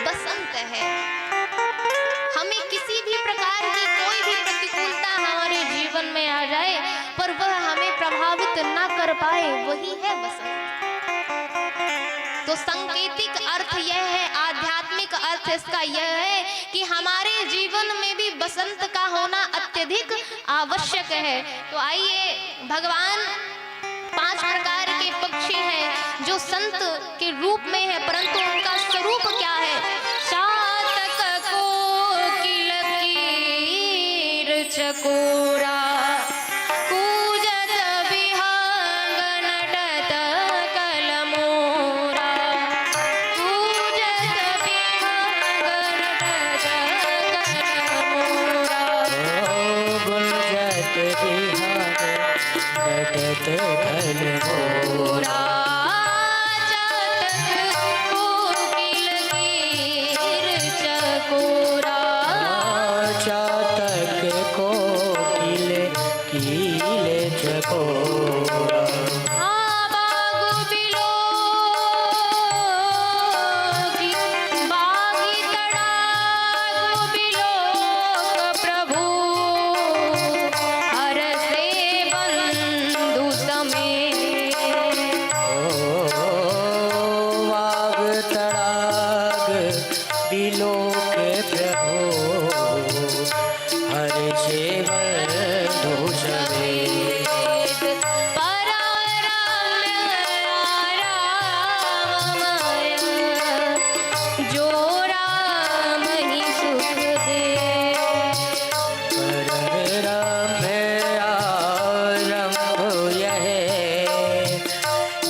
बसंत है। हमें किसी भी प्रकार की कोई भी प्रतिकूलता हमारे जीवन में आ जाए पर वह हमें प्रभावित ना कर पाए, वही है बसंत। तो सांकेतिक अर्थ यह है, आध्यात्मिक अर्थ इसका यह है कि हमारे जीवन में भी बसंत का होना अत्यधिक आवश्यक है। तो आइए, भगवान 5 प्रकार के पक्षी हैं जो संत के रूप में है, परंतु उनका स्वरूप क्या है? चातक कोकिल कीर चकोरा, कूजत विहंग नटत कलमोरा, कूजत विहंग नटत कलमोरा। गुंजत बिहार नटत भलमोरा। चातक कोकिल कीर चकोरा, चातक कोकिल कीले चकोरा। बागु बिलोकी, बागी तड़ागु बिलोक प्रभु, हर से बंधु समेत। वाग तड़ाग दिलो के प्रभु, हर से बंधु समेत। जो राम ही सुख दे। परम आरंभ यह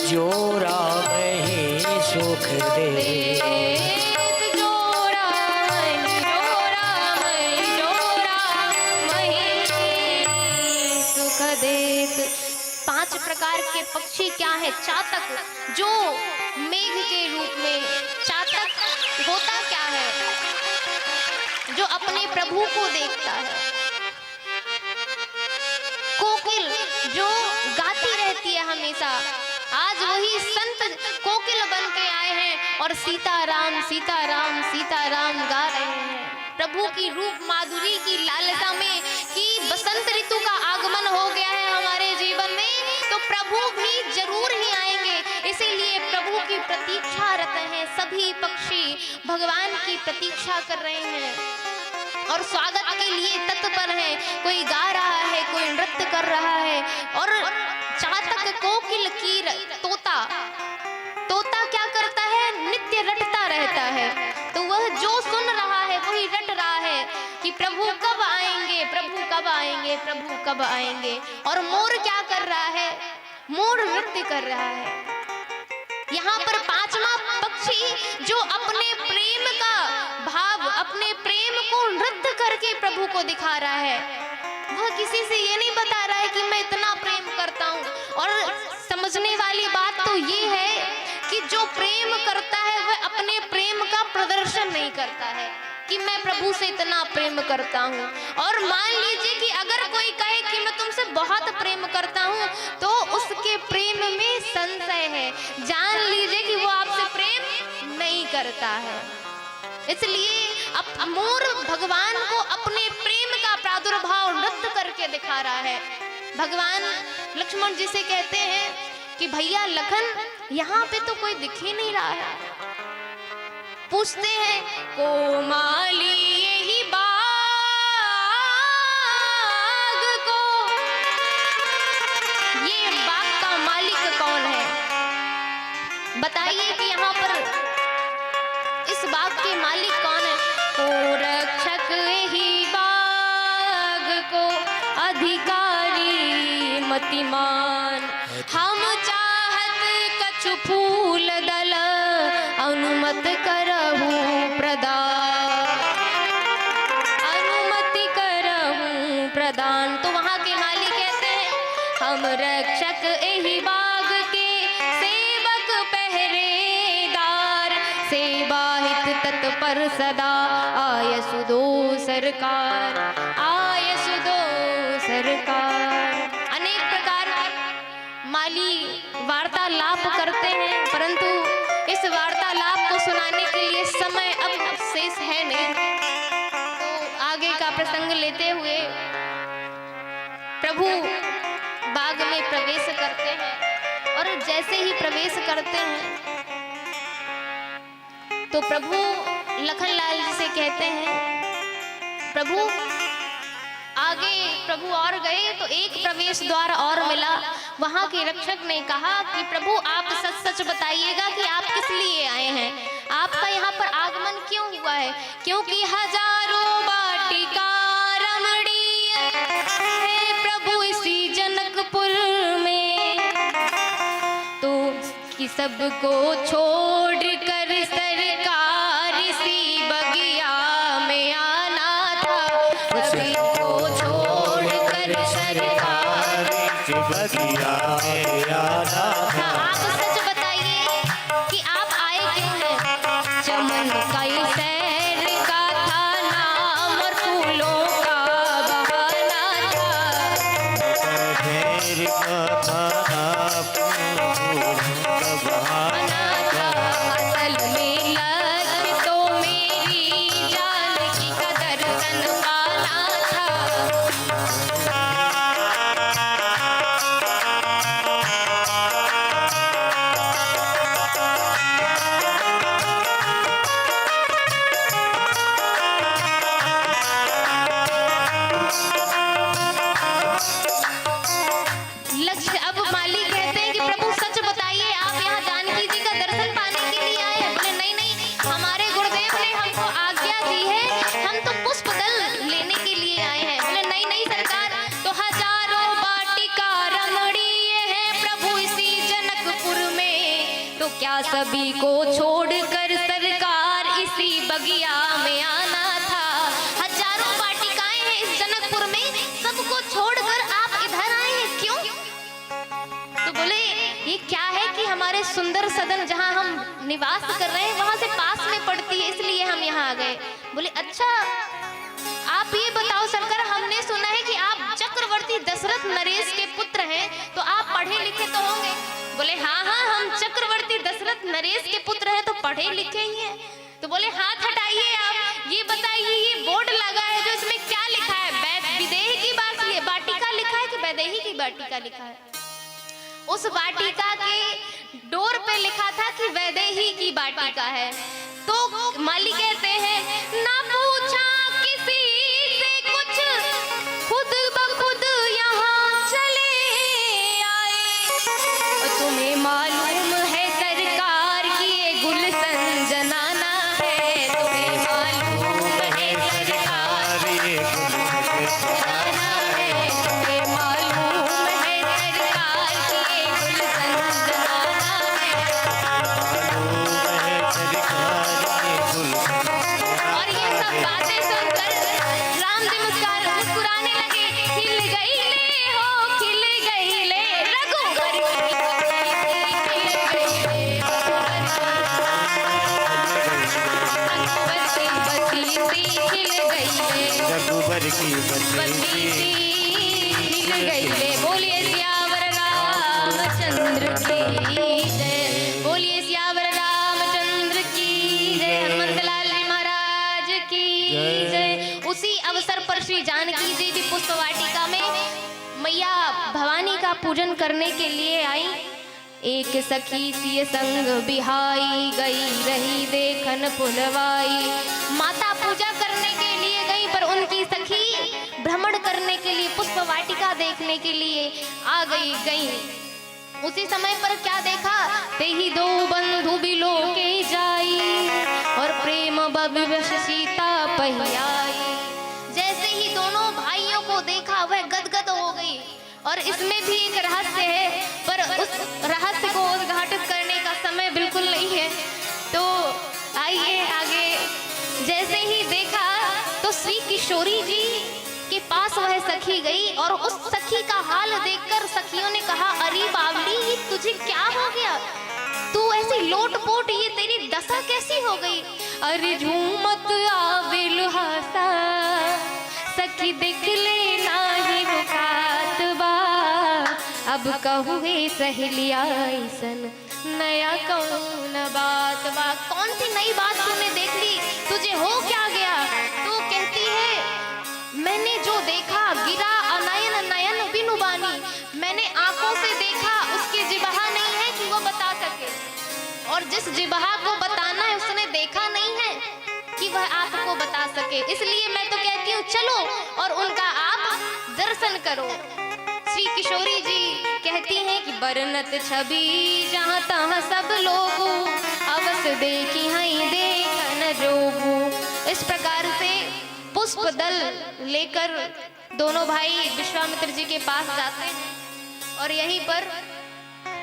जो राम ही सुख दे। जो राम ही सुख देत। 5 प्रकार के पक्षी क्या है? चातक, जो मेघ के रूप में। चातक होता क्या है? जो अपने प्रभु को देखता है। कोकिल, जो गाती रहती है हमेशा। आज वही संत कोकिल बन के आए हैं और सीताराम सीताराम सीताराम गा रहे हैं। प्रभु की रूप माधुरी की लालसा में कि बसंत ऋतु का आगमन हो गया है हमारे जीवन में, तो प्रभु भी जरूर ही आएंगे। इसीलिए प्रभु की प्रतीक्षारत हैं सभी पक्षी, भगवान की प्रतीक्षा कर रहे हैं और स्वागत के लिए तत्पर हैं। कोई गा रहा है, कोई नृत्य कर रहा है। और चातक कोकिल कीर, तोता, तोता क्या करता है? नित्य रटता रहता है। तो वह जो सुन रहा है वही रट रहा है कि प्रभु कब आएंगे, प्रभु कब आएंगे, प्रभु कब आएंगे। और मोर क्या कर रहा है? मोर नृत्य कर रहा है। यहाँ पर 5वां पक्षी जो अपने प्रेम का भाव, अपने प्रेम को नृत्य करके प्रभु को दिखा रहा है। वह किसी से ये नहीं बता रहा है कि मैं इतना प्रेम करता हूँ। और समझने वाली बात तो ये है कि जो प्रेम करता है वह अपने प्रेम का प्रदर्शन नहीं करता है कि मैं प्रभु से इतना प्रेम करता हूँ। और मान लीजिए कि अगर कोई कहे कि मैं तुमसे बहुत प्रेम करता हूँ तो उसके प्रेम में संशय है। जान लीजिए कि वो आपसे प्रेम नहीं करता है। इसलिए अब मोर भगवान को अपने प्रेम का प्रादुर्भाव नृत्य करके दिखा रहा है। भगवान लक्ष्मण जी से कहते हैं कि भैया लखन, यहाँ पे तो कोई दिख ही नहीं रहा है। पूछते हैं कोमाली यही बाग को, ये बाग का मालिक कौन है? बताइए कि यहाँ पर इस बाग के मालिक कौन है? को रक्षक ही बाग को अधिकारी मतिमान, हम चाहत कछु फूल दल अनुमत करहु प्रदान, अनुमति करहु प्रदान। तो वहाँ के मालिक कहते हैं हम रक्षक यही बाग के सेवक पहरेदार, सेवा हित तत्पर सदा आय सुदो सरकार, आय सुदो सरकार। अनेक प्रकार माली वार्तालाप करते हैं, परंतु इस वार्तालाप को सुनाने के लिए समय अब शेष है नहीं। तो आगे का प्रसंग लेते हुए प्रभु बाग में प्रवेश करते हैं, और जैसे ही प्रवेश करते हैं तो प्रभु लखनलाल जी से कहते हैं प्रभु आगे प्रभु और गए तो एक प्रवेश द्वार और मिला। वहां के रक्षक ने कहा कि प्रभु आप सच सच बताइएगा कि आप किस लिए आए हैं, आपका यहाँ पर आगमन क्यों हुआ है? क्योंकि हजारों वाटिका रमणीय है प्रभु इसी जनकपुर में, तो कि सबको छोड़ कर सरकार इसी बगिया में आना था, सभी को छोड़ कर सरकार बगिया में आना था। आप सच बताइए कि आप आए क्यों हैं? चमन का ये सैर का था नाम और फूलों का बहाना था, फेर का था फूल का बहाना था। असल में लक्ष्य तो मेरी जानकी का दर्शन पाना था। लक्ष्य अब माली कहते हैं कि प्रभु सच बताइए आप यहाँ जानकी जी का दर्शन पाने के लिए आए हैं? बोले नहीं नहीं, हमारे गुरुदेव ने हमको आज्ञा दी है, हम तो पुष्प दल लेने के लिए आए हैं। बोले नहीं नहीं सरकार, तो हजारों वाटिका रमणीय है प्रभु इसी जनकपुर में, तो क्या सभी को छोड़कर सरकार इसी बगिया में आना था? हजारों वाटिकाएं हैं इस जनकपुर में, सबको छोड़कर आप इधर आए हैं, क्यों? तो बोले ये क्या है कि हमारे सुंदर सदन जहाँ हम निवास कर रहे हैं वहां से पास में पड़ती है, इसलिए हम यहाँ आ गए। बोले अच्छा आप ये बताओ सरकार, हमने सुना है कि आप चक्रवर्ती दशरथ नरेश के पुत्र हैं, तो आप पढ़े लिखे तो होंगे? बोले हाँ हाँ, हम चक्रवर्ती दशरथ नरेश के पुत्र हैं तो पढ़े लिखे ही हैं। तो बोले हाथ हटाइए, आप ये बताइए ये बोर्ड लगा है जो इसमें क्या लिखा है? विदेही की वाटिका लिखा है कि वैदेही की वाटिका लिखा है? उस वाटिका के डोर पे लिखा था कि वैदेही की वाटिका है। तो माली कहते हैं ना पूछा किसी से कुछ, खुद ब खुद यहाँ चले आए। तुम्हें मालूम है सरकार की ये गुलशन जनाना है, तुम्हें मालूम है सरकार ये गुलशन जनाना है, तुम्हें मालूम है सरकार की ये गुलशन जनाना है। और ये सब बातें सुनकर राम जी मुस्कुराने लगे। खिल गई ले हो खिल गई ले रघुवर की रघुवर की बत्ती खिल गई ले। बोलिए सियावर रामचंद्र की जय, बोलिए सियावर रामचंद्र की जय, हनुमंत लाल जी महाराज जय। उसी अवसर पर श्री जानकी जी भी पुष्प वाटिका में मैया भवानी का पूजन करने के लिए आई। एक सखी सिय संग बिहाई, गई रही देखन पुलवाई। माता पूजा करने के लिए गई, पर उनकी सखी भ्रमण करने के लिए, पुष्प वाटिका देखने के लिए आ गई। उसी समय पर क्या देखा, ते ही दो बंधु बिलो के जाई, और प्रेम बविवश सीता पहियाई। जैसे ही दोनों भाइयों को देखा वह गदगद हो गई। और इसमें भी एक रहस्य है, पर उस रहस्य को उद्घाटित करने का समय बिल्कुल नहीं है। तो आइए आगे। जैसे ही देखा तो श्री किशोरी जी के पास वह सखी गई, और उस सखी का हाल देखकर सखियों ने कहा, अरे बावली ये तुझे क्या हो गया, तू ऐसी लोटपोट, ये तेरी दशा कैसी हो गई। अरे झूमत आविल हसा, सखी देख ले नाही मुखात बा, अब कहू हे सहेलिया ऐसन नया कौन बात बा। कौन सी नई बात तूने देख ली, तुझे हो क्या गया। तू कहती है मैंने जो देखा, गिरा अनयन नयन बिनु बानी, मैंने आंखों से देखा, उसकी जिबहा नहीं है कि वो बता सके, और जिस जिबहा को बताना है उसने देखा नहीं है कि वह आपको बता सके। इसलिए मैं तो कहती हूँ चलो और उनका आप दर्शन करो। श्री किशोरी जी कहती हैं कि बरनत छवि जहाँ तहाँ सब लोगों, अवश्य देखी हई देखन जोगू। इस प्रकार से पुष्प दल लेकर दोनों भाई विश्वामित्र जी के पास जाते हैं, और यहीं पर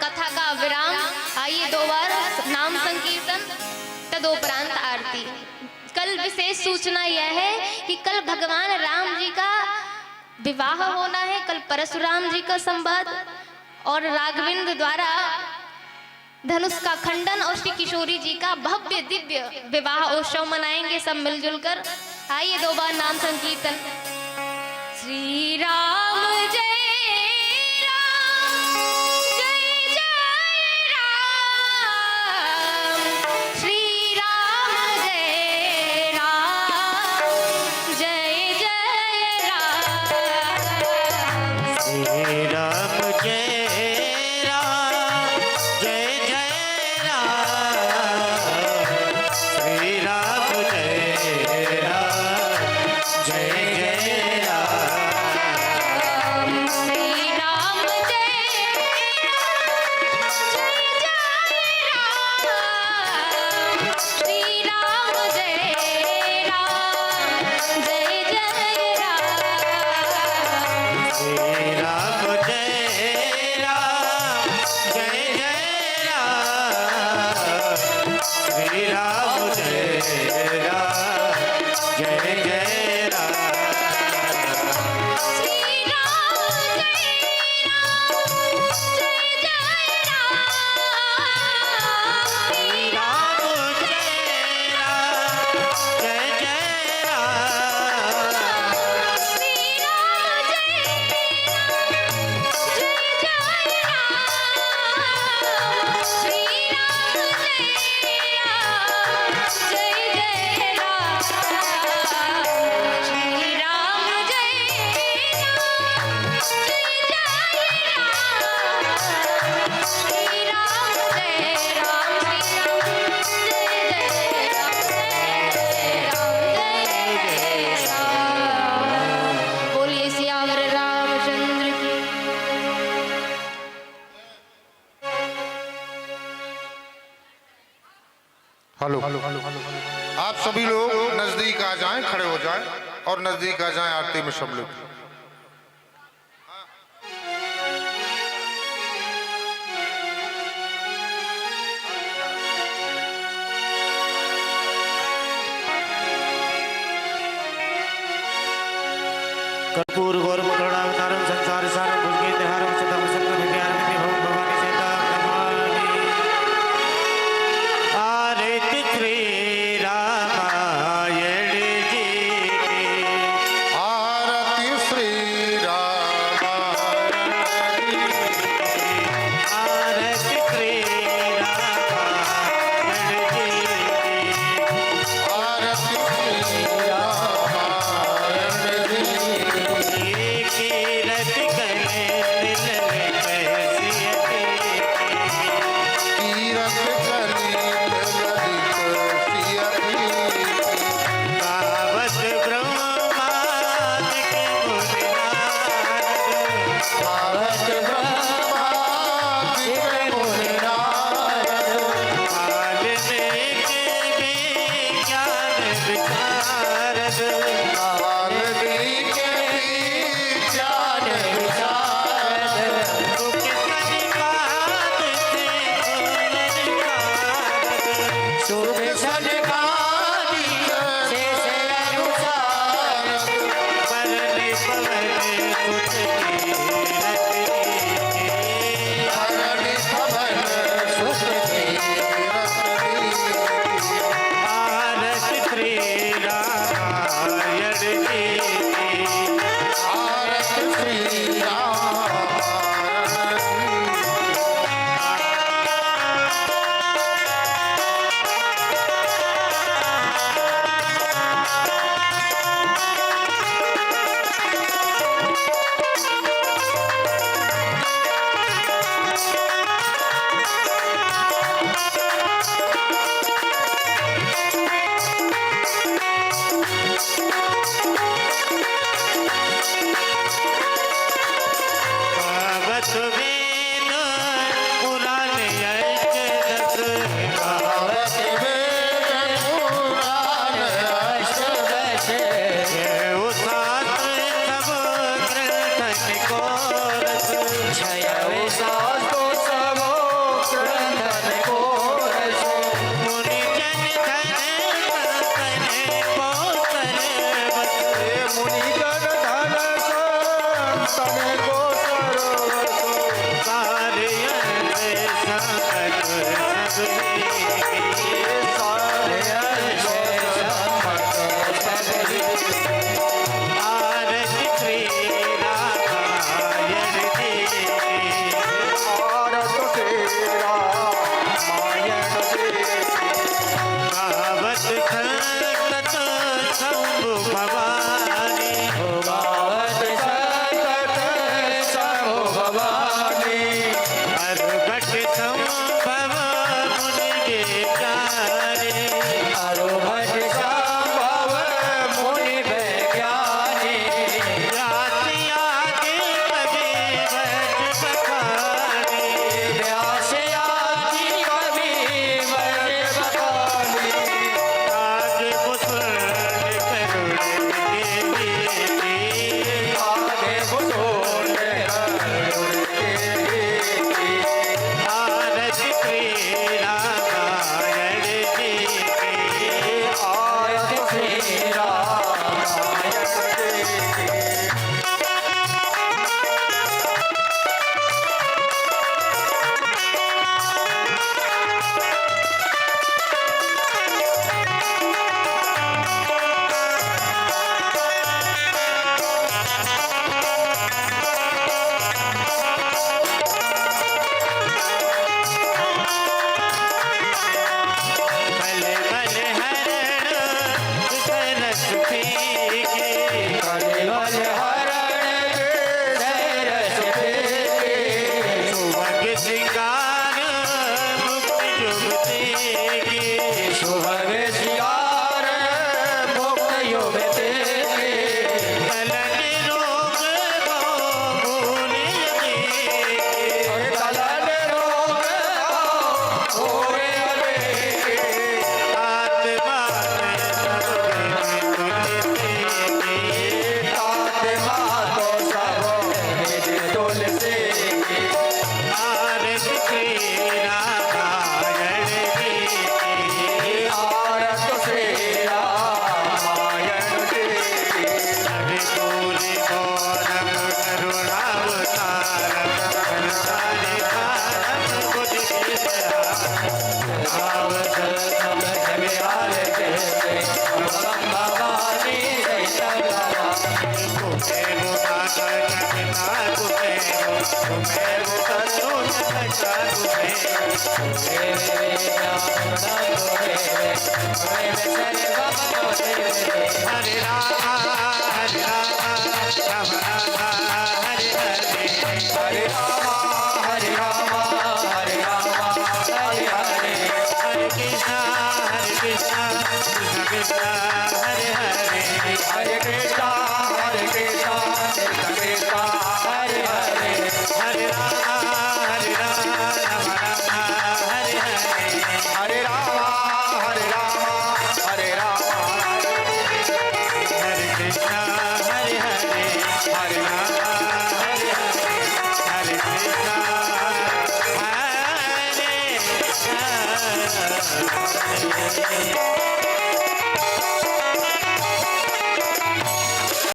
कथा का विराम। आइए दो बार नाम संकीर्तन, तदोपरांत आरती। कल विशेष सूचना यह है कि कल भगवान राम जी का विवाह होना है, कल परशुराम जी का संवाद, और राघवेंद्र द्वारा धनुष का खंडन, और श्री किशोरी जी का भव्य दिव्य विवाह उत्सव मनाएंगे सब मिलजुल कर। आइए दो बार नाम संकीर्तन। श्री राम जय राम, जय जय राम, श्री राम जय राम, जय जय राम, श्री राम जय राम, जय जय राम, श्री राम जय राम, जय जय राम, श्री राम जय राम, श्री राम जय राम, जय जय राम, श्री राम जय राम, जय जय राम, श्री राम जय राम, जय जय राम, श्री राम जय राम, जय जय राम, श्री राम जय राम, जय जय राम, श्री राम जय जय राम, श्री राम जय राम, जय जय राम, श्री राम जय राम, बोलिए सियावर रामचंद्र की। हेलो, आप सभी लोग नजदीक आ जाएं, खड़े हो जाएं और नजदीक आ जाएं आरती में सम्मिलित। कर्पूर गौरव करुणावतारम संसार सारम भुजगेते हारम सदा वसंत विद्यारंभे भव भवानी सीता नमामि। आरती श्री रामायण जी की, आरती श्री रामायण की, आरती श्री रामायण जी की, आरती Shri Ramayan Hare Rama, Hare Rama, Rama Rama, Hare Hare. Hare Rama, Hare Rama, Hare Rama, Hare Hare. Hare Krishna, Krishna Krishna, Hare Hare. Hare Krishna, Hare Krishna, Krishna Krishna, Hare Hare. Hare Rama, Rama Rama, Hare Hare. Hare Rama, Hare Rama, Hare Rama. Hare Krishna, Hare Hare, Hare Rama, Hare Hare, Hare Krishna, Hare Hare.